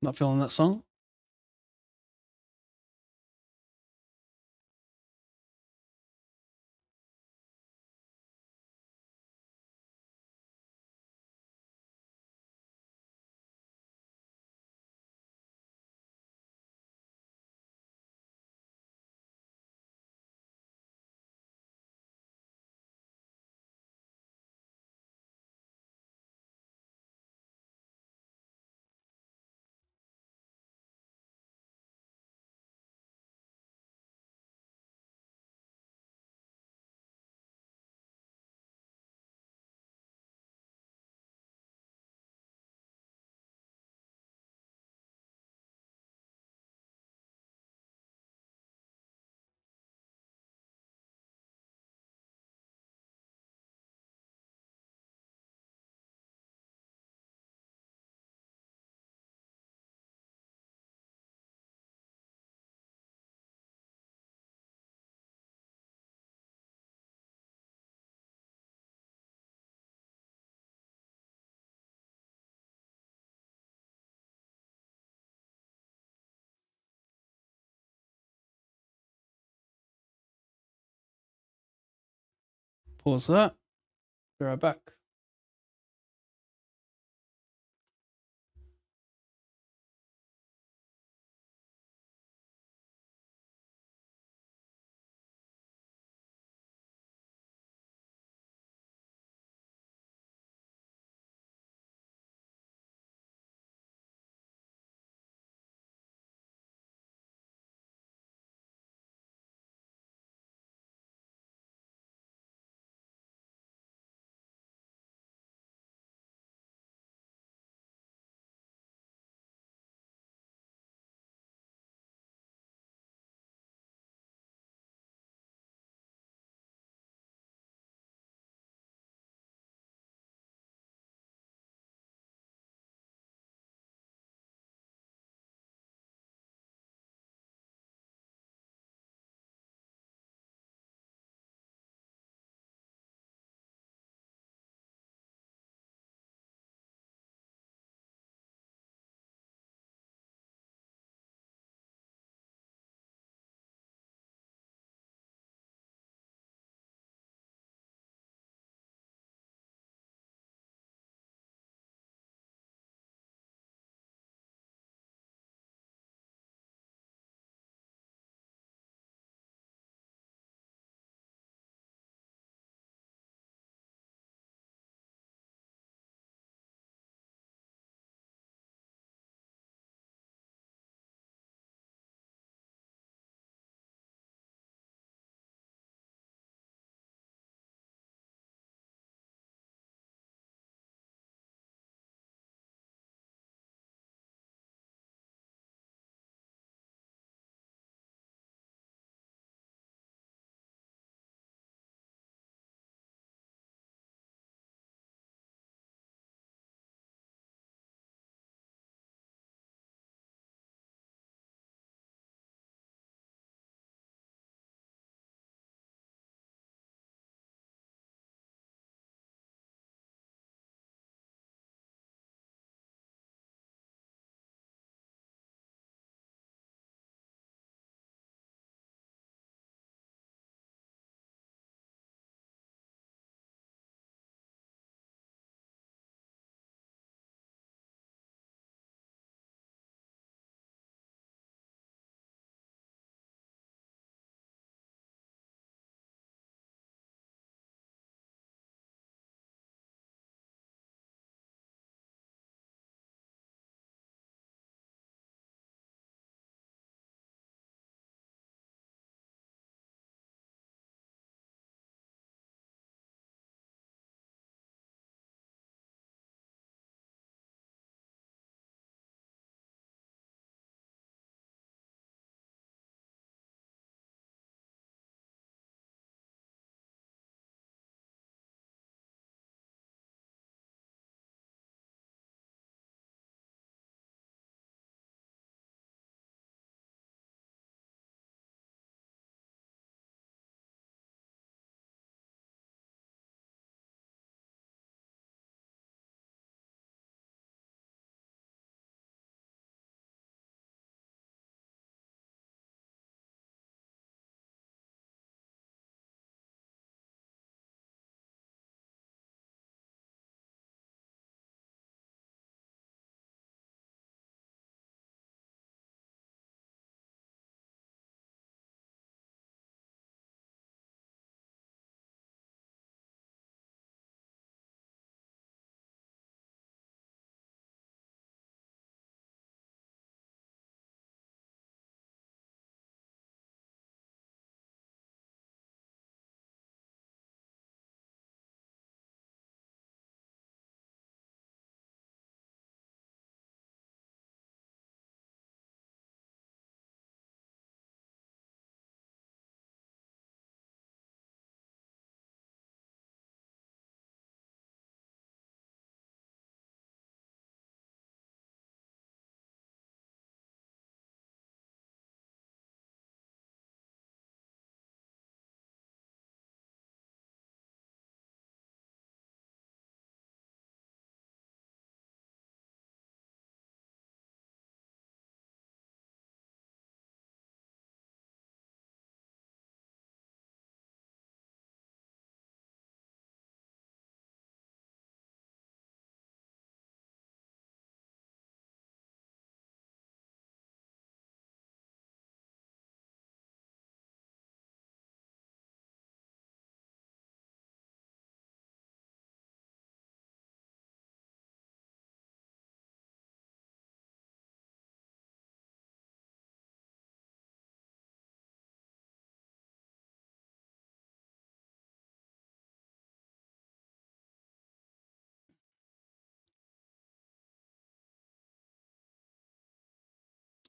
Not feeling that song. Pause that. Be right back.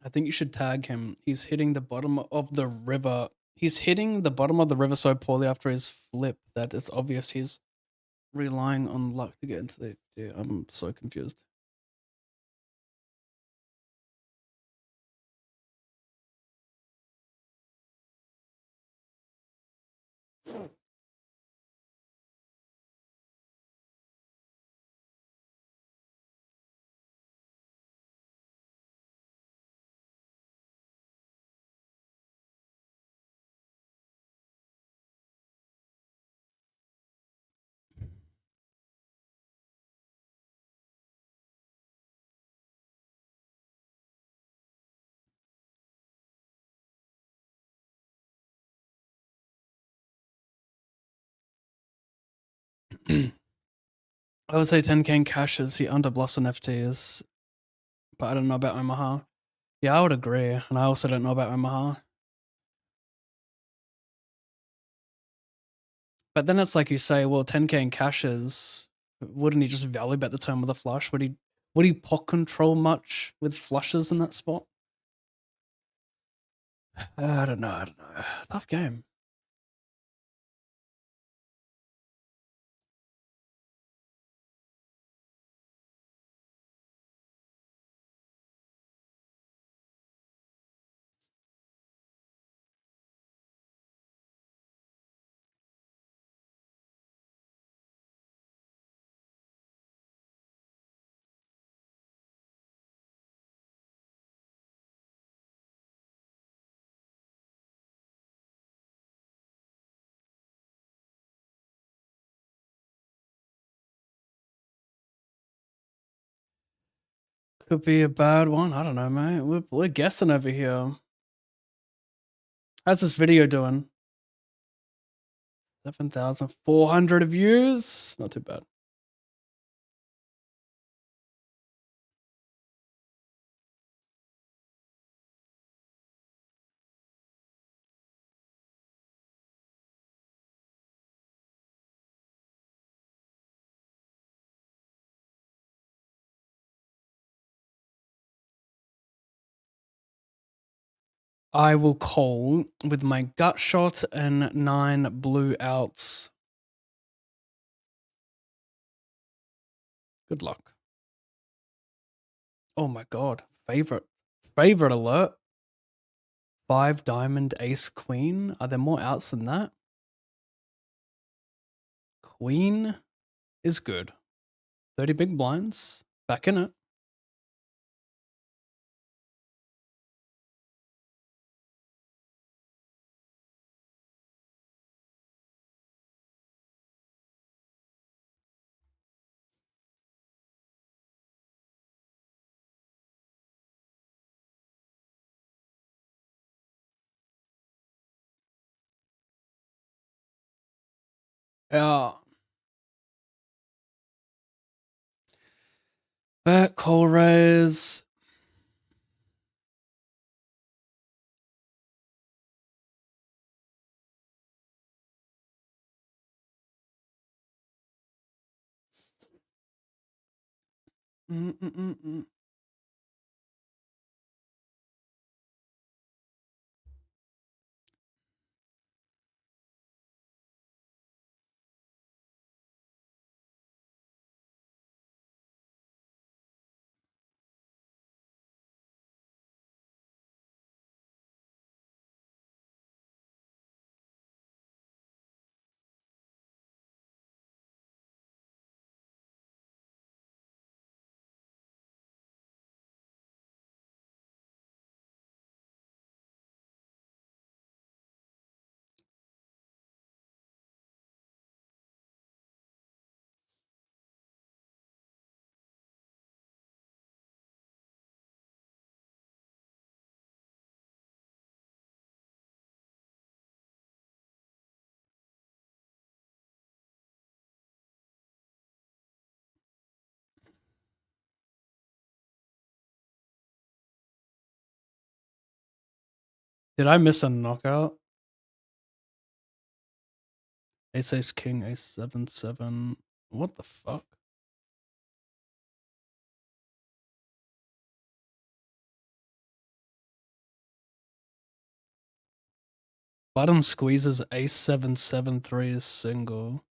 I think you should tag him. He's hitting the bottom of the river. He's hitting the bottom of the river so poorly after his flip that it's obvious he's relying on luck to get into the. Yeah, I'm so confused. I would say 10k in cashes. He underbluffs an FTs, but I don't know about Omaha. Yeah, I would agree, and I also don't know about Omaha. But then it's like you say, well, 10k in cashes. Wouldn't he just value bet the turn with a flush? Would he pot control much with flushes in that spot? I don't know. I don't know. Tough game. Could be a bad one. I don't know, mate. We're guessing over here. How's this video doing? 7,400 views. Not too bad. I will call with my gut shot and 9 blue outs. Good luck. Oh my god. Favorite alert. 5 diamond ace queen. Are there more outs than that? Queen is good. 30 big blinds. Back in it. Bet call raise. Did I miss a knockout? Ace ace king ace 7 7. What the fuck? Bottom squeezes A773 is single.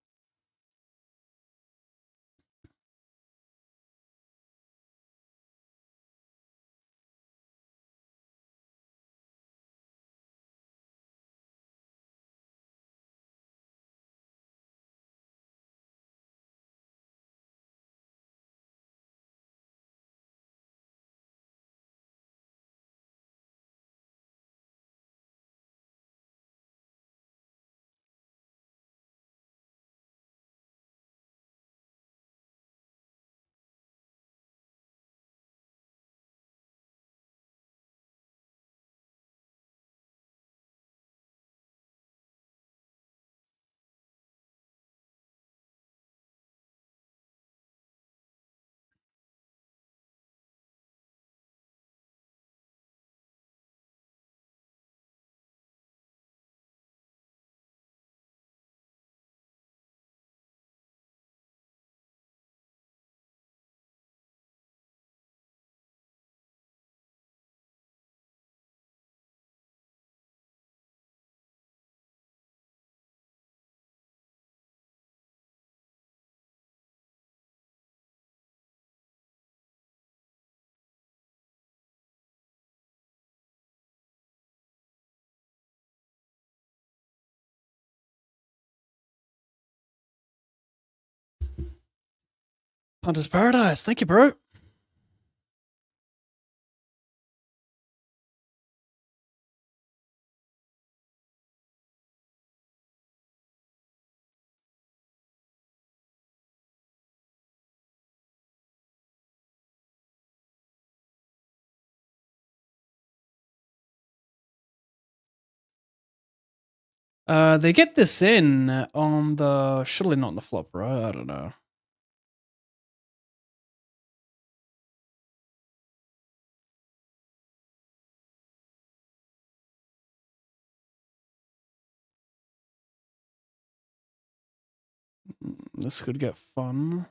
Punter's Paradise. Thank you, bro. They get this in on the surely not on the flop, right? I don't know. This could get fun.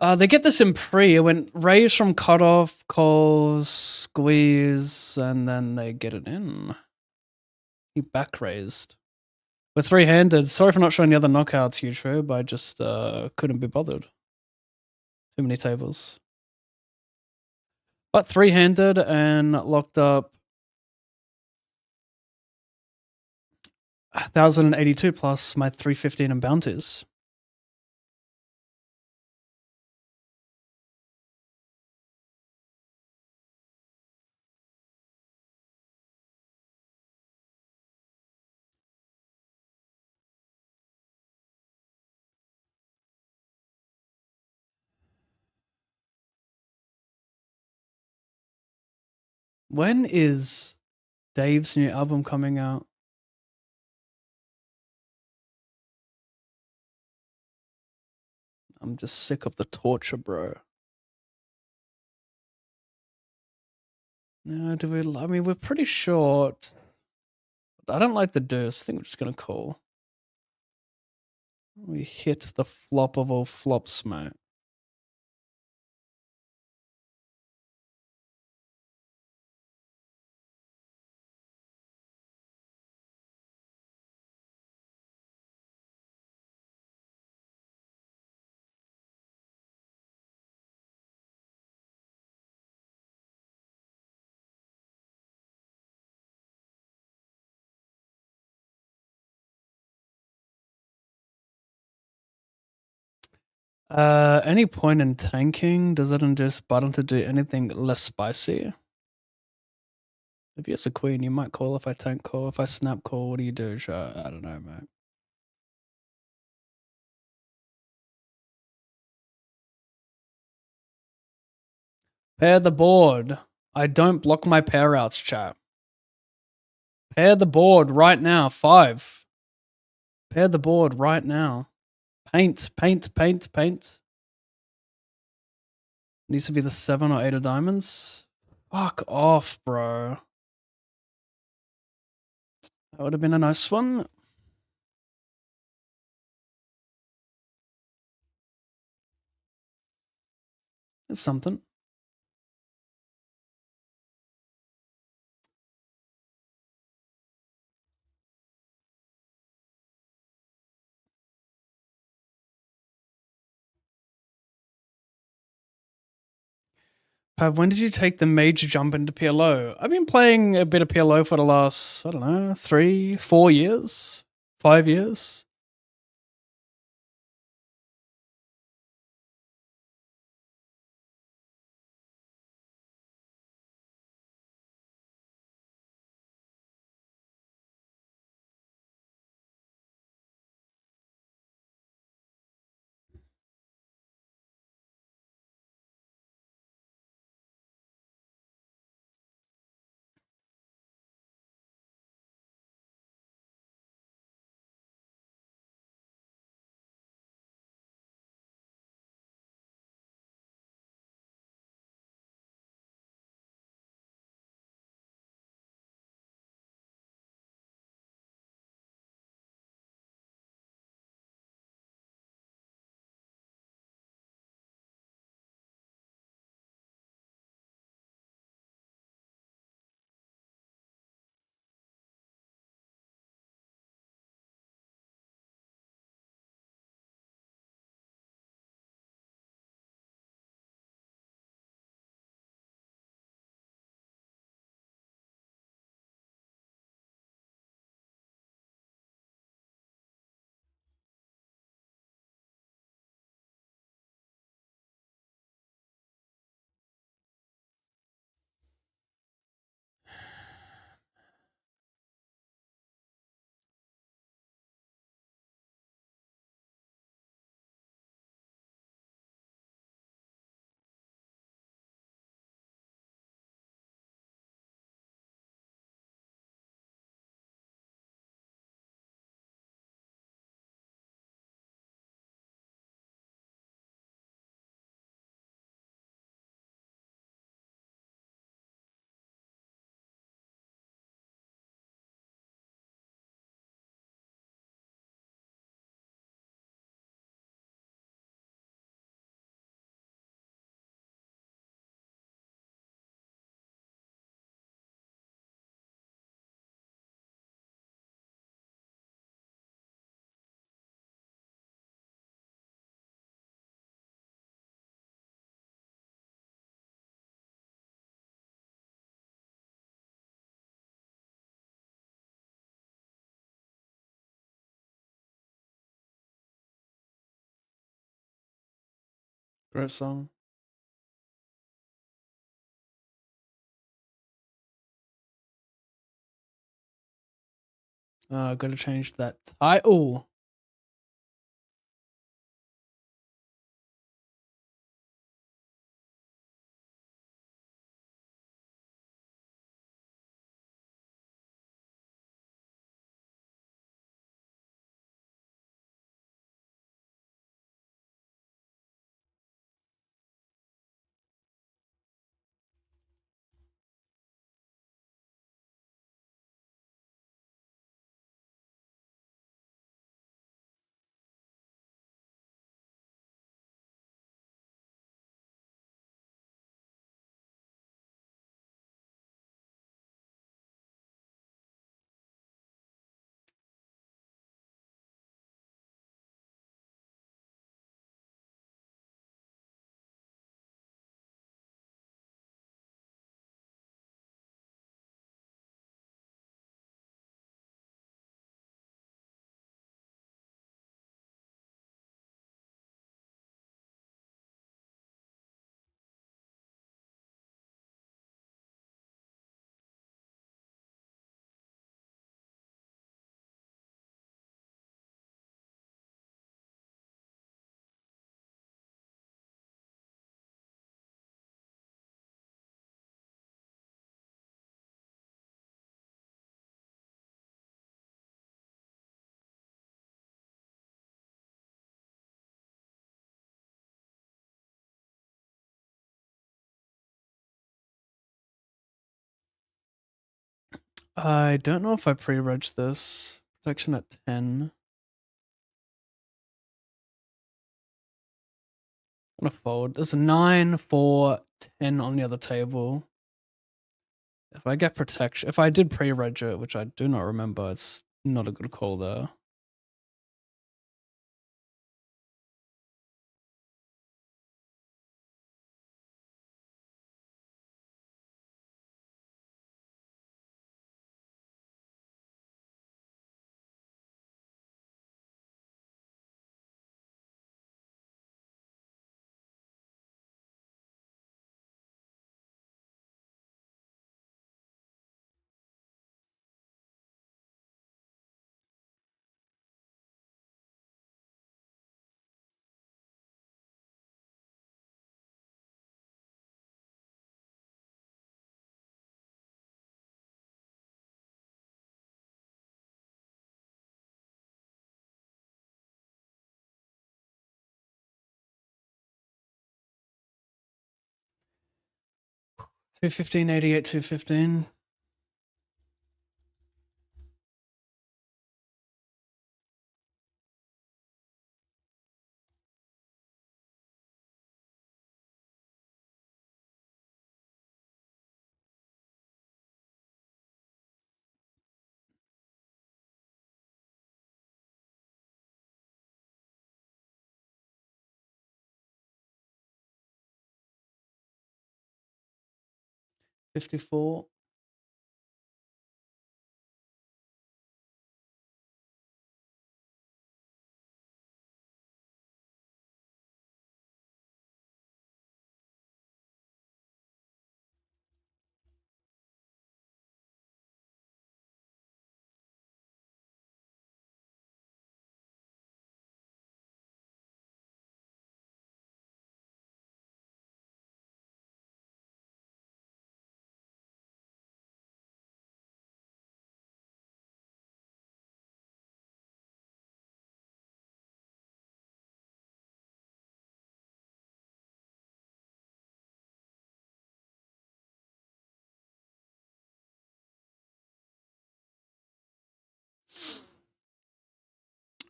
They get this in pre. It went raise from cutoff, calls, squeeze, and then they get it in. He back raised. We're three-handed. Sorry for not showing the other knockouts, YouTube. I just couldn't be bothered. Too many tables. But three-handed and locked up 1,082 plus my 315 in bounties. When is Dave's new album coming out? I'm just sick of the torture, bro. No, do we? I mean, we're pretty short. I don't like the deuce. I think we're just gonna call. We hit the flop of all flops, mate. Any point in tanking? Does it induce button to do anything less spicy? If you're a queen, you might call if I tank call. If I snap call, what do you do? Sure, I don't know, mate. Pair the board. I don't block my pair outs, chat. Pair the board right now. 5. Pair the board right now. Paint, paint, paint, paint. Needs to be the 7 or 8 of diamonds. Fuck off, bro. That would have been a nice one. It's something. Pav, when did you take the major jump into PLO? I've been playing a bit of PLO for the last, I don't know, 3, 4 years, 5 years. Great song. Gotta change that title. I don't know if I pre-reg this. Protection at 10. I'm gonna fold. There's a 9, 4, 10 on the other table. If I get protection, if I did pre-reg it, which I do not remember, it's not a good call there. $215.88, $215. $54.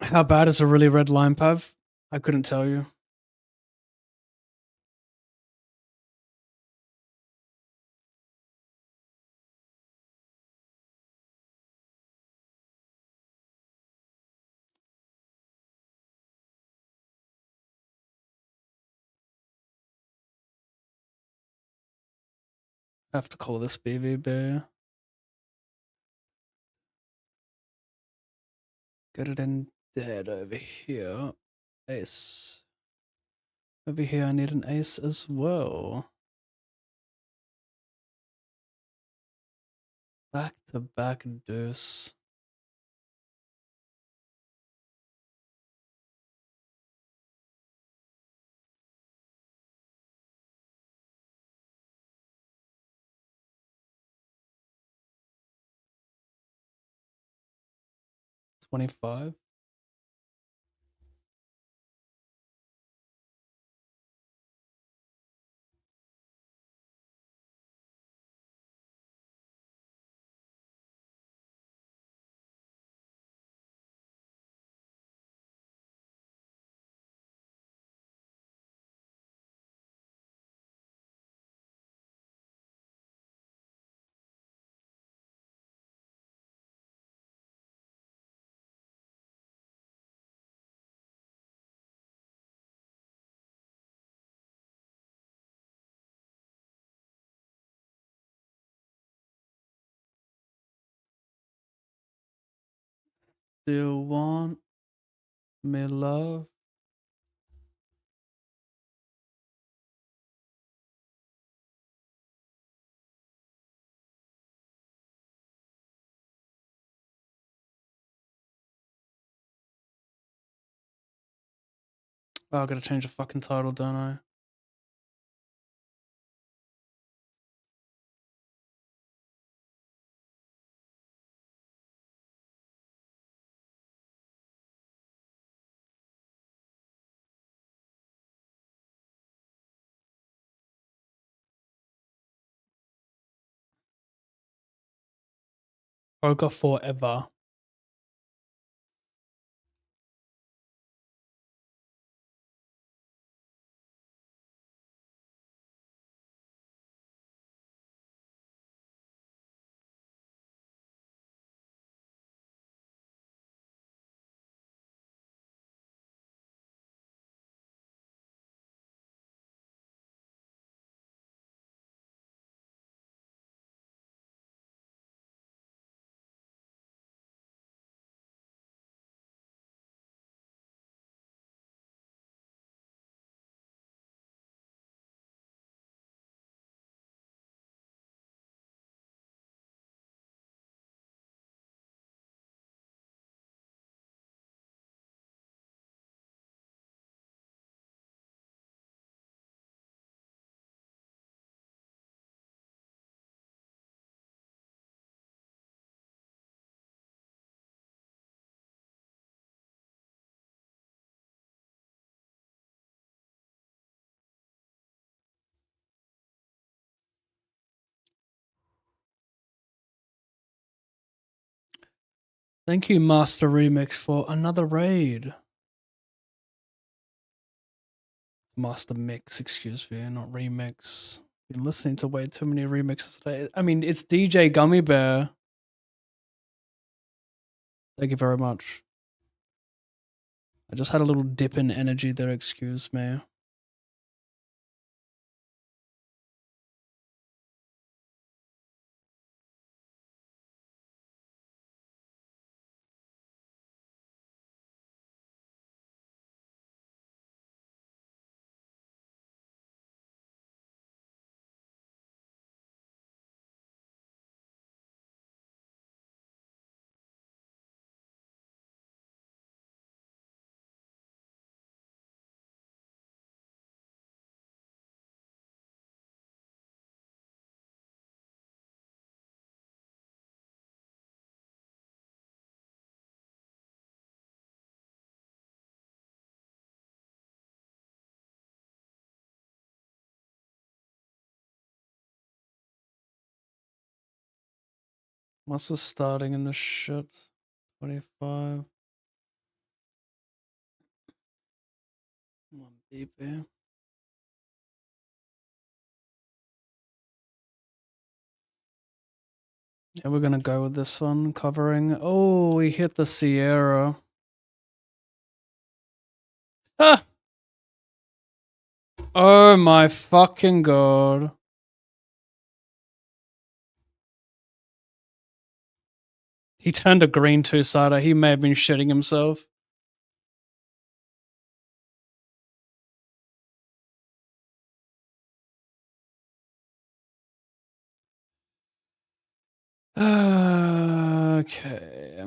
How bad is a really red line pav? I couldn't tell you. I have to call this BVB. Get it in dead over here. Ace. Over here, I need an ace as well. Back to back deuce. $25. Still want me love? Oh, I gotta change the fucking title, don't I? POKA4EVA. Thank you, Master Remix, for another raid. Master Mix, excuse me, not Remix. Been listening to way too many remixes today. I mean, it's DJ Gummy Bear. Thank you very much. I just had a little dip in energy there, excuse me. What's the starting in the shit? 25. Come on, deep here. Yeah, we're gonna go with this one, covering. Oh, we hit the Sierra. Ah! Oh my fucking god. He turned a green two-sider. He may have been shitting himself. Okay.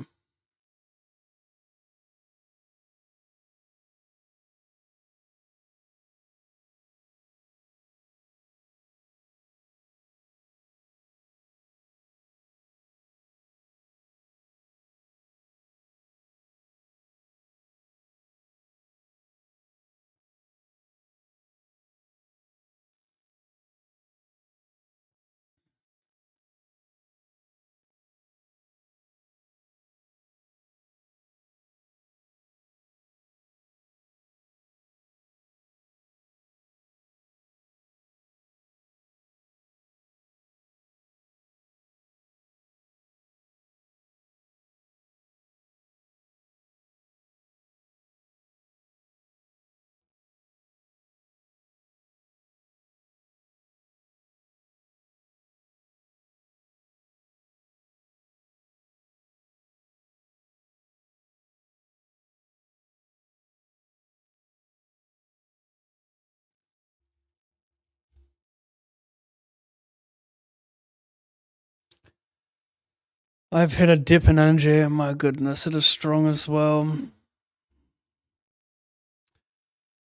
I've hit a dip in energy. My goodness, it is strong as well.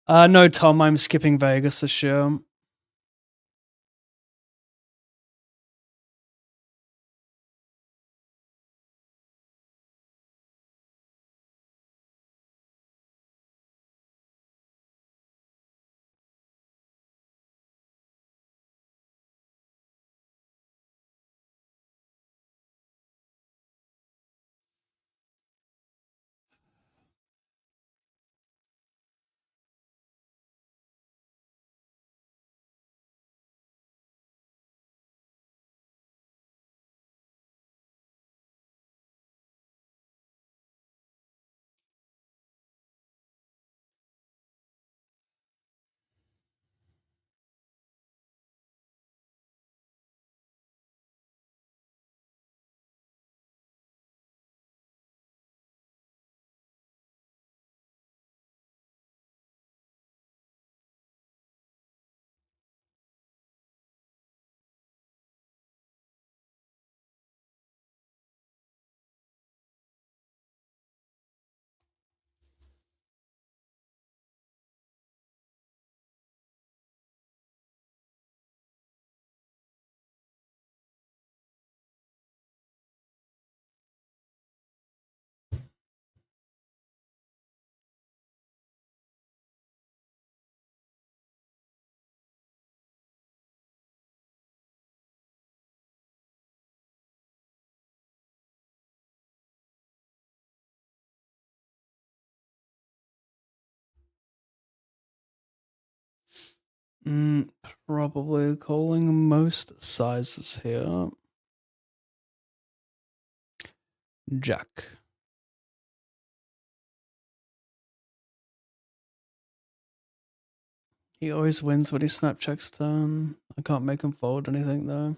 No, Tom, I'm skipping Vegas this year. Probably calling most sizes here. Jack. He always wins when he snap checks turn. I can't make him fold anything though.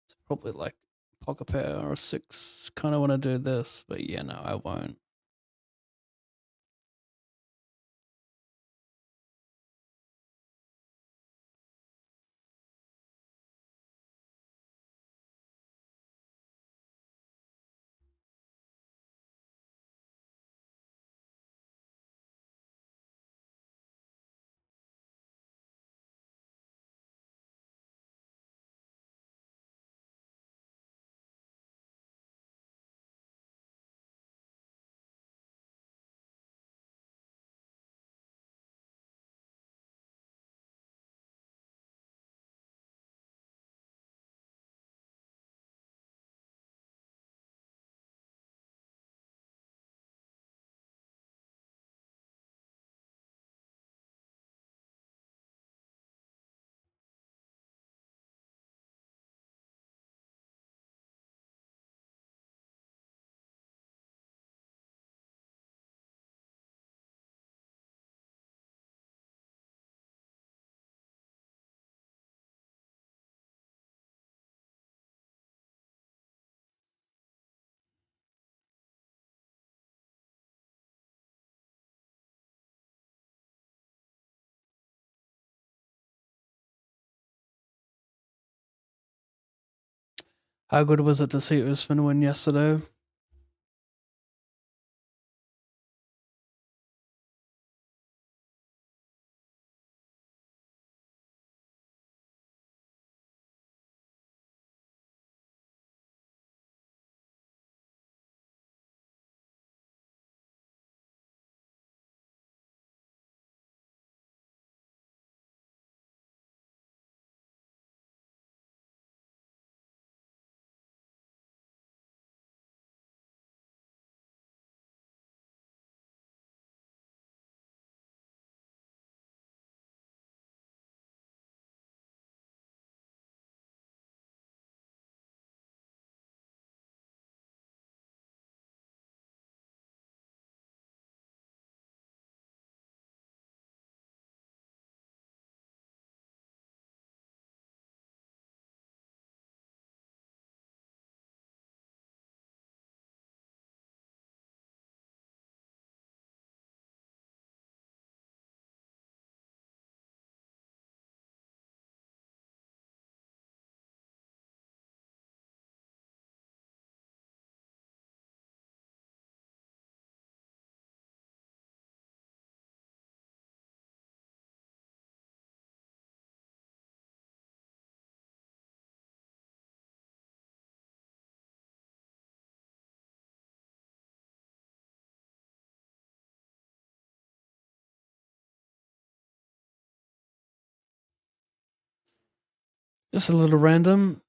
It's probably like pocket pair or 6. Kind of want to do this, but yeah, no, I won't. How good was it to see Usman win yesterday? Just a little random.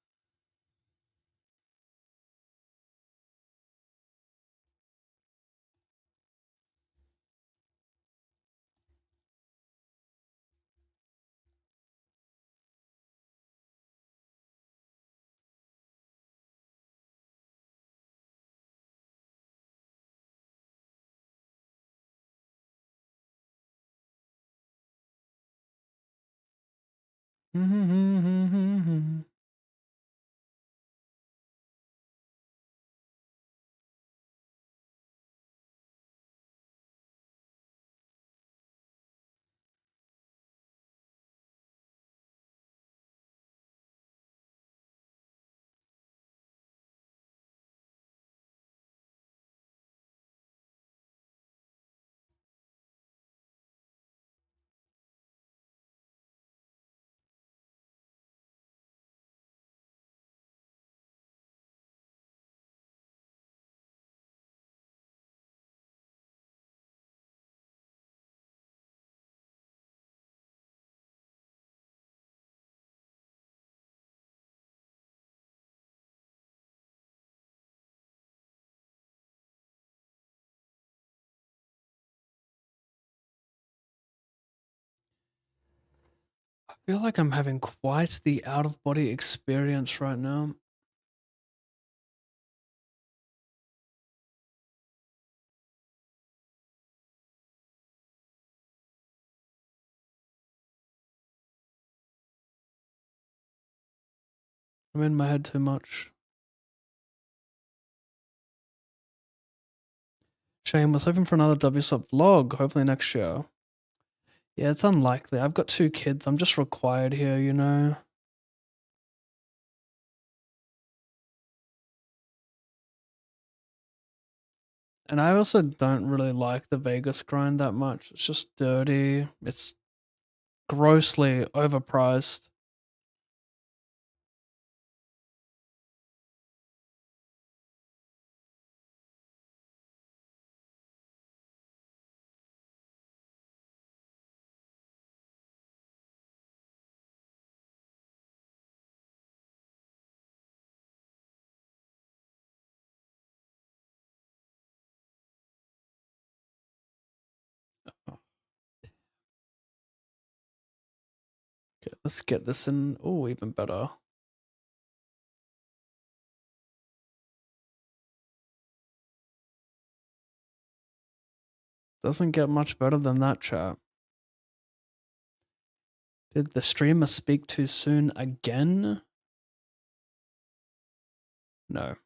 feel like I'm having quite the out of body experience right now. I'm in my head too much. Shane was hoping for another WSOP vlog, hopefully next year. Yeah, it's unlikely. I've got 2 kids. I'm just required here, you know? And I also don't really like the Vegas grind that much. It's just dirty. It's grossly overpriced. Okay, let's get this in. Oh, even better. Doesn't get much better than that, chat. Did the streamer speak too soon again? No.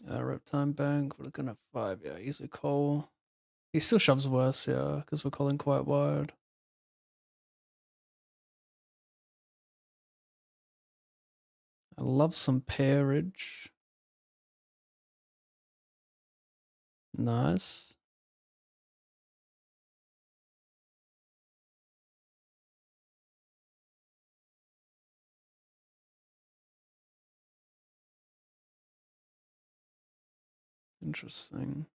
Rep time bank. We're looking at 5. Yeah, easy call. He still shoves worse, yeah, because we're calling quite wide. I love some pairage. Nice. Interesting.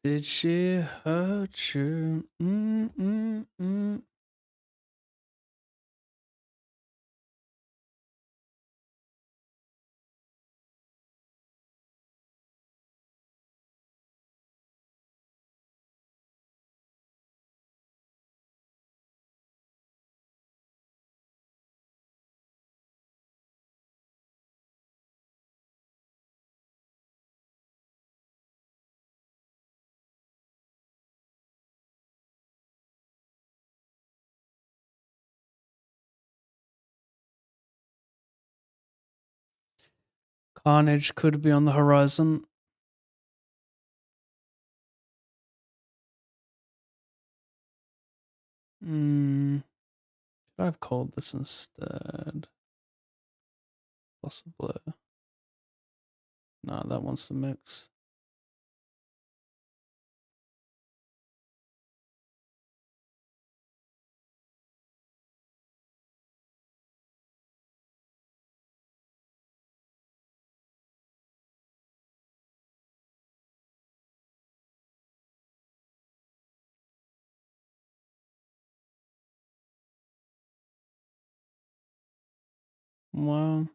Did she hurt you? Carnage could be on the horizon. Should I have called this instead? Possibly. No, that one's the mix. Well,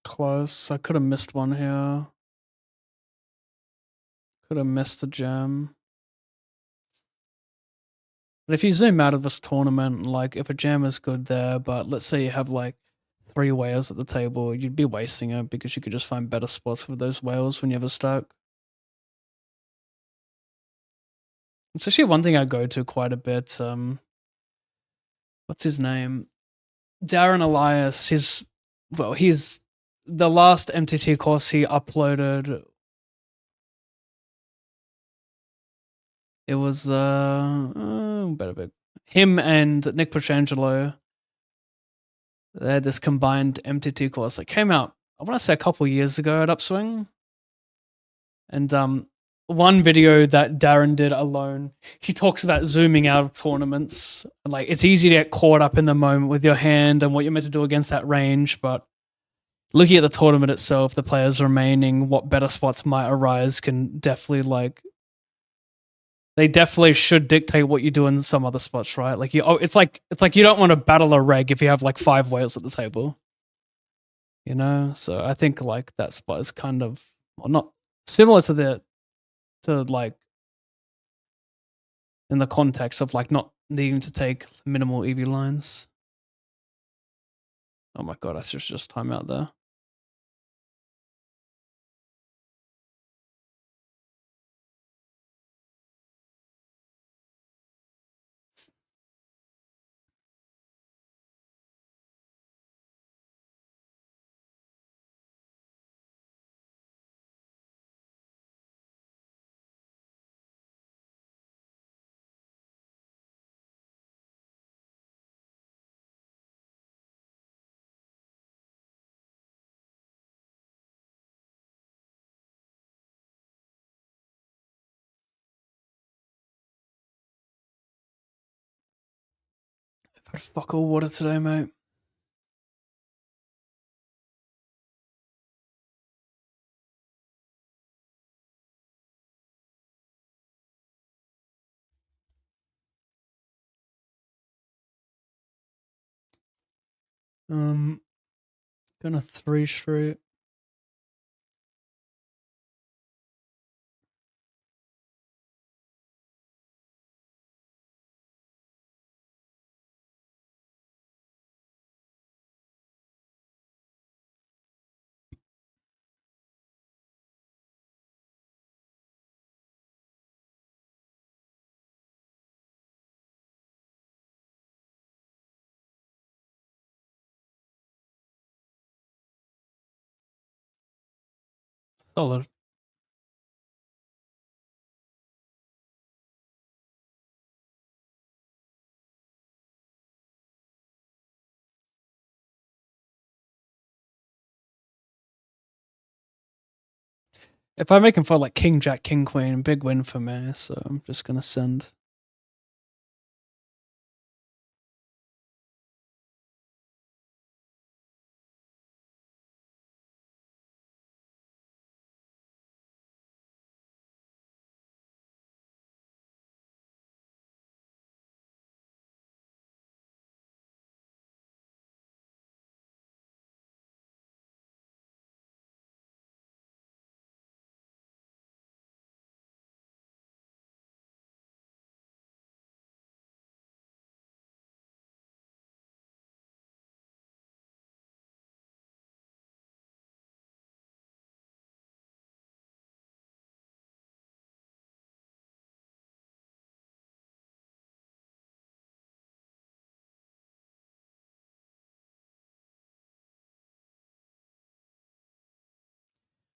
close. I could have missed one here. Could have missed a jam. But if you zoom out of this tournament, like if a jam is good there, but let's say you have like 3 whales at the table, you'd be wasting it because you could just find better spots for those whales when you have a stack. It's actually one thing I go to quite a bit. What's his name? Darren Elias. He's the last MTT course he uploaded. It was him and Nick Petrangelo. They had this combined MTT course that came out, I want to say a couple years ago at Upswing. And one video that Darren did alone, he talks about zooming out of tournaments. Like it's easy to get caught up in the moment with your hand and what you're meant to do against that range, but looking at the tournament itself, the players remaining, what better spots might arise can definitely they definitely should dictate what you do in some other spots, right? Like it's like you don't want to battle a reg if you have like 5 whales at the table, you know. So I think like that spot is kind of not similar to like in the context of like not needing to take minimal EV lines. Oh my god, I should just time out there. I've had fuck all water today, mate. Gonna 3 straight. Solid. If I make him fold like king, jack, king, queen, big win for me. So I'm just gonna send.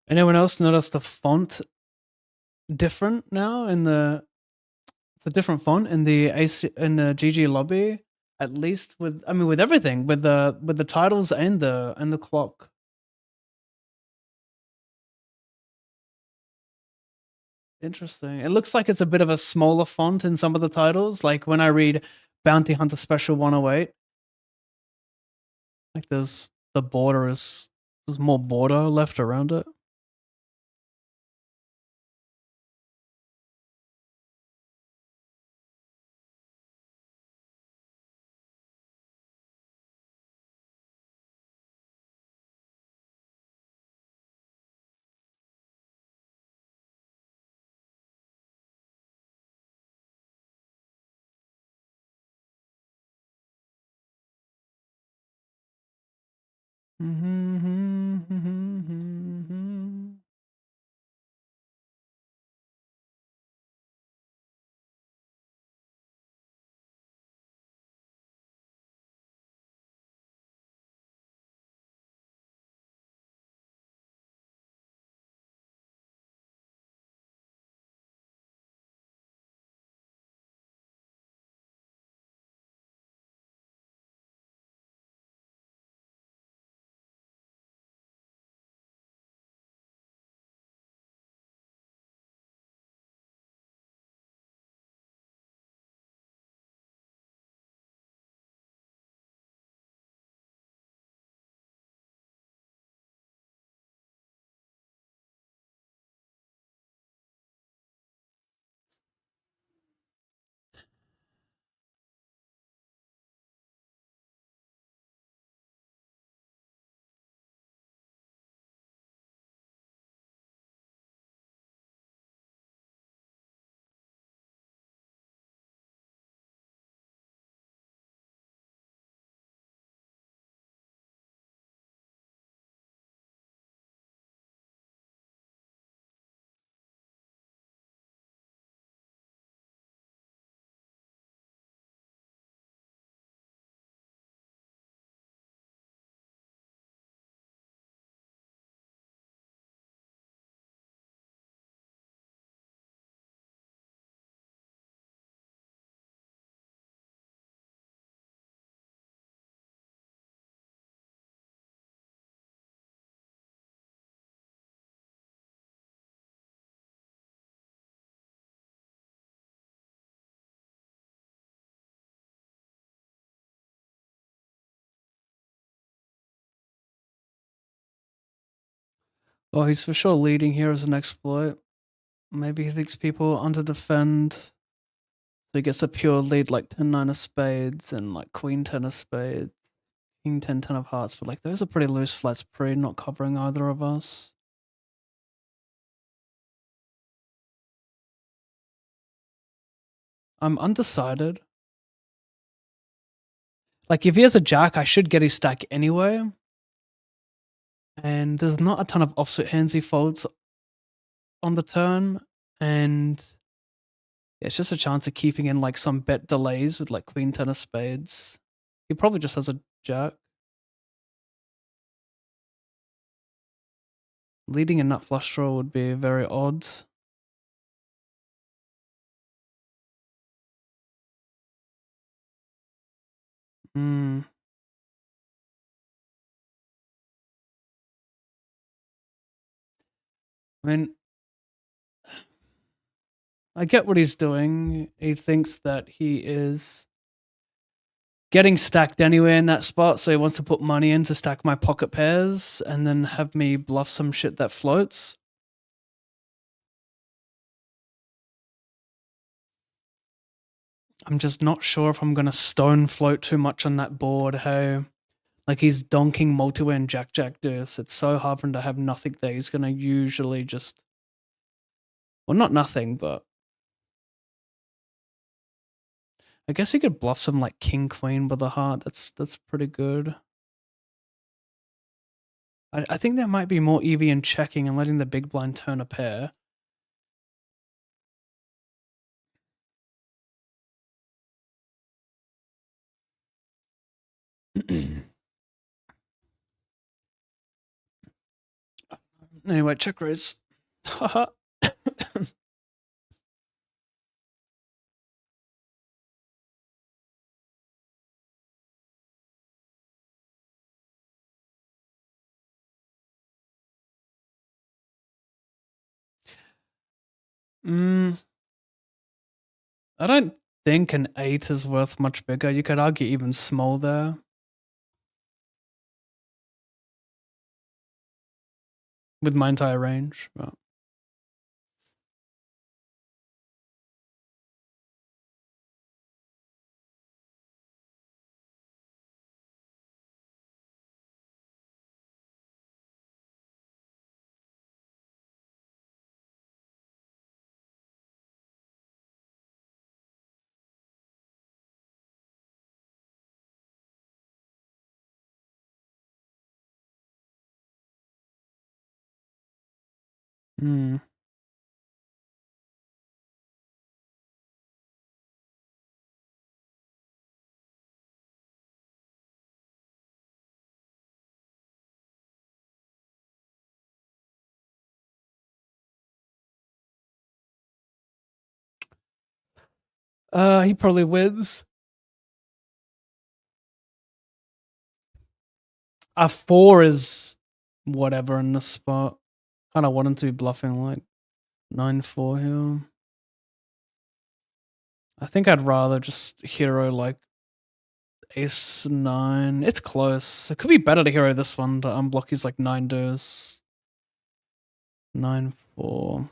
Anyone else notice the font different now in the? It's a different font in the GG lobby. At least with with everything, with the titles and the clock. Interesting. It looks like it's a bit of a smaller font in some of the titles. Like when I read Bounty Hunter Special 108, like there's more border left around it. Oh, he's for sure leading here as an exploit. Maybe he thinks people under defend. So he gets a pure lead like 10-9 of spades and like queen 10 of spades, king 10-10 of hearts. But like those are pretty loose flats pre, not covering either of us. I'm undecided. Like if he has a jack, I should get his stack anyway. And there's not a ton of offsuit hands he folds on the turn. And it's just a chance of keeping in like some bet delays with like queen 10 of spades. He probably just has a jack. Leading a nut flush draw would be very odd. Hmm. I mean, I get what he's doing. He thinks that he is getting stacked anyway in that spot, so he wants to put money in to stack my pocket pairs and then have me bluff some shit that floats. I'm just not sure if I'm gonna stone float too much on that board, hey. Like, he's donking multi-way and jack-jack deuce. It's so hard for him to have nothing there. He's gonna usually just... Well, not nothing, but... I guess he could bluff some, like, king-queen with a heart. That's pretty good. I think there might be more EV in checking and letting the big blind turn a pair. Anyway, check raise. Haha. I don't think an 8 is worth much bigger. You could argue even small there. With my entire range, but... Hmm. He probably wins. A 4 is whatever in this spot. Kind of want him to be bluffing like 9-4 here. I think I'd rather just hero like ace 9. It's close. It could be better to hero this one to unblock his like 9 deuce. 9-4.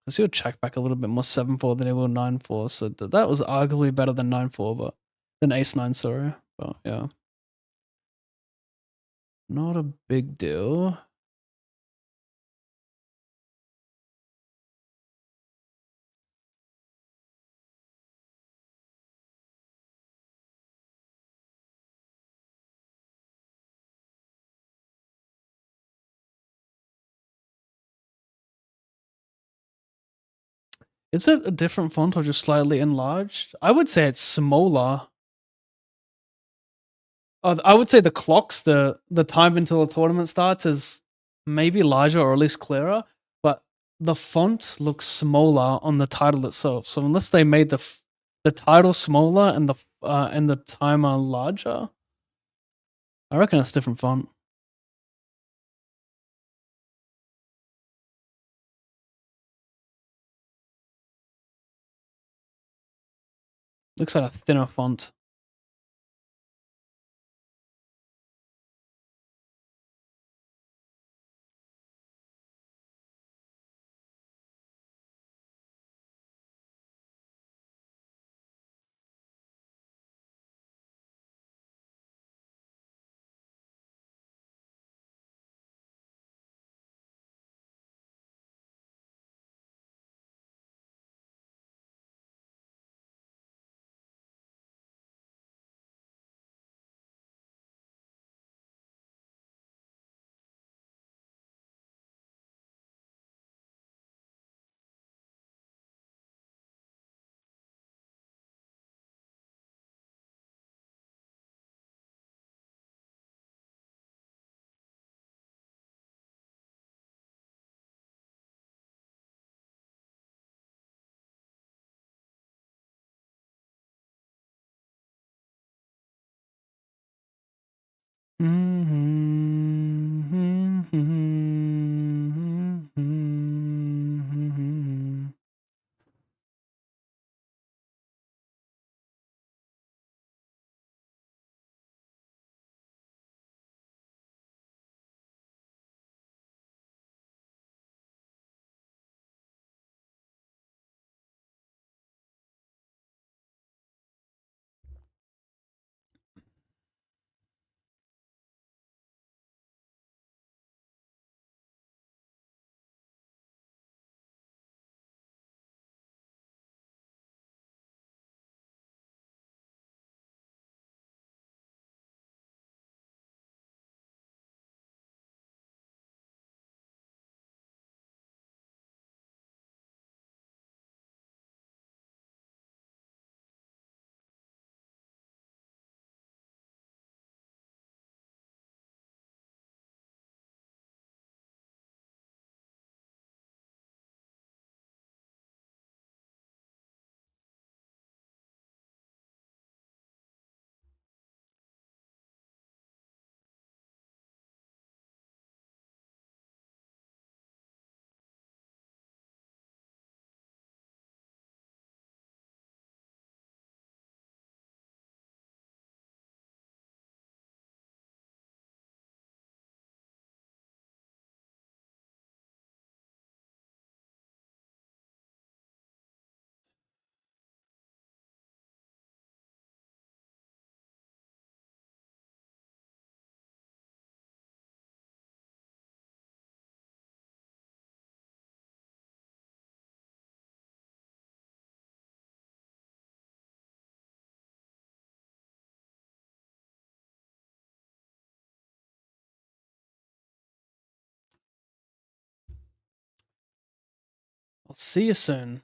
Because he'll check back a little bit more 7-4 than he will 9-4. So that was arguably better than 9-4, but than ace 9, sorry. But yeah. Not a big deal. Is it a different font or just slightly enlarged? I would say it's smaller. I would say the clocks, the time until the tournament starts is maybe larger or at least clearer, but the font looks smaller on the title itself. So unless they made the title smaller and the timer larger, I reckon it's a different font. Looks like a thinner font. I'll see you soon.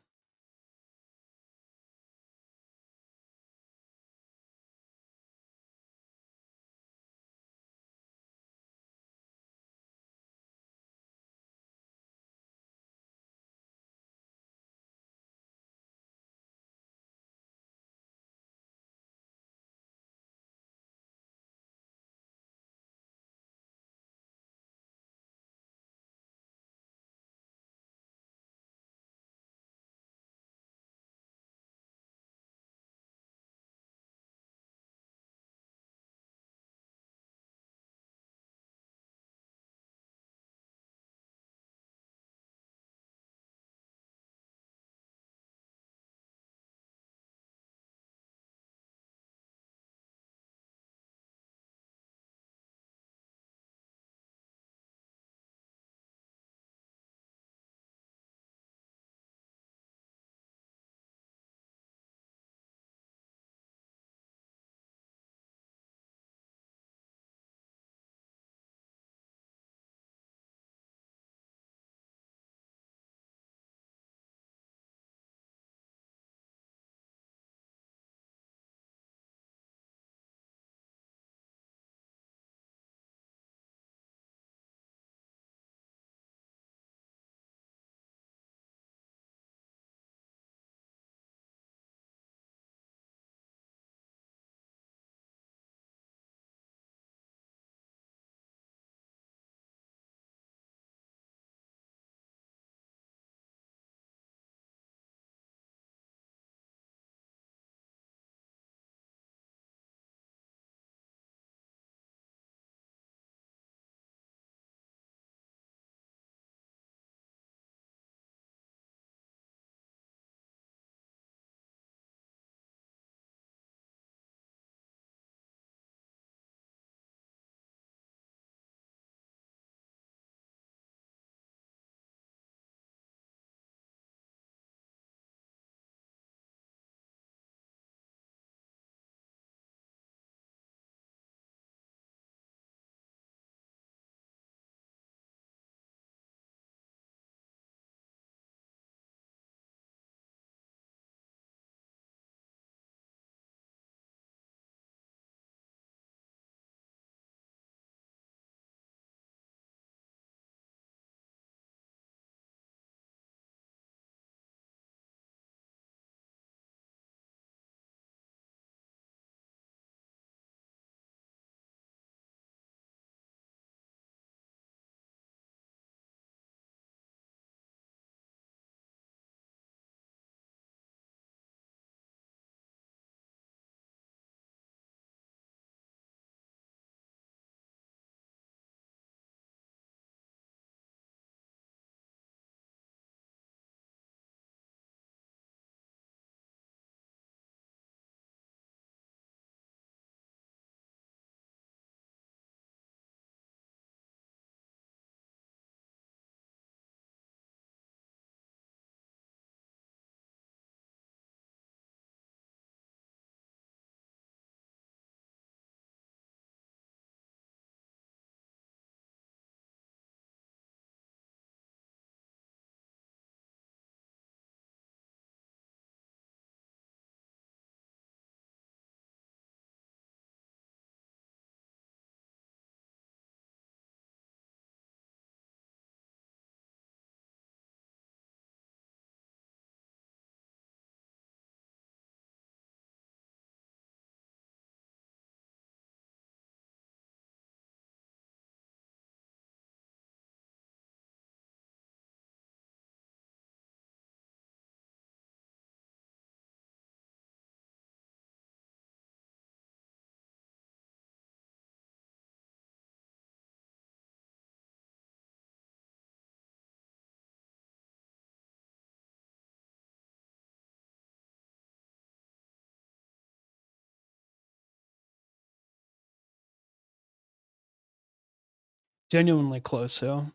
genuinely close here.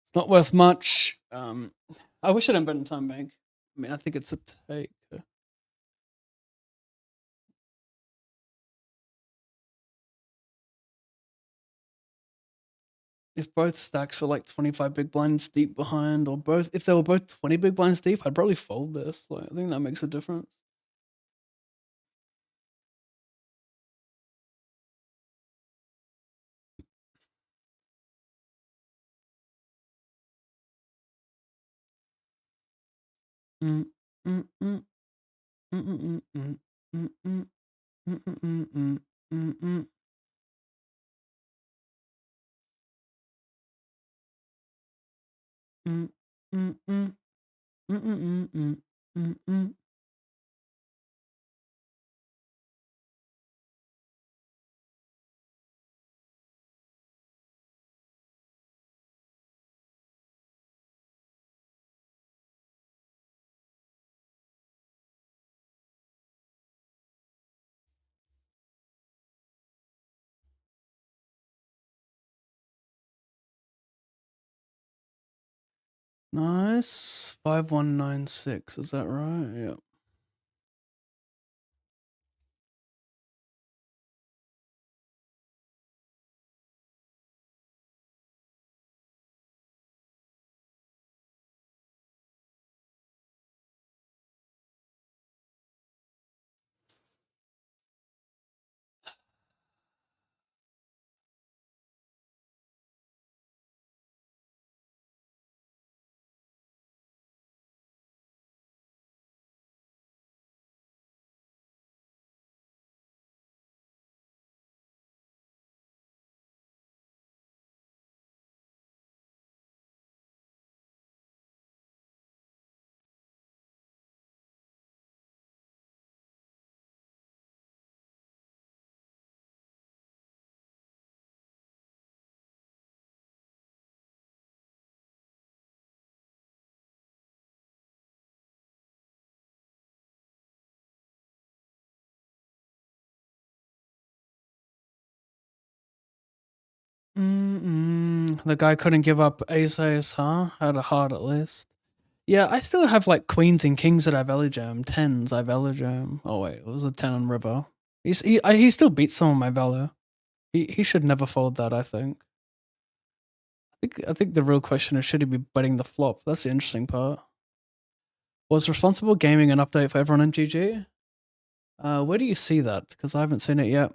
It's not worth much. I wish I didn't bet in time bank. I mean, I think it's a take. If both stacks were like 25 big blinds deep behind, or both, if they were both 20 big blinds deep, I'd probably fold this. Like, I think that makes a difference. Mm, mm, mm, mm, mm, mm, mm, mm, mm, mm, mm, mm, mm, mm. Mm, mm, mm, mm, mm, mm, mm, mm. Nice. 5196, is that right? Yeah. The guy couldn't give up ace ace, huh? Had a heart at least. Yeah, I still have like queens and kings that I value jam, tens I value jam. Oh wait, it was a 10 on river. He still beats some of my value. He should never fold that. I think the real question is, should he be betting the flop? That's the interesting part. Was responsible gaming an update for everyone in GG? Where do you see that? Because I haven't seen it yet.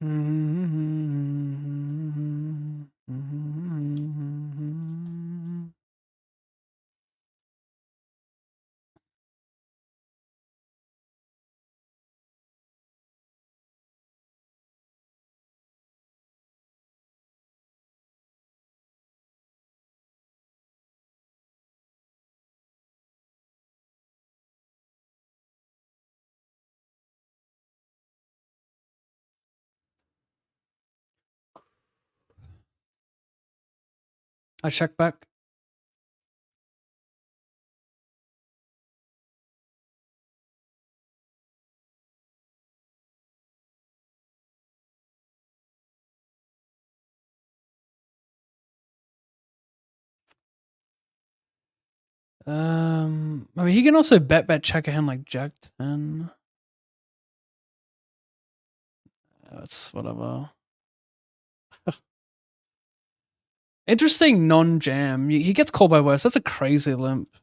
I check back. I mean, he can also bet check a hand like Jack 10. That's whatever. Interesting non-jam. He gets called by worse. That's a crazy limp.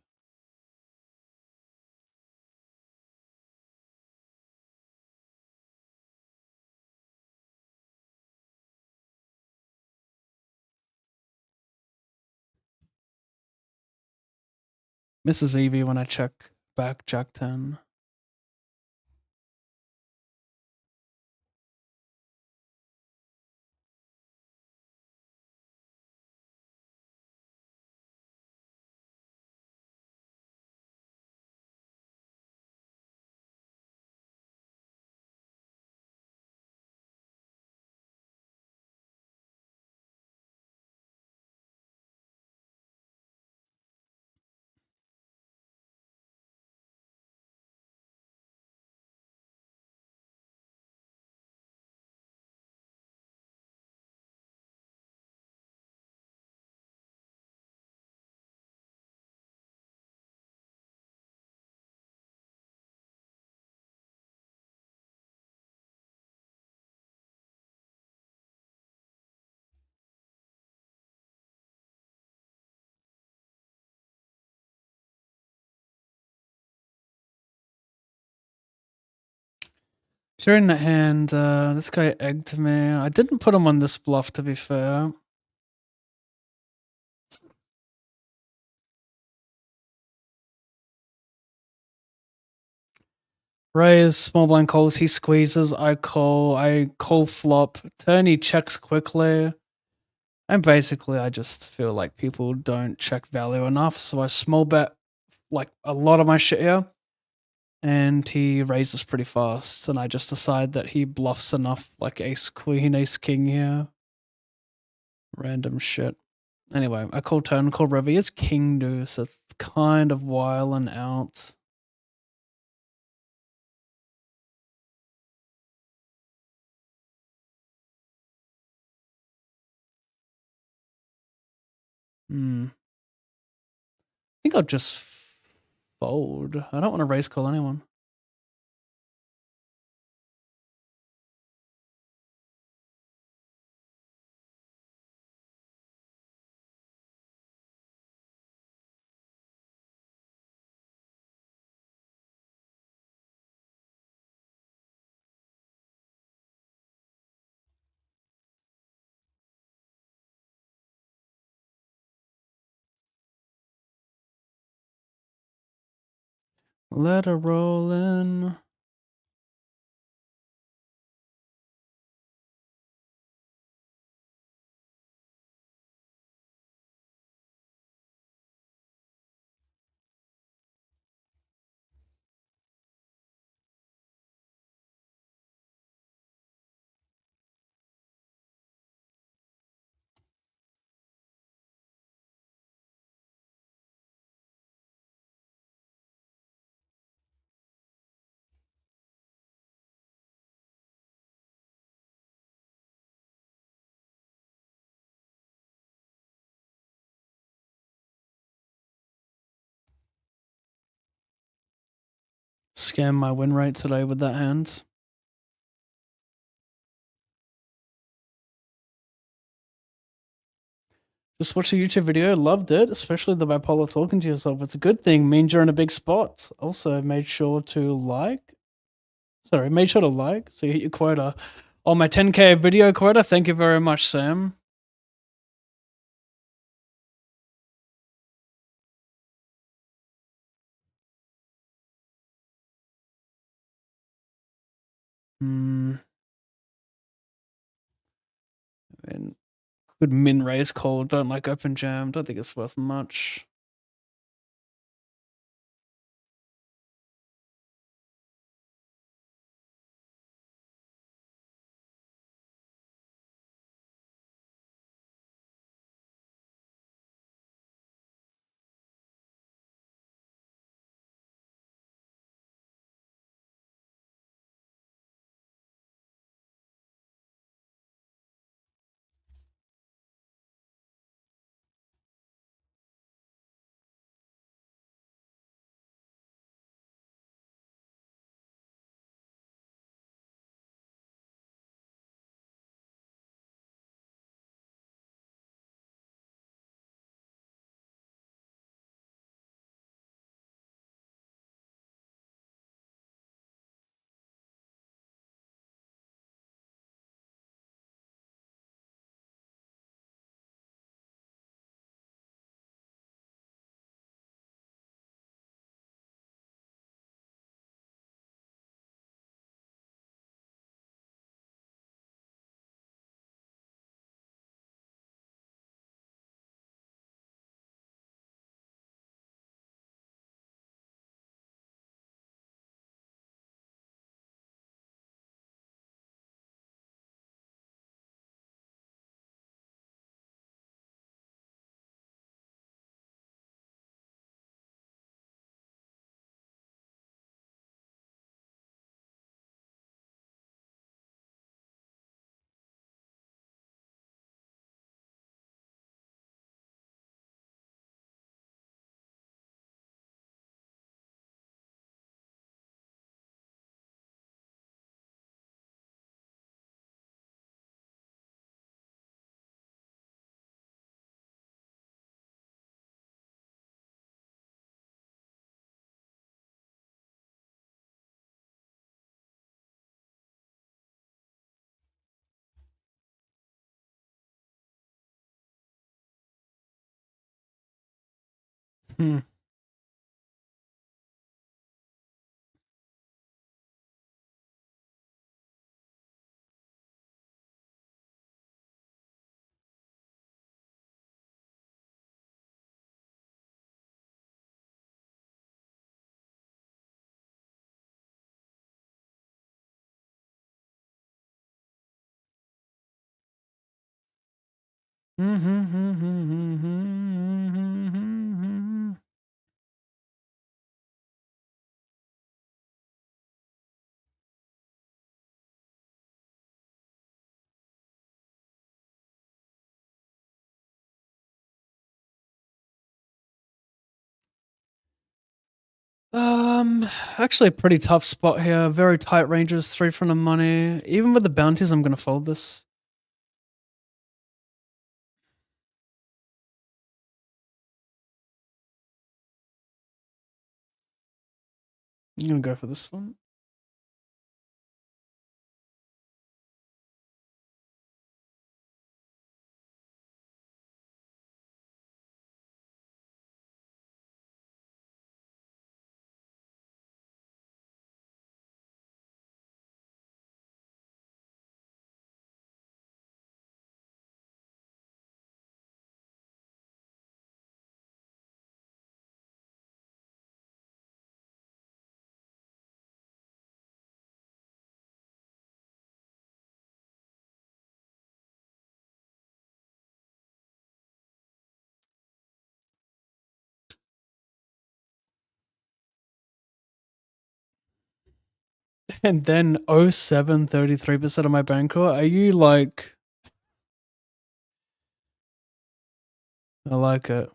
Misses Evie when I check back Jack 10. During that hand, this guy egged me. I didn't put him on this bluff, to be fair. Raise, small blind calls, he squeezes, I call flop, turn he checks quickly. And basically I just feel like people don't check value enough, so I small bet like a lot of my shit here. And he raises pretty fast, and I just decide that he bluffs enough, like ace queen, ace king here. Random shit. Anyway, I call turn, call river. He has king deuce, that's kind of wiling out. I think I'll just fold. I don't want to raise call anyone. Let her roll in. Scam my win rate today with that hand. Just watched a YouTube video, loved it, especially the bipolar talking to yourself. It's a good thing, means you're in a big spot. Also, made sure to like, so you hit your quota. Oh, my 10K video quota. Thank you very much, Sam. And good min raise call. Don't like open jam. Don't think it's worth much. Hmm. Actually a pretty tough spot here. Very tight ranges, 3 front of money. Even with the bounties, I'm gonna fold this. I'm gonna go for this one. And then 07, 33% of my bankroll. Are you like... I like it.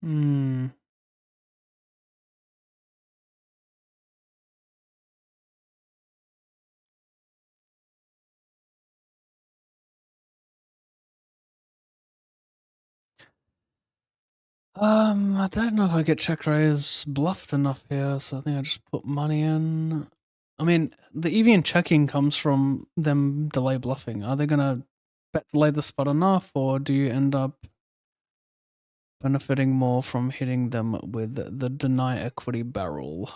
Hmm. I don't know if I get check raise bluffed enough here, so I think I just put money in. I mean, the EV and checking comes from them delay bluffing. Are they gonna bet delay the spot enough, or do you end up benefiting more from hitting them with the deny equity barrel?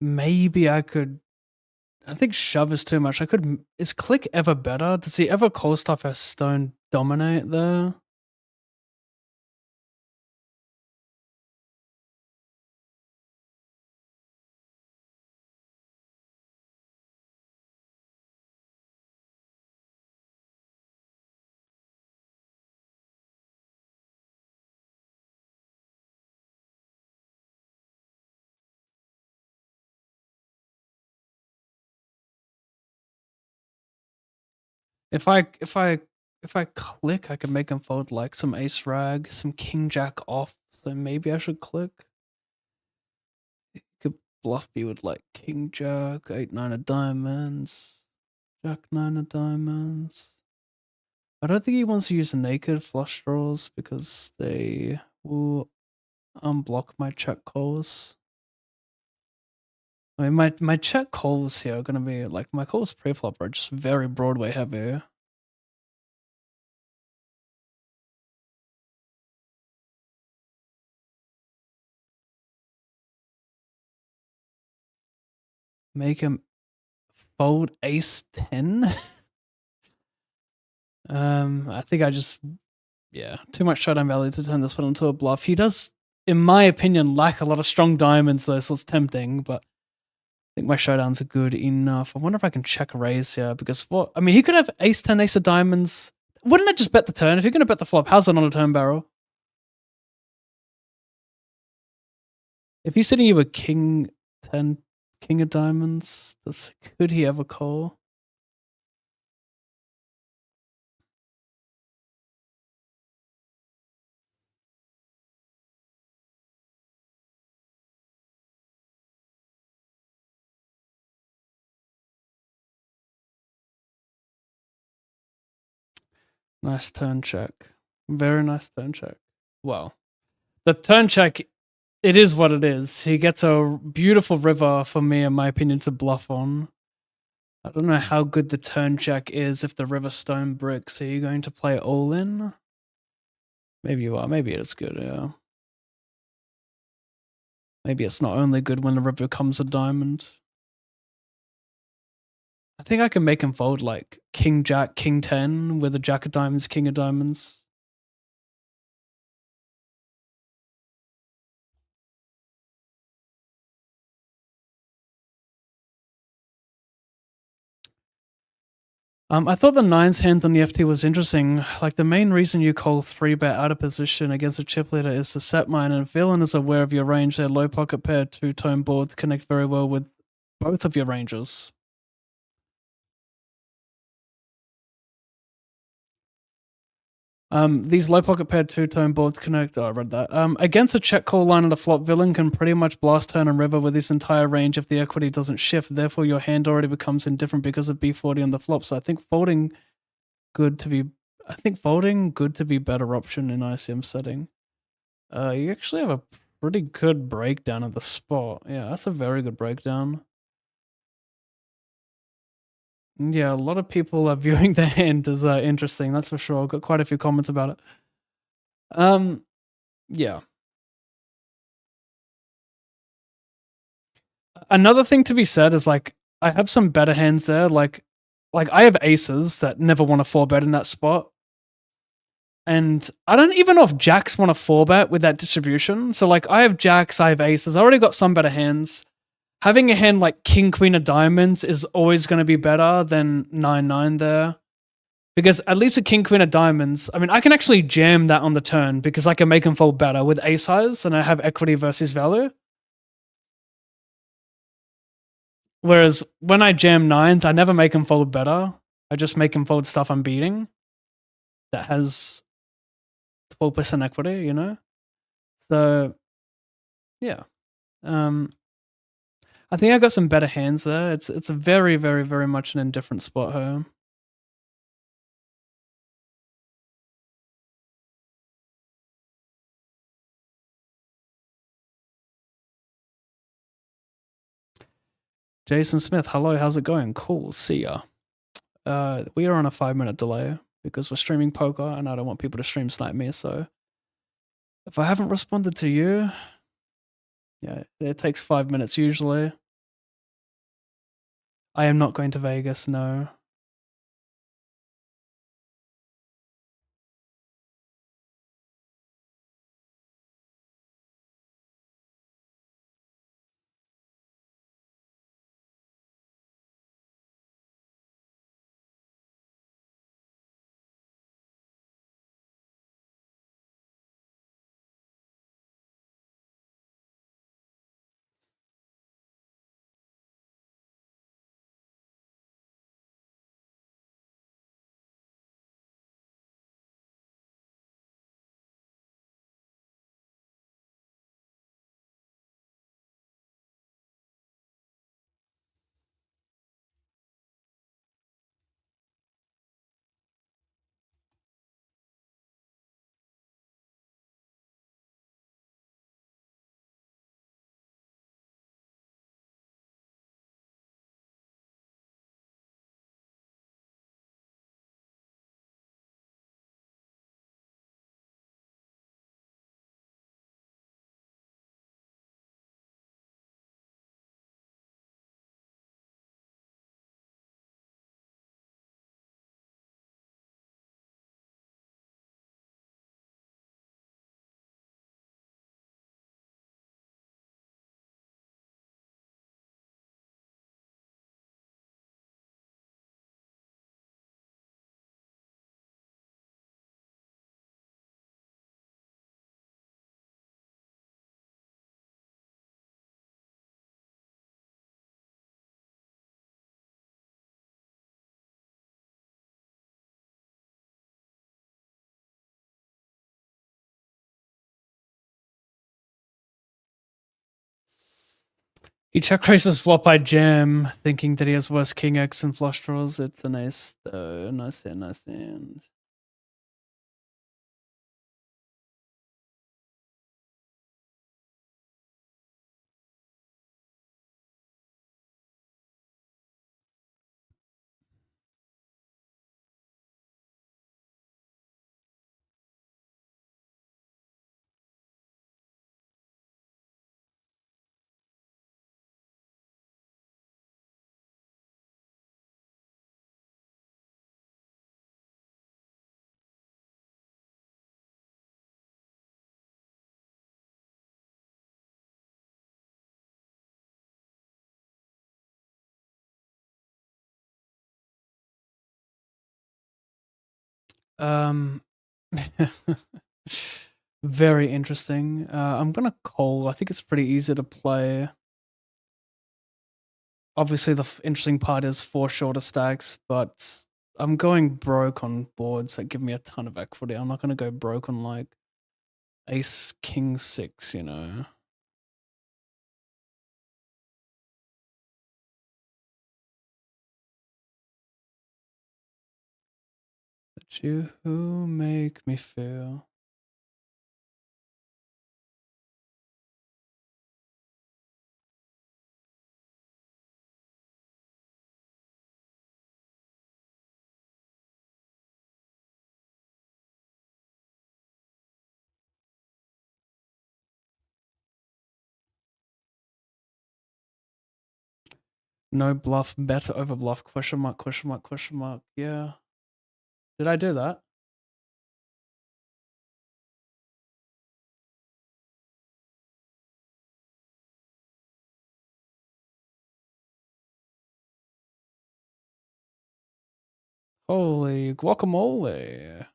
Maybe I could. I think shove is too much. I could. Is click ever better? Does he ever call stuff as stone dominate there? If I click, I can make him fold like some ace rag, some king jack off. So maybe I should click. He could bluff me with like king jack, 8-9 of diamonds, jack 9 of diamonds. I don't think he wants to use naked flush draws because they will unblock my check calls. I mean, my check calls here are gonna be like my calls pre-flop are just very Broadway heavy. Make him fold ace 10. I think I just too much showdown value to turn this one into a bluff. He does, in my opinion, lack a lot of strong diamonds though, so it's tempting, but I think my showdowns are good enough. I wonder if I can check raise here because what I mean he could have ace 10, ace of diamonds. Wouldn't I just bet the turn? If you're gonna bet the flop, how's it not a turn barrel? If he's sitting here with king 10, king of diamonds, could he ever call? Nice turn check. Very nice turn check. Well, the turn check, it is what it is. He gets a beautiful river for me, in my opinion, to bluff on. I don't know how good the turn check is if the river stone bricks. Are you going to play all in? Maybe you are. Maybe it is good, yeah. Maybe it's not only good when the river comes a diamond. I think I can make him fold like king jack, king 10 with a jack of diamonds, king of diamonds. I thought the nines hand on the FT was interesting. Like the main reason you call 3-bet out of position against a chip leader is to set mine, and villain is aware of your range. Their low pocket pair two-tone boards connect very well with both of your ranges. These low pocket pair two-tone boards connect. Oh, I read that. Against a check call line on the flop, villain can pretty much blast turn and river with this entire range if the equity doesn't shift. Therefore, your hand already becomes indifferent because of B40 on the flop. So I think folding good to be better option in ICM setting. You actually have a pretty good breakdown of the spot. Yeah, that's a very good breakdown. Yeah, a lot of people are viewing the hand as interesting. That's for sure. Got quite a few comments about it. Yeah. Another thing to be said is like I have some better hands there. Like I have aces that never want to 4-bet in that spot. And I don't even know if jacks want to 4-bet with that distribution. So, like, I have jacks, I have aces. I already got some better hands. Having a hand like king, queen of diamonds is always going to be better than 9-9 there. Because at least a king, queen of diamonds, I mean, I can actually jam that on the turn because I can make him fold better with ace highs and I have equity versus value. Whereas when I jam nines, I never make him fold better. I just make him fold stuff I'm beating that has 12% equity, you know? So, yeah. I think I got some better hands there. It's a very, very, very much an indifferent spot here. Jason Smith, hello, how's it going? Cool, see ya. We are on a 5-minute delay because we're streaming poker and I don't want people to stream snipe me, so if I haven't responded to you, yeah, it takes 5 minutes usually. I am not going to Vegas, no. He check raises flop I jam, thinking that he has worse king X and flush draws. It's a nice hand, nice hand. Very interesting. I'm gonna call. I think it's pretty easy to play. Obviously, the interesting part is 4 shorter stacks, but I'm going broke on boards that give me a ton of equity. I'm not gonna go broke on like ace, king, 6, you know. That you make me feel. No bluff, better over bluff, question mark, question mark, question mark. Yeah. Did I do that? Holy guacamole.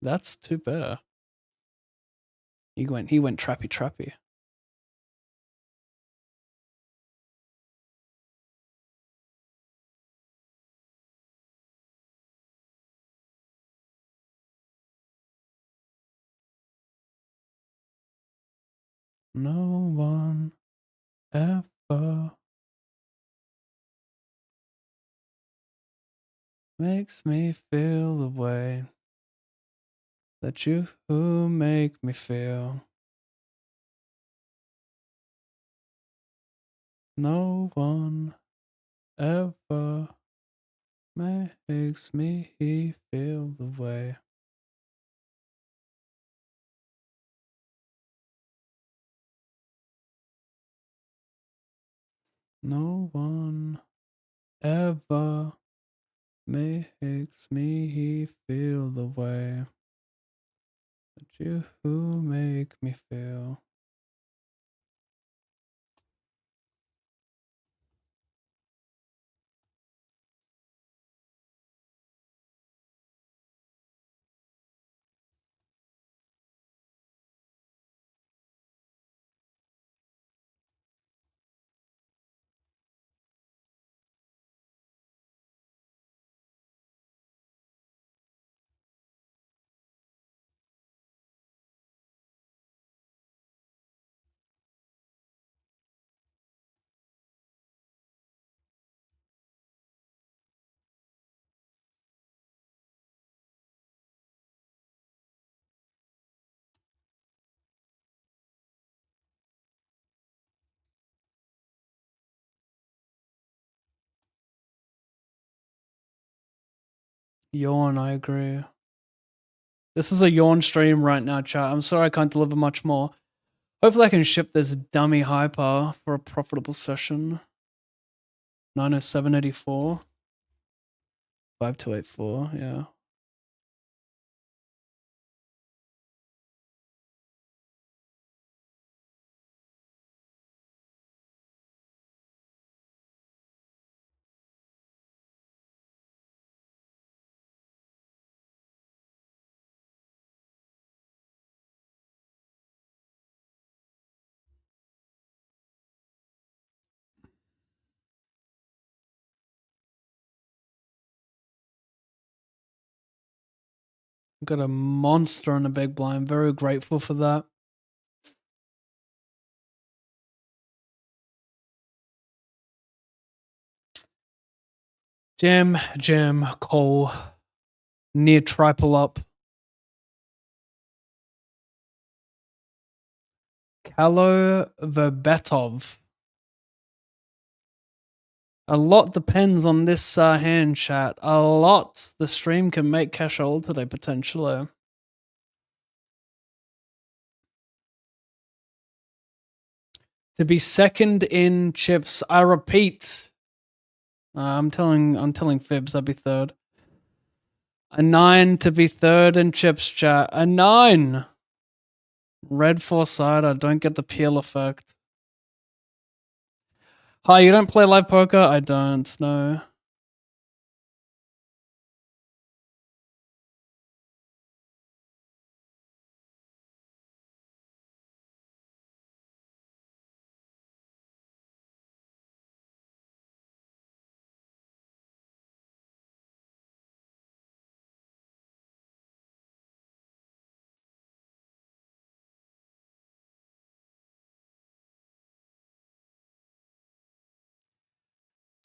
That's too bad. He went trappy trappy. No one ever makes me feel the way that you make me feel. No one ever makes me feel the way. No one ever makes me feel the way that you make me feel. Yawn, I agree. This is a yawn stream right now, chat. I'm sorry I can't deliver much more. Hopefully I can ship this dummy hyper for a profitable session. 90784. 5284, yeah. Got a monster on the big blind. Very grateful for that. Jam, Cole. Near triple up. Kalo Verbetov. A lot depends on this hand, chat. A lot. The stream can make cash old today, potentially. To be second in chips, I repeat. I'm telling fibs. I'd be third. A 9 to be third in chips, chat. A 9. Red four-sider. Don't get the peel effect. Hi, you don't play live poker? I don't. No.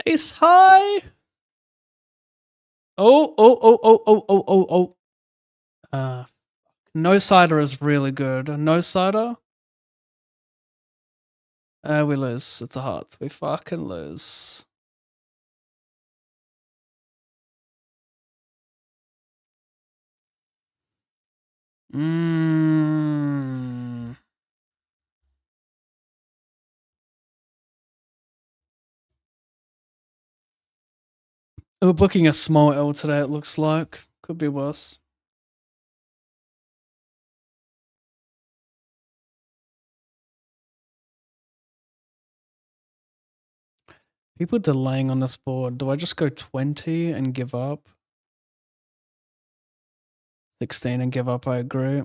Ace high. Oh. No cider is really good. No cider. We lose. It's a heart. We fucking lose. We're booking a small L today, it looks like. Could be worse. People delaying on this board. Do I just go 20 and give up? 16 and give up, I agree.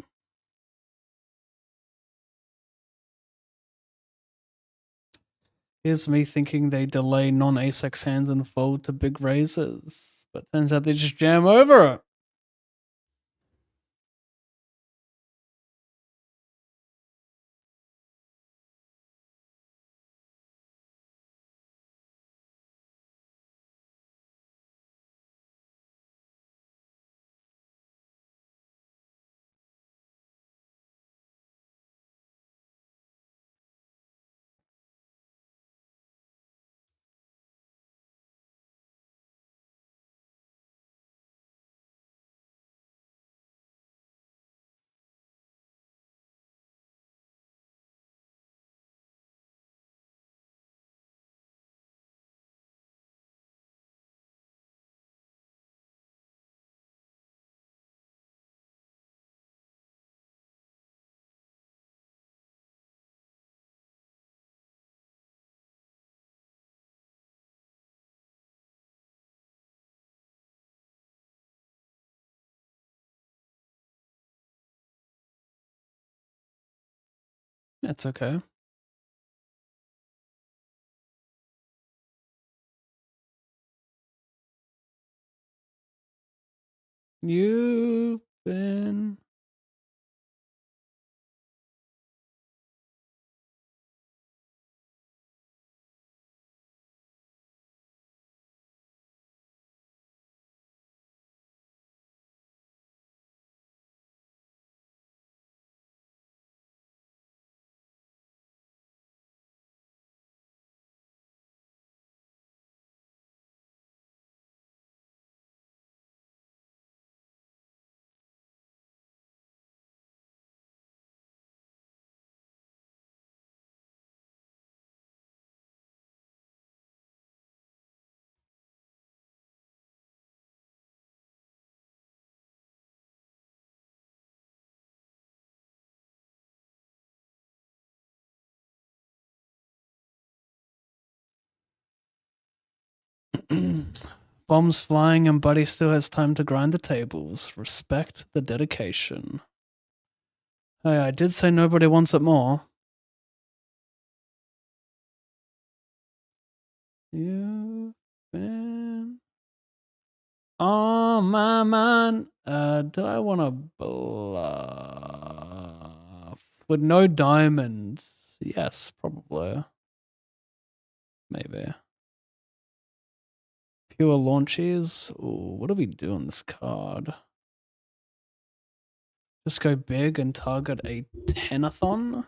Here's me thinking they delay non-ace-x hands and fold to big raises. But turns out they just jam over it. That's okay. You've been... Bombs flying and Buddy still has time to grind the tables. Respect the dedication. Hey, I did say nobody wants it more. You've been on my mind. Do I want to bluff? With no diamonds. Yes, probably. Maybe. Pure launches. Ooh, what do we do on this card? Just go big and target a 10-a-thon?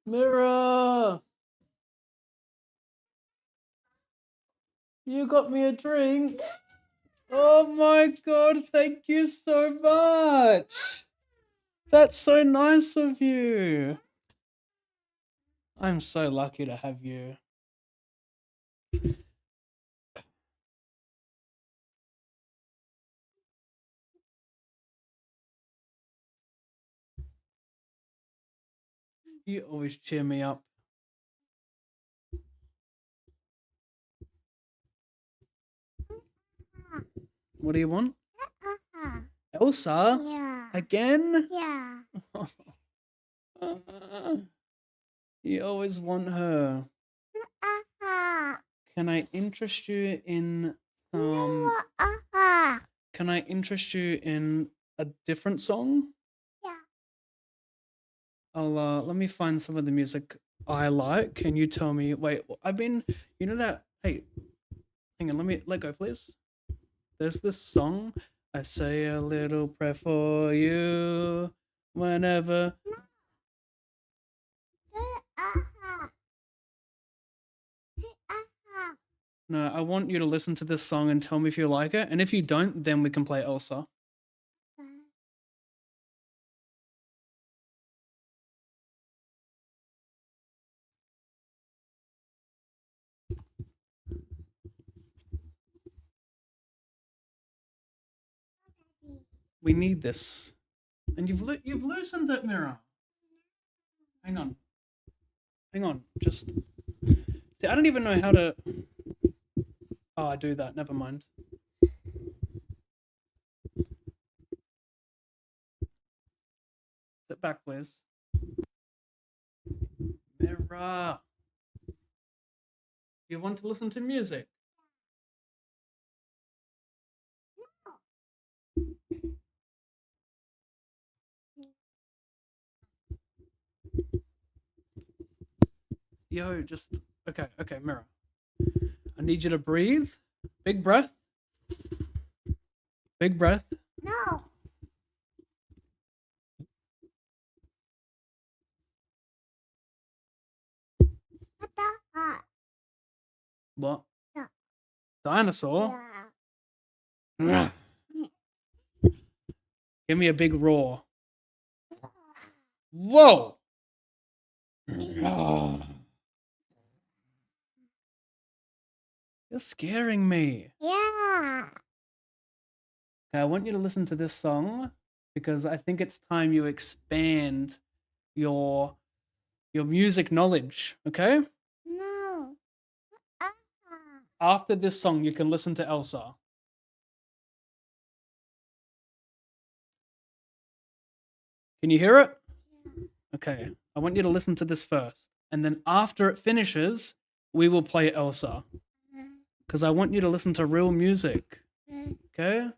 Mirror, you got me a drink. Oh my god, thank you so much. That's so nice of you. I'm so lucky to have you. You always cheer me up. What do you want? Elsa? Yeah. Again? Yeah. You always want her. Uh-huh. Can I interest you in Uh-huh. Can I interest you in a different song? Yeah. I'll let me find some of the music I like. Can you tell me? Wait, I've been. You know that? Hey, hang on. Let go, please. There's this song. I say a little prayer for you whenever. Uh-huh. Uh-huh. No, I want you to listen to this song and tell me if you like it. And if you don't, then we can play Elsa. We need this. And you've loosened it, Mirror. Hang on. Hang on. Just see. I don't even know how to. Oh, I do that. Never mind. Sit back, please. Mirror. You want to listen to music? Yo, just okay. Okay, Mirror. I need you to breathe. Big breath. Big breath. No. What the fuck? What? Yeah. Dinosaur? Yeah. Give me a big roar. Whoa! You're scaring me. Yeah. Okay, I want you to listen to this song because I think it's time you expand your music knowledge, okay? No. Uh-huh. After this song, you can listen to Elsa. Can you hear it? Okay, I want you to listen to this first. And then after it finishes, we will play Elsa. Because I want you to listen to real music. Okay?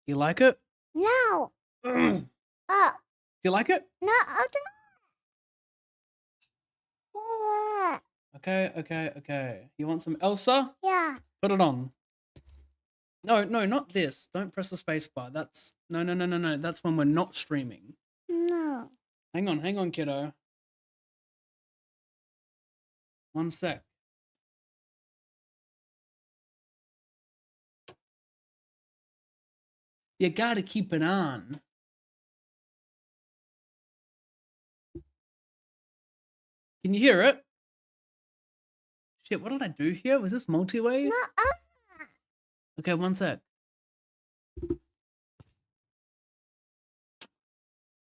You like it? No. Do Oh. you like it? No. Oh, Okay. You want some Elsa? yeah. Put it on. No, not this. Don't press the space bar. That's no. That's when we're not streaming. No. Hang on, kiddo. One sec. You gotta keep it on. Can you hear it? Shit, what did I do here? Was this multi-way? No. Okay, one sec.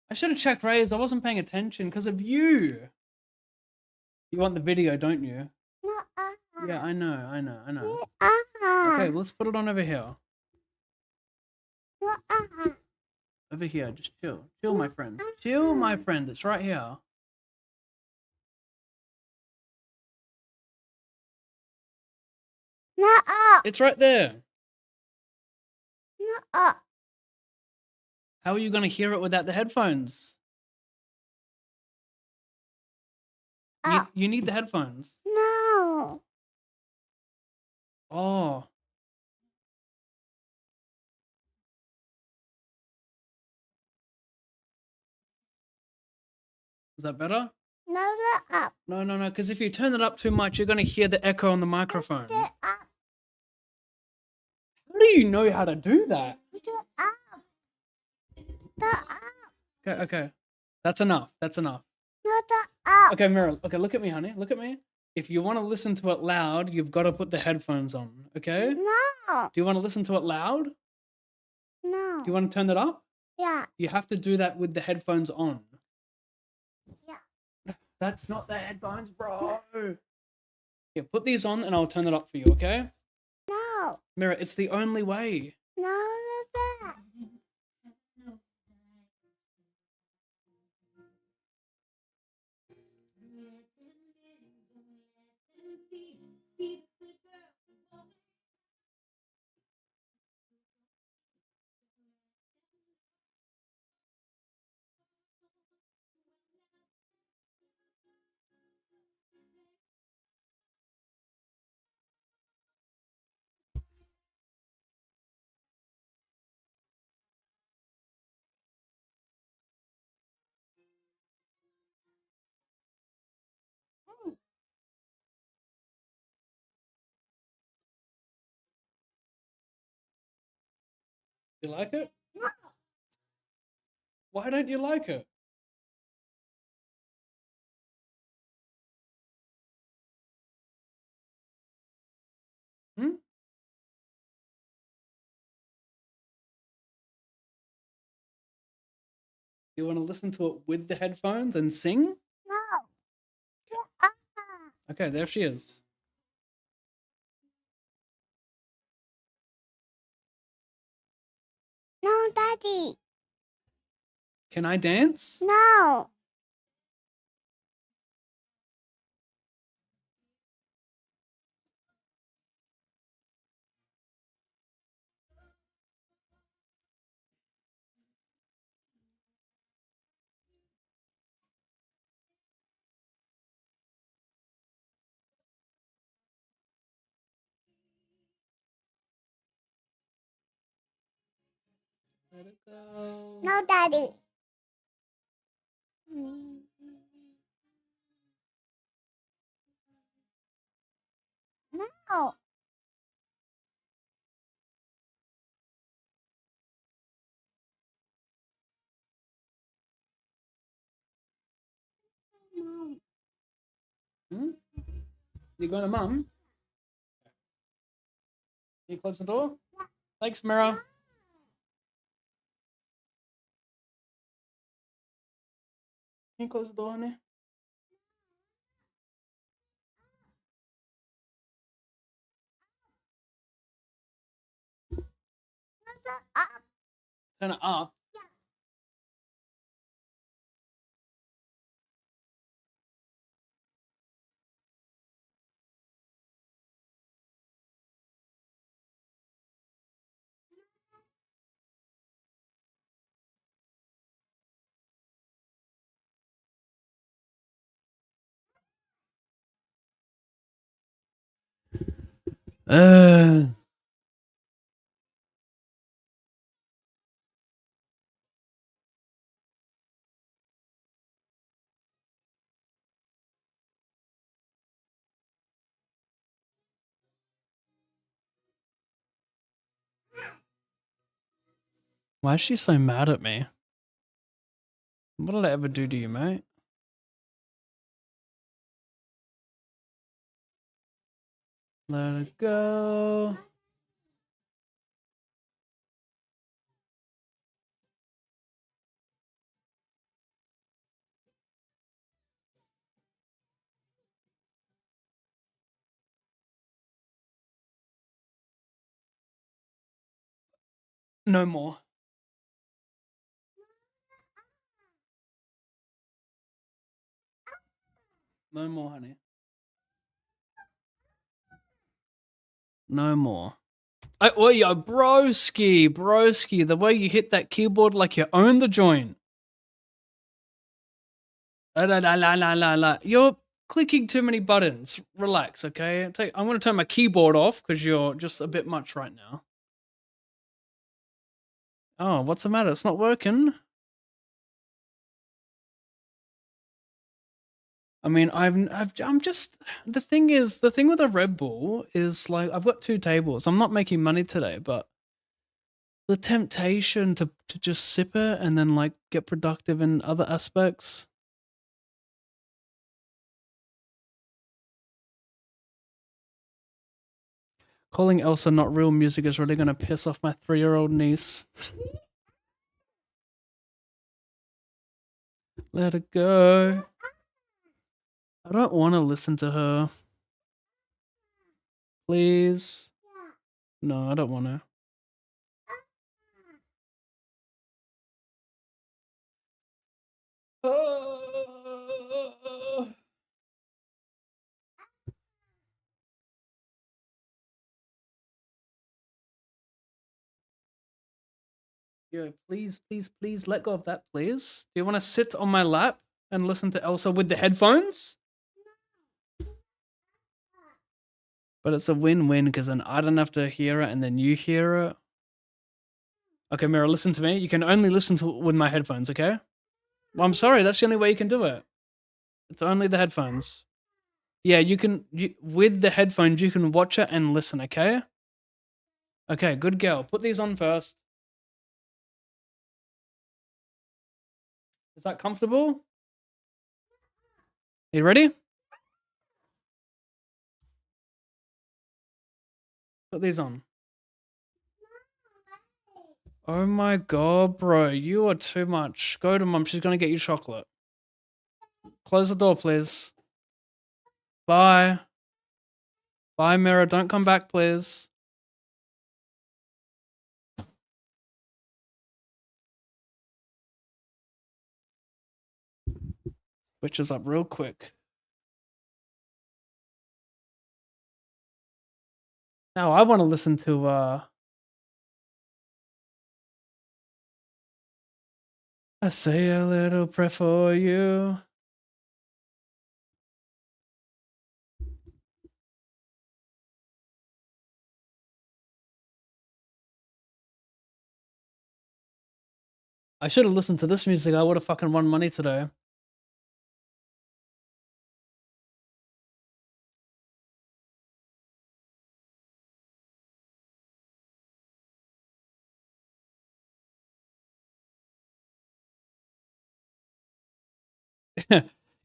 I should have checked raise. I wasn't paying attention because of you. You want the video, don't you? No. Yeah, I know. Uh-huh. Okay, let's put it on over here. No. Uh-huh. Over here, just chill. Chill, my friend. Chill, my friend. It's right here. No. It's right there. No. How are you going to hear it without the headphones? You need the headphones. No. Oh. Is that better? No, the up. No, because if you turn it up too much, you're going to hear the echo on the microphone. The up. How do you know how to do that? The up. The up. Okay. That's enough. No, the up. Okay, Meryl. Okay, look at me, honey. Look at me. If you want to listen to it loud, you've got to put the headphones on, okay? No. Do you want to listen to it loud? No. Do you want to turn it up? Yeah. You have to do that with the headphones on. Yeah. That's not the headphones, bro. Yeah, put these on and I'll turn it up for you, okay? No. Mira, it's the only way. No, that. You like it? No. Why don't you like it? Hmm? You want to listen to it with the headphones and sing? No. The up. Okay, there she is. No, Daddy. Can I dance? No. Let it go. No, Daddy. No. No. Hmm? You going to mum? Can you close the door? Yeah. Thanks, Mira. Can you close the door, honey? No, the up. Turn it up. Uh. Why is she so mad at me? What did I ever do to you, mate? Let it go. No more. No more, honey. No more. Oh, yo, broski, the way you hit that keyboard like you own the joint. La. You're clicking too many buttons. Relax, okay? I'm going to turn my keyboard off because you're just a bit much right now. Oh, what's the matter? It's not working. I mean, I'm just the thing with a Red Bull is like I've got 2 tables. I'm not making money today, but the temptation to just sip it and then like get productive in other aspects. Calling Elsa not real music is really gonna piss off my 3-year-old niece. Let it go. I don't want to listen to her. Please. No, I don't want to. Yo, please, please, please let go of that, please. Do you want to sit on my lap and listen to Elsa with the headphones? But it's a win-win because then I don't have to hear it and then you hear it. Okay, Mira, listen to me. You can only listen to it with my headphones, okay? Well, I'm sorry, that's the only way you can do it. It's only the headphones. Yeah, with the headphones, you can watch it and listen, okay? Okay, good girl. Put these on first. Is that comfortable? You ready? Put these on. Oh my god, bro. You are too much. Go to mum. She's going to get you chocolate. Close the door, please. Bye. Bye, Mira. Don't come back, please. Switches up real quick. Now I want to listen to I say a little prayer for you. I should have listened to this music. I would have fucking won money today.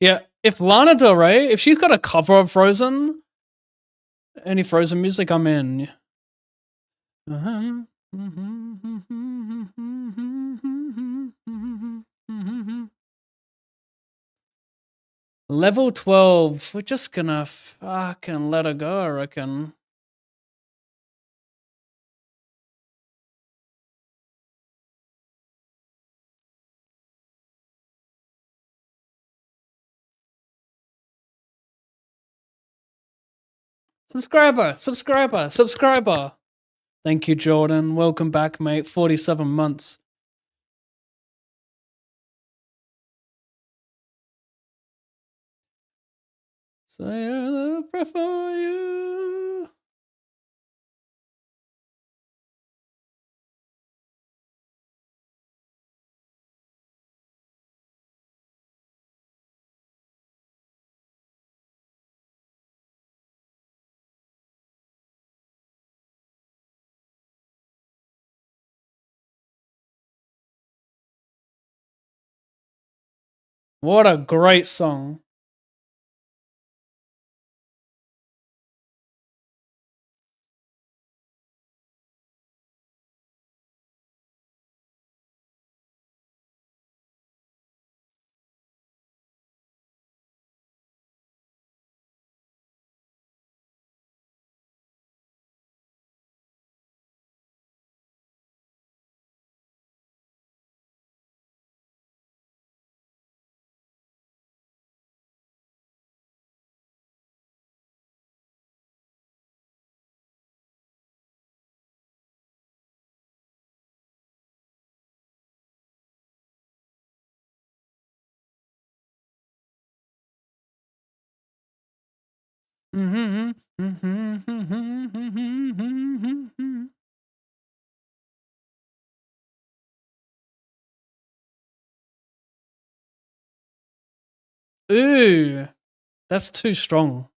Yeah, if Lana Del Rey, if she's got a cover of Frozen, any Frozen music, I'm in. Level 12. We're just gonna fucking let her go, I reckon. Subscriber. Thank you, Jordan. Welcome back, mate. 47 months. Say a little prayer for you. What a great song. Ooh. That's too strong.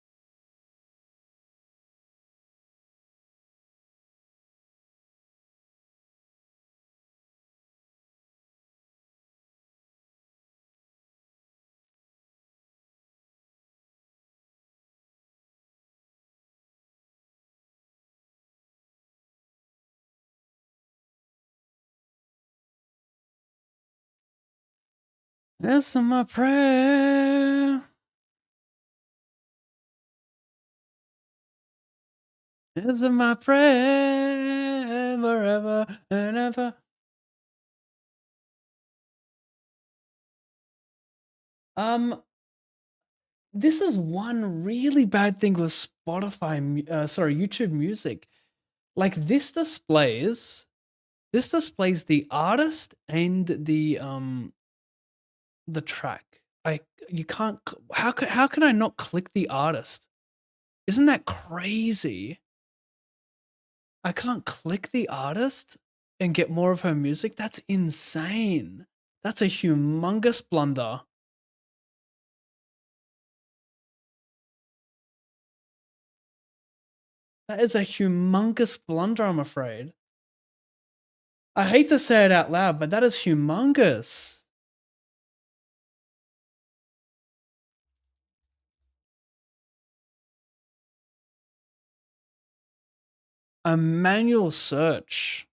Answer my prayer. Answer my prayer forever and ever. This is one really bad thing with YouTube Music. Like this displays the artist and the track. You can't. How can I not click the artist? Isn't that crazy? I can't click the artist and get more of her music. That's insane. That's a humongous blunder. That is a humongous blunder, I'm afraid. I hate to say it out loud, but that is humongous. A manual search.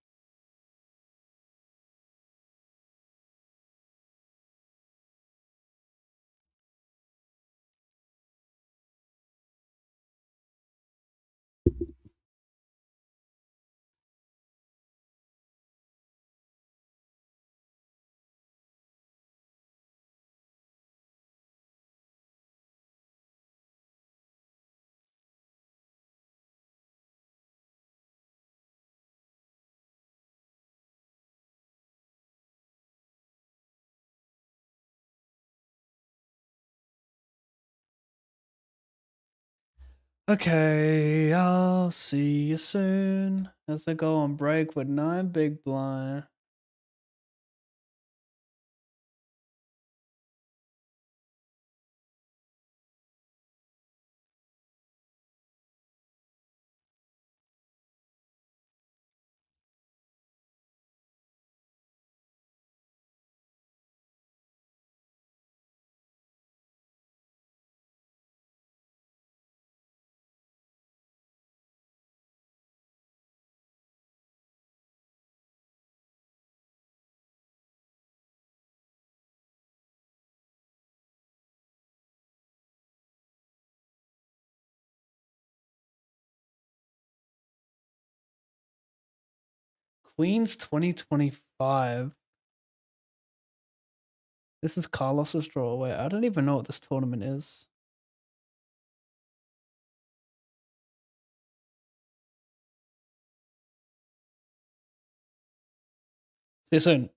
Okay, I'll see you soon as I go on break with 9 Big Blind. Queens 2025. This is Carlos's draw. Wait, I don't even know what this tournament is. See you soon.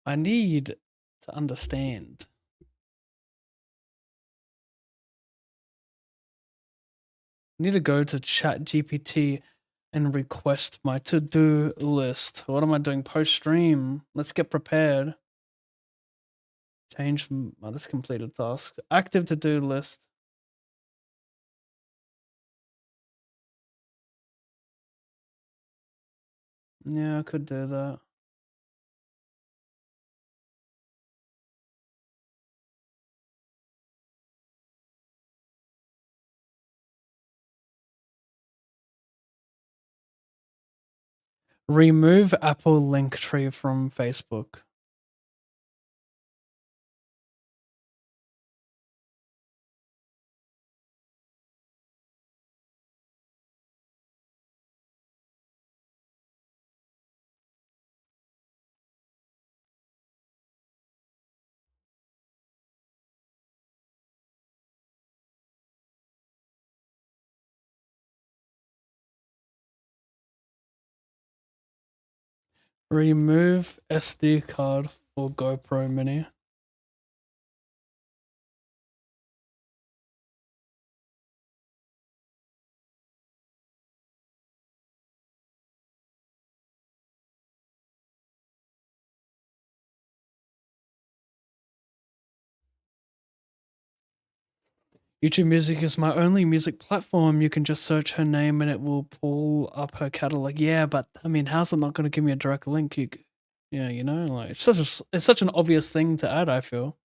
I need to understand. I need to go to ChatGPT and request my to-do list. What am I doing post-stream? Let's get prepared. Change this completed task. Active to-do list. Yeah, I could do that. Remove Apple Linktree from Facebook. Remove SD card for GoPro Mini. YouTube Music is my only music platform. You can just search her name and it will pull up her catalog. Yeah, but I mean, how's it not going to give me a direct link? Yeah, you know, like it's such an obvious thing to add. I feel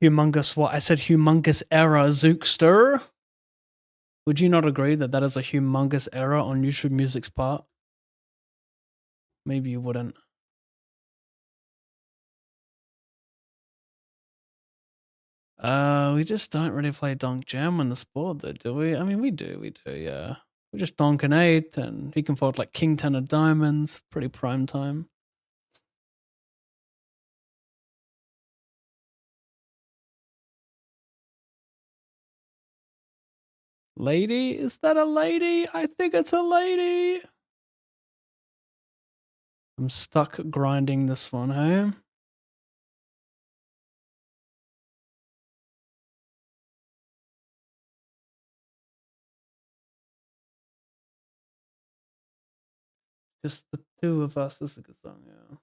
humongous. What I said, humongous error, Zookster. Would you not agree that that is a humongous error on YouTube Music's part? Maybe you wouldn't. We just don't really play Donk Jam on this board, though, do we? I mean, we do, yeah. We just donk an 8, and he can fold like King 10 of diamonds. Pretty prime time. Lady? Is that a lady? I think it's a lady. I'm stuck grinding this one, hey? Just the two of us. This is a good song, yeah.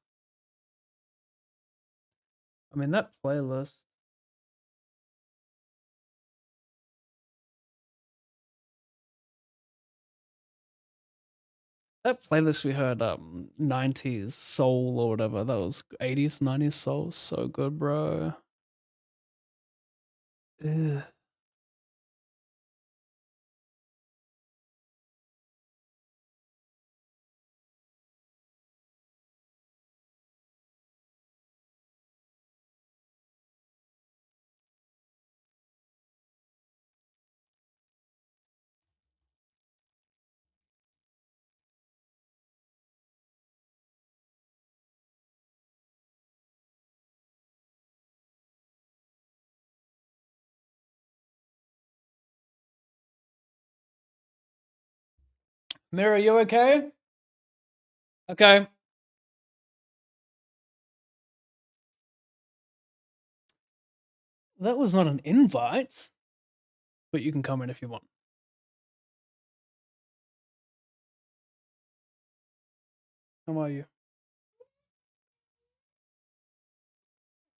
I mean, that playlist. That playlist we heard, 90s soul or whatever, that was 80s, 90s soul. So good, bro. Ugh. Mira, you okay? Okay. That was not an invite, but you can come in if you want. How are you?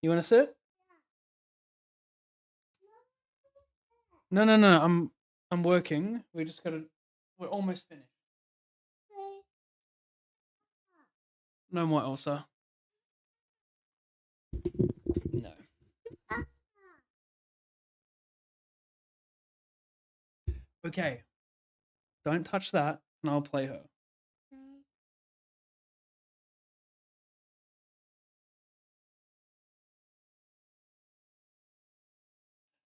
You want to sit? No, no, no. I'm working. We just gotta. We're almost finished. No more Elsa. No. Okay. Don't touch that, and I'll play her.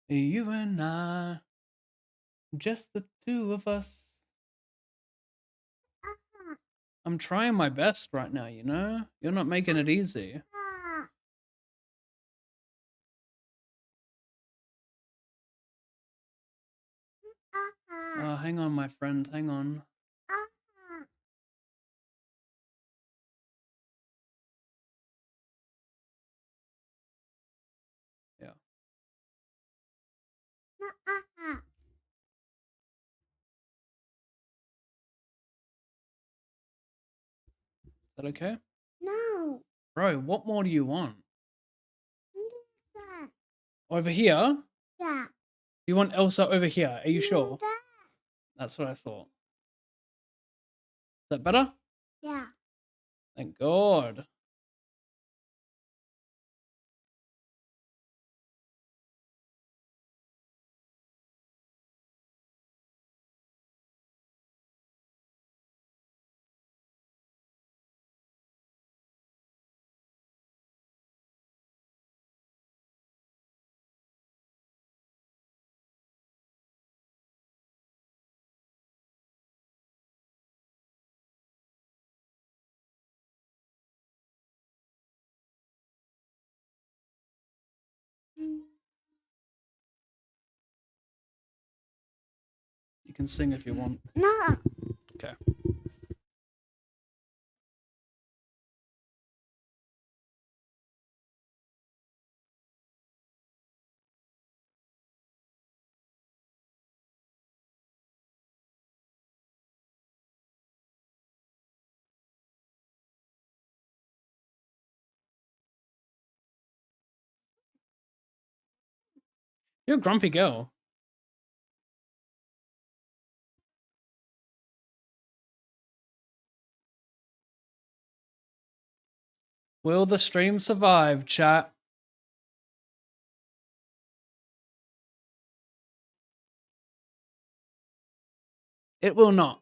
You and I, just the two of us. I'm trying my best right now, you know? You're not making it easy. Hang on, my friend, hang on. that okay? No. Bro, what more do you want? That. Over here? Yeah. You want Elsa over here? Are you sure? That. That's what I thought. Is that better? Yeah. Thank God. You can sing if you want. No. Okay. You're a grumpy girl. Will the stream survive, chat? It will not.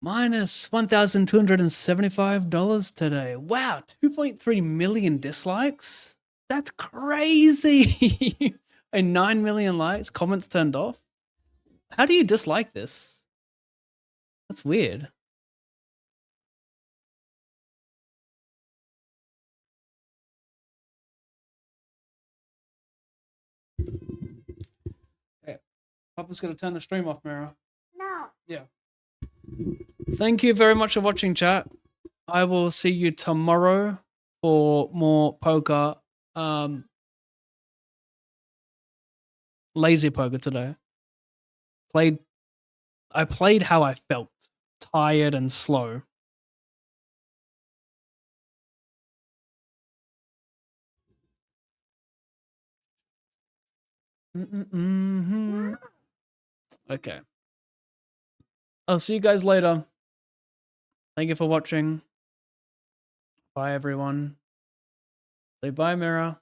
Minus $1,275 today. Wow, 2.3 million dislikes? That's crazy. And 9 million likes, comments turned off. How do you dislike this? That's weird. Okay. Papa's gonna turn the stream off, Mira. No. Yeah. Thank you very much for watching, chat. I will see you tomorrow for more poker. Lazy poker today. I played how I felt. Tired and slow. Okay. I'll see you guys later. Thank you for watching. Bye, everyone. Say bye, Mira.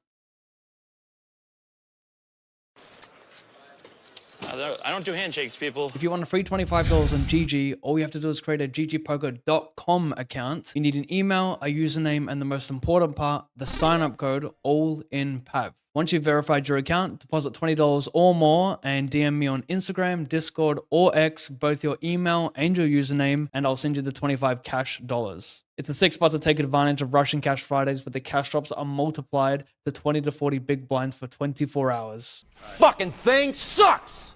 I don't do handshakes, people. If you want a free $25 on GG, all you have to do is create a ggpoker.com account. You need an email, a username, and the most important part, the sign-up code, ALLINPAV. Once you've verified your account, deposit $20 or more and DM me on Instagram, Discord, or X, both your email and your username, and I'll send you the 25 cash dollars. It's a sick spot to take advantage of Russian Cash Fridays, but the cash drops are multiplied to 20 to 40 big blinds for 24 hours. Fucking thing sucks!